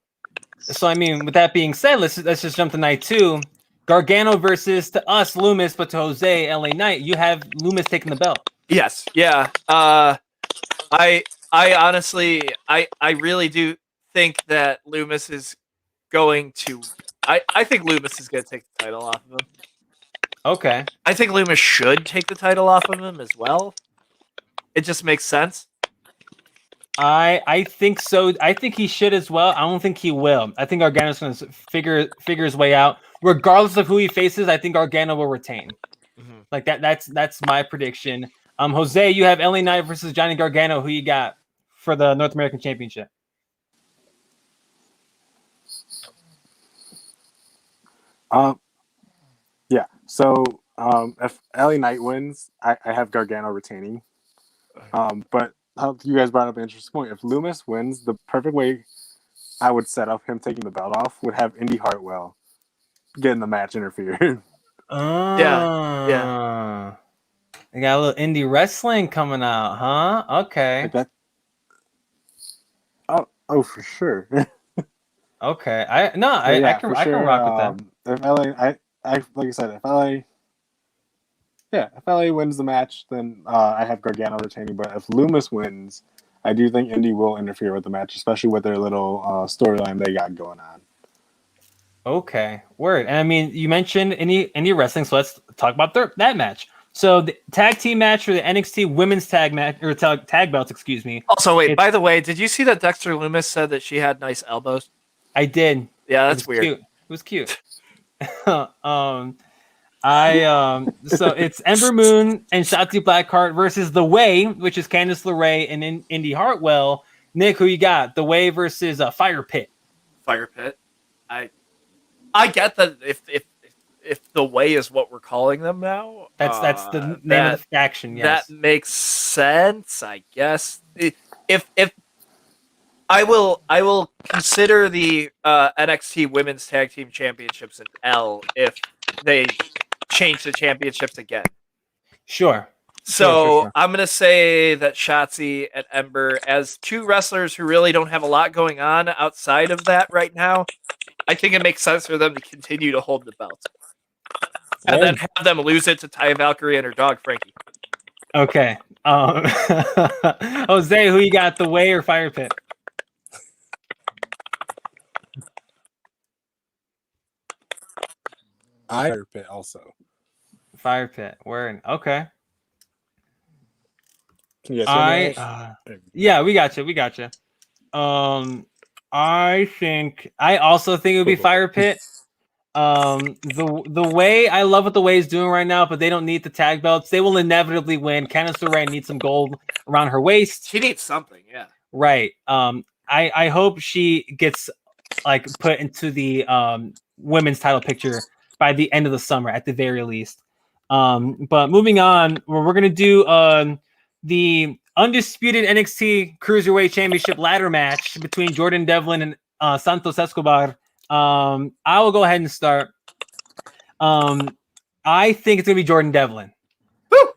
So I mean, with that being said, let's just jump to night 2. Gargano versus, to us, Lumis, but to Jose, LA Knight, you have Lumis taking the belt. Yes, yeah. I honestly, I really do think that Lumis is going to. I think Lumis is going to take the title off of him. Okay. I think Lumis should take the title off of him as well. It just makes sense. I think so. I think he should as well. I don't think he will. I think Gargano's going to figure his way out. Regardless of who he faces, I think Gargano will retain. Mm-hmm. That's my prediction. Jose, you have LA Knight versus Johnny Gargano. Who you got for the North American Championship? Yeah. So if LA Knight wins, I have Gargano retaining. But you guys brought up an interesting point. If Lumis wins, the perfect way I would set up him taking the belt off would have Indy Hartwell get in the match interfere. Yeah. They got a little indie wrestling coming out, huh? Okay. Like that. Oh, for sure. Okay. I can rock with that. If LA, like I said, if LA wins the match, then I have Gargano retaining. But if Lumis wins, I do think Indy will interfere with the match, especially with their little storyline they got going on. Okay, word. And I mean, you mentioned indie wrestling, so let's talk about that match. So the tag team match for the NXT Women's Tag match or tag belts, excuse me. Also, wait. By the way, did you see that Dexter Lumis said that she had nice elbows? I did. Yeah, that's weird. Cute. It was cute. So it's Ember Moon and Shotzi Blackheart versus The Way, which is Candice LeRae and Indy Hartwell. Nick, who you got? The Way versus Fire Pit. Fire Pit. I get that if The Way is what we're calling them now. That's the name of the faction. Yes, that makes sense. I guess if I will consider the NXT Women's Tag Team Championships an L if they change the championships again. Sure. So I'm going to say that Shotzi and Ember, as two wrestlers who really don't have a lot going on outside of that right now, I think it makes sense for them to continue to hold the belt. And then have them lose it to Taya Valkyrie and her dog, Frankie. Okay. Jose, who you got, the Way or Fire Pit? Fire Pit also. Fire Pit. Word. Okay. Can you guys hear me? Yeah, we got you. I also think it would be Fire Pit. The Way, I love what the Way is doing right now, but they don't need the tag belts. They will inevitably win. Candice LeRae needs some gold around her waist. She needs something, yeah. Right. I hope she gets like put into the women's title picture by the end of the summer at the very least. But moving on, we're gonna do the undisputed NXT Cruiserweight Championship ladder match between Jordan Devlin and Santos Escobar. I will go ahead and start. I think it's gonna be Jordan Devlin. Woo!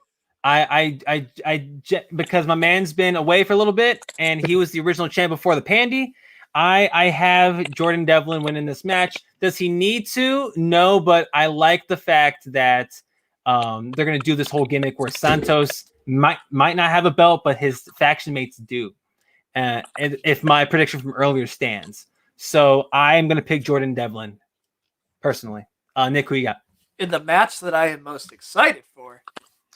Because my man's been away for a little bit, and he was the original champ before the Pandy. I have Jordan Devlin winning this match. Does he need to? No, but I like the fact that they're gonna do this whole gimmick where Santos might not have a belt, but his faction mates do. And if my prediction from earlier stands. So I'm going to pick Jordan Devlin, personally. Nick, who you got? In the match that I am most excited for,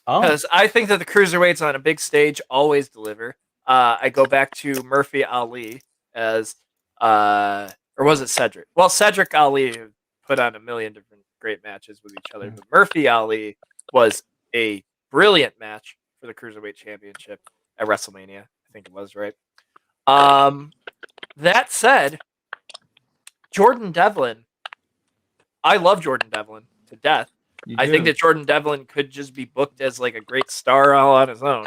because I think that the Cruiserweights on a big stage always deliver. I go back to Murphy Ali as, or was it Cedric? Well, Cedric Ali put on a million different great matches with each other, but Murphy Ali was a brilliant match for the Cruiserweight Championship at WrestleMania. I think it was, right? That said, Jordan Devlin, I love Jordan Devlin to death. I think that Jordan Devlin could just be booked as like a great star all on his own.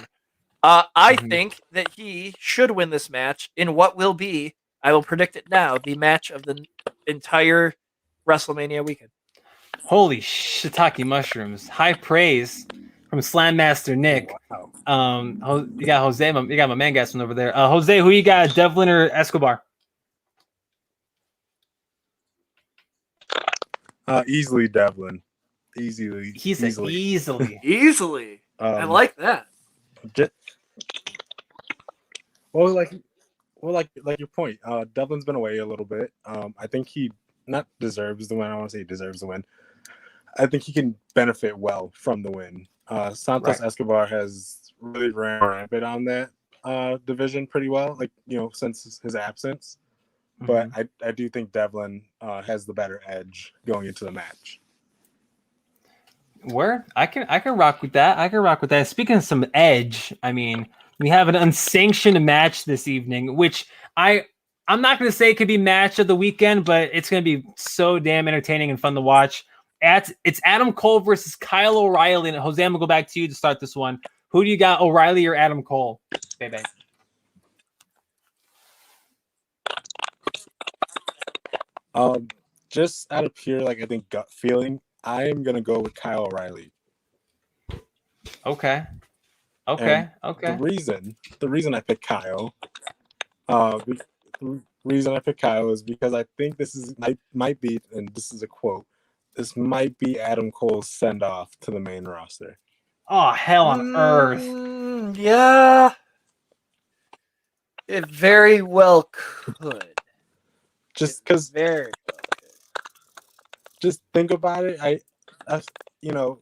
I think that he should win this match in what will be, I will predict it now, the match of the entire WrestleMania weekend. Holy shiitake mushrooms. High praise from Slam Master Nick. Wow. You got Jose, you got my man gasping over there. Jose, who you got, Devlin or Escobar? Easily Devlin. Easily. Easily. I like that. Like your point. Devlin's been away a little bit. I think he not deserves the win. I don't want to say he deserves the win. I think he can benefit well from the win. Santos Escobar has really ran rampant on that division pretty well, since his absence. But I do think Devlin has the better edge going into the match. Word, I can rock with that. Speaking of some edge, I mean, we have an unsanctioned match this evening, which I'm not going to say it could be match of the weekend, but it's going to be so damn entertaining and fun to watch. It's Adam Cole versus Kyle O'Reilly. And Jose, I'm going to go back to you to start this one. Who do you got, O'Reilly or Adam Cole? Baby. Just out of pure, I think gut feeling, I am gonna go with Kyle O'Reilly. Okay. The reason I picked Kyle, is because I think this might be, and this is a quote, this might be Adam Cole's send off to the main roster. Oh, hell on earth! Yeah, it very well could. Just because, just think about it.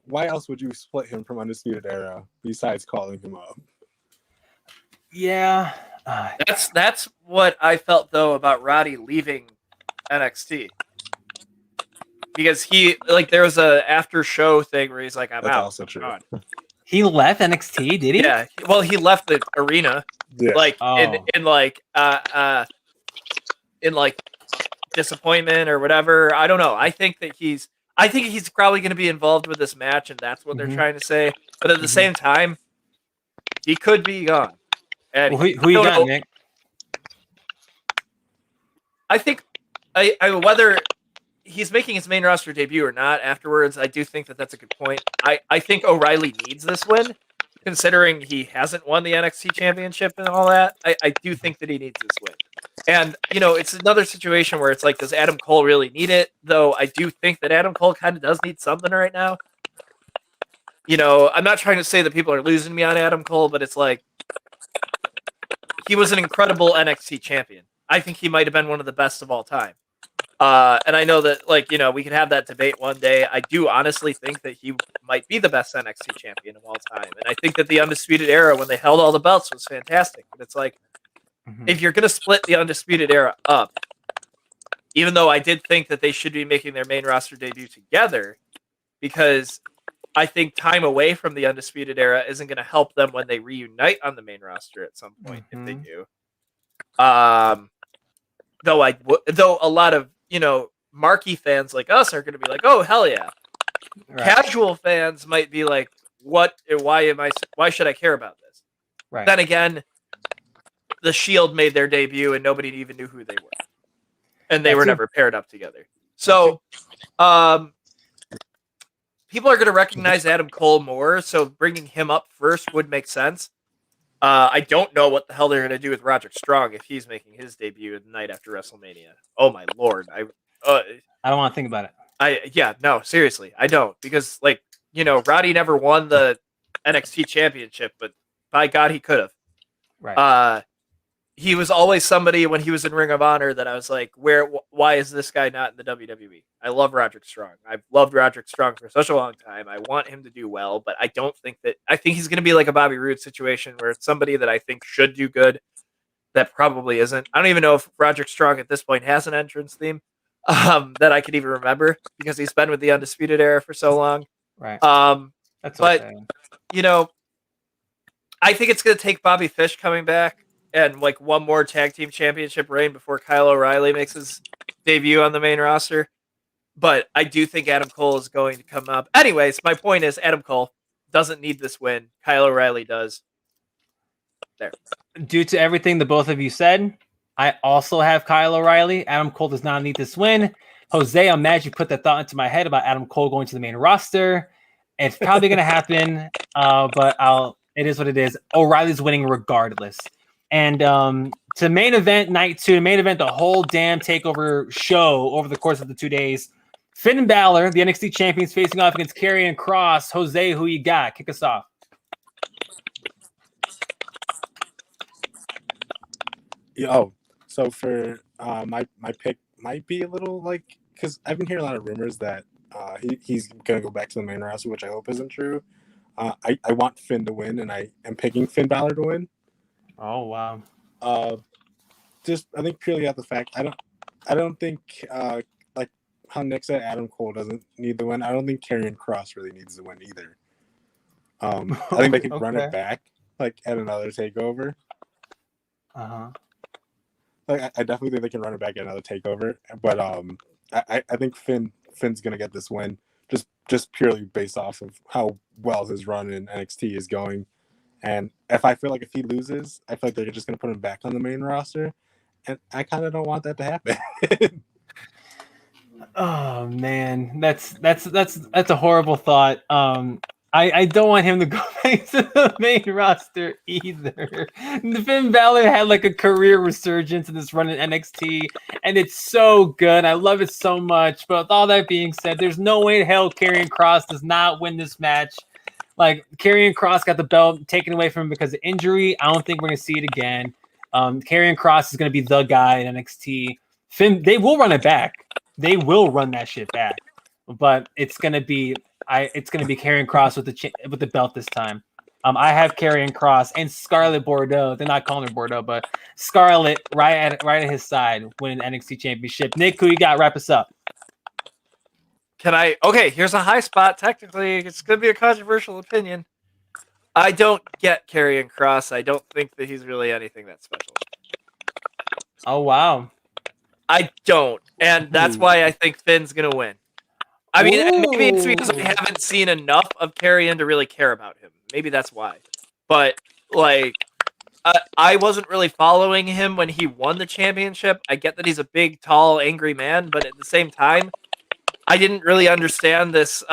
Why else would you split him from Undisputed Era besides calling him up? Yeah, that's what I felt though about Roddy leaving NXT, because he there was a after show thing where he's like, "I'm that's out." Also true. He left NXT, did he? Yeah. Well, he left the arena, in disappointment or whatever. I don't know. I think he's probably going to be involved with this match, and that's what they're trying to say. But at the same time, he could be gone. And who you got, Nick? I think whether he's making his main roster debut or not afterwards, I do think that that's a good point. I think O'Reilly needs this win, considering he hasn't won the NXT championship and all that. I do think that he needs this win. And, it's another situation where it's like, does Adam Cole really need it? Though I do think that Adam Cole kind of does need something right now. I'm not trying to say that people are losing me on Adam Cole, but it's like, he was an incredible NXT champion. I think he might have been one of the best of all time. And I know that, we could have that debate one day. I do honestly think that he might be the best NXT champion of all time. And I think that the Undisputed Era, when they held all the belts, was fantastic. But it's like, if you're going to split the Undisputed Era up, even though I did think that they should be making their main roster debut together, because I think time away from the Undisputed Era isn't going to help them when they reunite on the main roster at some point, if they do. Though a lot of, marquee fans like us are going to be like, oh, hell yeah. Right. Casual fans might be like, why should I care about this? Right. Then again, the Shield made their debut and nobody even knew who they were. And they were never paired up together. So, people are going to recognize Adam Cole more, so bringing him up first would make sense. I don't know what the hell they're going to do with Roderick Strong if he's making his debut the night after WrestleMania. Oh my lord! I don't want to think about it. No, seriously, I don't, because Roddy never won the NXT championship, but by God, he could have. Right. He was always somebody when he was in Ring of Honor that I was like, why is this guy not in the WWE? I love Roderick Strong. I've loved Roderick Strong for such a long time. I want him to do well, but I think he's going to be like a Bobby Roode situation where it's somebody that I think should do good that probably isn't. I don't even know if Roderick Strong at this point has an entrance theme that I could even remember, because he's been with the Undisputed Era for so long. Right. That's but, okay. I think it's going to take Bobby Fish coming back and one more tag team championship reign before Kyle O'Reilly makes his debut on the main roster. But I do think Adam Cole is going to come up. Anyways, my point is Adam Cole doesn't need this win. Kyle O'Reilly does. There. Due to everything the both of you said, I also have Kyle O'Reilly. Adam Cole does not need this win. Jose, I'm mad you put that thought into my head about Adam Cole going to the main roster. It's probably going to happen, but it is what it is. O'Reilly's winning regardless. And to main event night 2, main event the whole damn takeover show over the course of the 2 days. Finn Balor, the NXT champions, facing off against Karrion Kross. Jose, who you got? Kick us off. So for my pick might be a little because I've been hearing a lot of rumors that he's gonna go back to the main roster, which I hope isn't true. I want Finn to win, and I am picking Finn Balor to win. Oh wow! Just I think purely at the fact I don't think like how Nick said Adam Cole doesn't need the win. I don't think Karrion Kross really needs the win either. I think they can run it back at another takeover. I definitely think they can run it back at another takeover, but I think Finn's gonna get this win just purely based off of how well his run in NXT is going. And if he loses, I feel like they're just going to put him back on the main roster. And I kind of don't want that to happen. Oh man, that's a horrible thought. I don't want him to go back to the main roster either. Finn Balor had a career resurgence in this run in NXT, and it's so good. I love it so much. But with all that being said, there's no way in hell Karrion Kross does not win this match. Karrion Kross got the belt taken away from him because of injury. I don't think we're going to see it again. Karrion Kross is going to be the guy in NXT. Finn, they will run it back. They will run that shit back. But it's going to be Karrion Kross with the belt this time. I have Karrion Kross and Scarlett Bordeaux. They're not calling her Bordeaux, but Scarlett right at his side winning the NXT championship. Nick, who you got? Wrap us up. Okay, here's a high spot. Technically, it's going to be a controversial opinion. I don't get Karrion Kross. I don't think that he's really anything that special. Oh, wow. I don't. And that's why I think Finn's going to win. I mean, maybe it's because I haven't seen enough of Karrion to really care about him. Maybe that's why. But, I wasn't really following him when he won the championship. I get that he's a big, tall, angry man, but at the same time, I didn't really understand this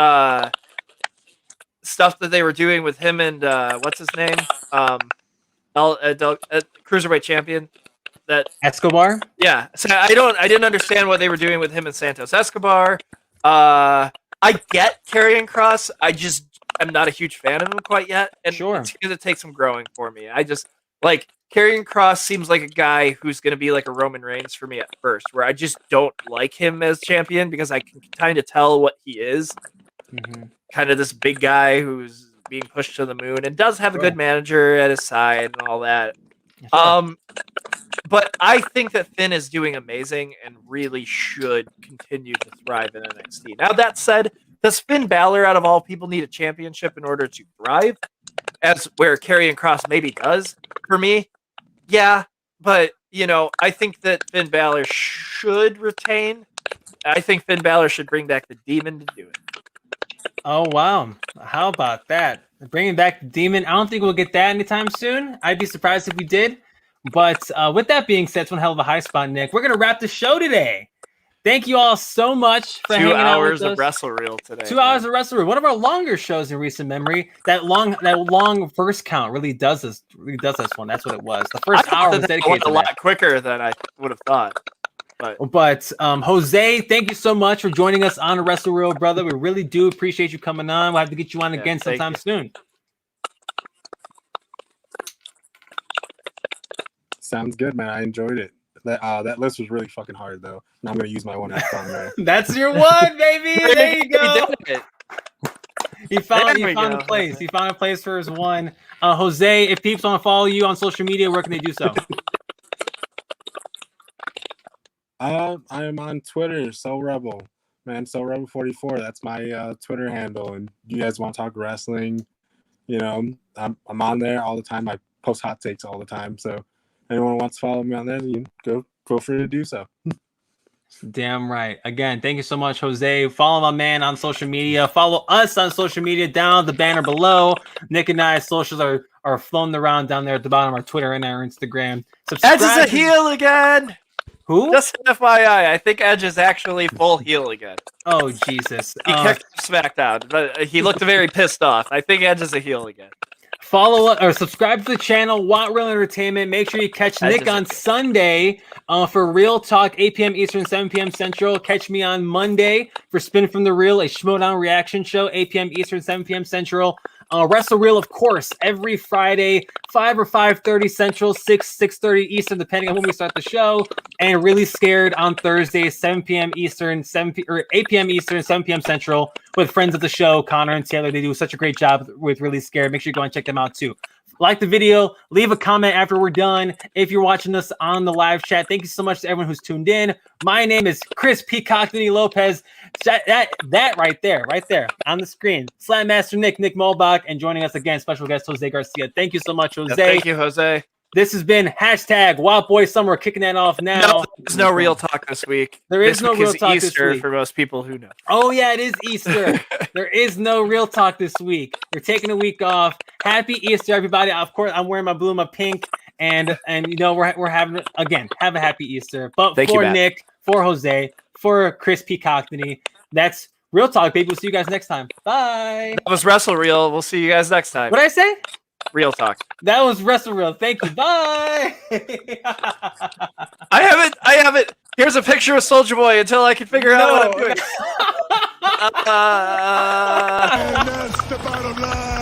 stuff that they were doing with him and what's his name, cruiserweight champion. That Escobar. Yeah, so I didn't understand what they were doing with him and Santos Escobar. I get Karrion Kross. I'm not a huge fan of him quite yet, and it's going to take some growing for me. I just like Karrion Kross seems like a guy who's going to be like a Roman Reigns for me at first, where I just don't like him as champion because I can kind of tell what he is. Kind of this big guy who's being pushed to the moon and does have a good manager at his side and all that. But I think that Finn is doing amazing and really should continue to thrive in NXT. Now, that said, does Finn Balor, out of all people, need a championship in order to thrive? As where Karrion Kross maybe does, for me? Yeah, but, I think that Finn Balor should retain. I think Finn Balor should bring back the Demon to do it. Oh, wow. How about that? Bringing back the Demon. I don't think we'll get that anytime soon. I'd be surprised if we did. But with that being said, it's one hell of a high spot, Nick. We're going to wrap the show today. Thank you all so much for hanging out with us. 2 hours of Wrestle Reel today. 2 hours of Wrestle Reel. One of our longer shows in recent memory. That long first count really does this one. That's what it was. The first hour was dedicated to a lot quicker than I would have thought. But Jose, thank you so much for joining us on Wrestle Reel, brother. We really do appreciate you coming on. We'll have to get you on again sometime soon. Sounds good, man. I enjoyed it. That list was really fucking hard, though. Now I'm gonna use my one X on there. That's your one, baby. There you go. He found a place. He found a place for his one. Jose, if peeps want to follow you on social media, where can they do so? I am on Twitter, SoRebel, man. SoRebel44. That's my Twitter handle. And you guys want to talk wrestling? I'm on there all the time. I post hot takes all the time. So anyone who wants to follow me on there, you go feel free to do so. Damn right. Again, thank you so much, Jose. Follow my man on social media. Follow us on social media down the banner below. Nick and I's socials are floating around down there at the bottom of our Twitter and our Instagram. Edge is a heel again. Who? Just an FYI, I think Edge is actually full heel again. Oh, Jesus. He kicked SmackDown, but he looked very pissed off. I think Edge is a heel again. Follow or subscribe to the channel, Watt Real Entertainment. Make sure you catch Nick on Sunday for Real Talk, 8 p.m. Eastern, 7 p.m. Central. Catch me on Monday for Spin from the Real, a Schmodown reaction show, 8 p.m. Eastern, 7 p.m. Central. Wrestle Reel, of course, every Friday, 5 or 5:30 Central, 6:30 Eastern, depending on when we start the show. And Really Scared on Thursday, 7 p.m. Eastern, 8 p.m. Eastern, 7 p.m. Central, with friends of the show, Connor and Taylor. They do such a great job with Really Scared. Make sure you go and check them out too. Like the video, leave a comment after we're done. If you're watching us on the live chat, thank you so much to everyone who's tuned in. My name is Chris Peacock Lopez. That right there on the screen. Slam Master Nick Molbach, and joining us again, special guest Jose Garcia. Thank you so much, Jose. Thank you, Jose. This has been Wild Boy Summer, kicking that off now. No, there's no Real Talk this week. There is no Real Talk Easter this week. For most people who know. Oh, yeah, it is Easter. There is no Real Talk this week. We're taking a week off. Happy Easter, everybody. Of course, I'm wearing my blue and my pink. And we're having, again, have a happy Easter. But for Nick, for Jose, for Chris Peacockney, that's Real Talk, baby. We'll see you guys next time. Bye. That was Wrestle Reel. We'll see you guys next time. What did I say? Real Talk. That was Wrestle Reel. Thank you. Bye. I haven't. Here's a picture of Soulja Boy until I can figure out what I'm doing. And that's the bottom line.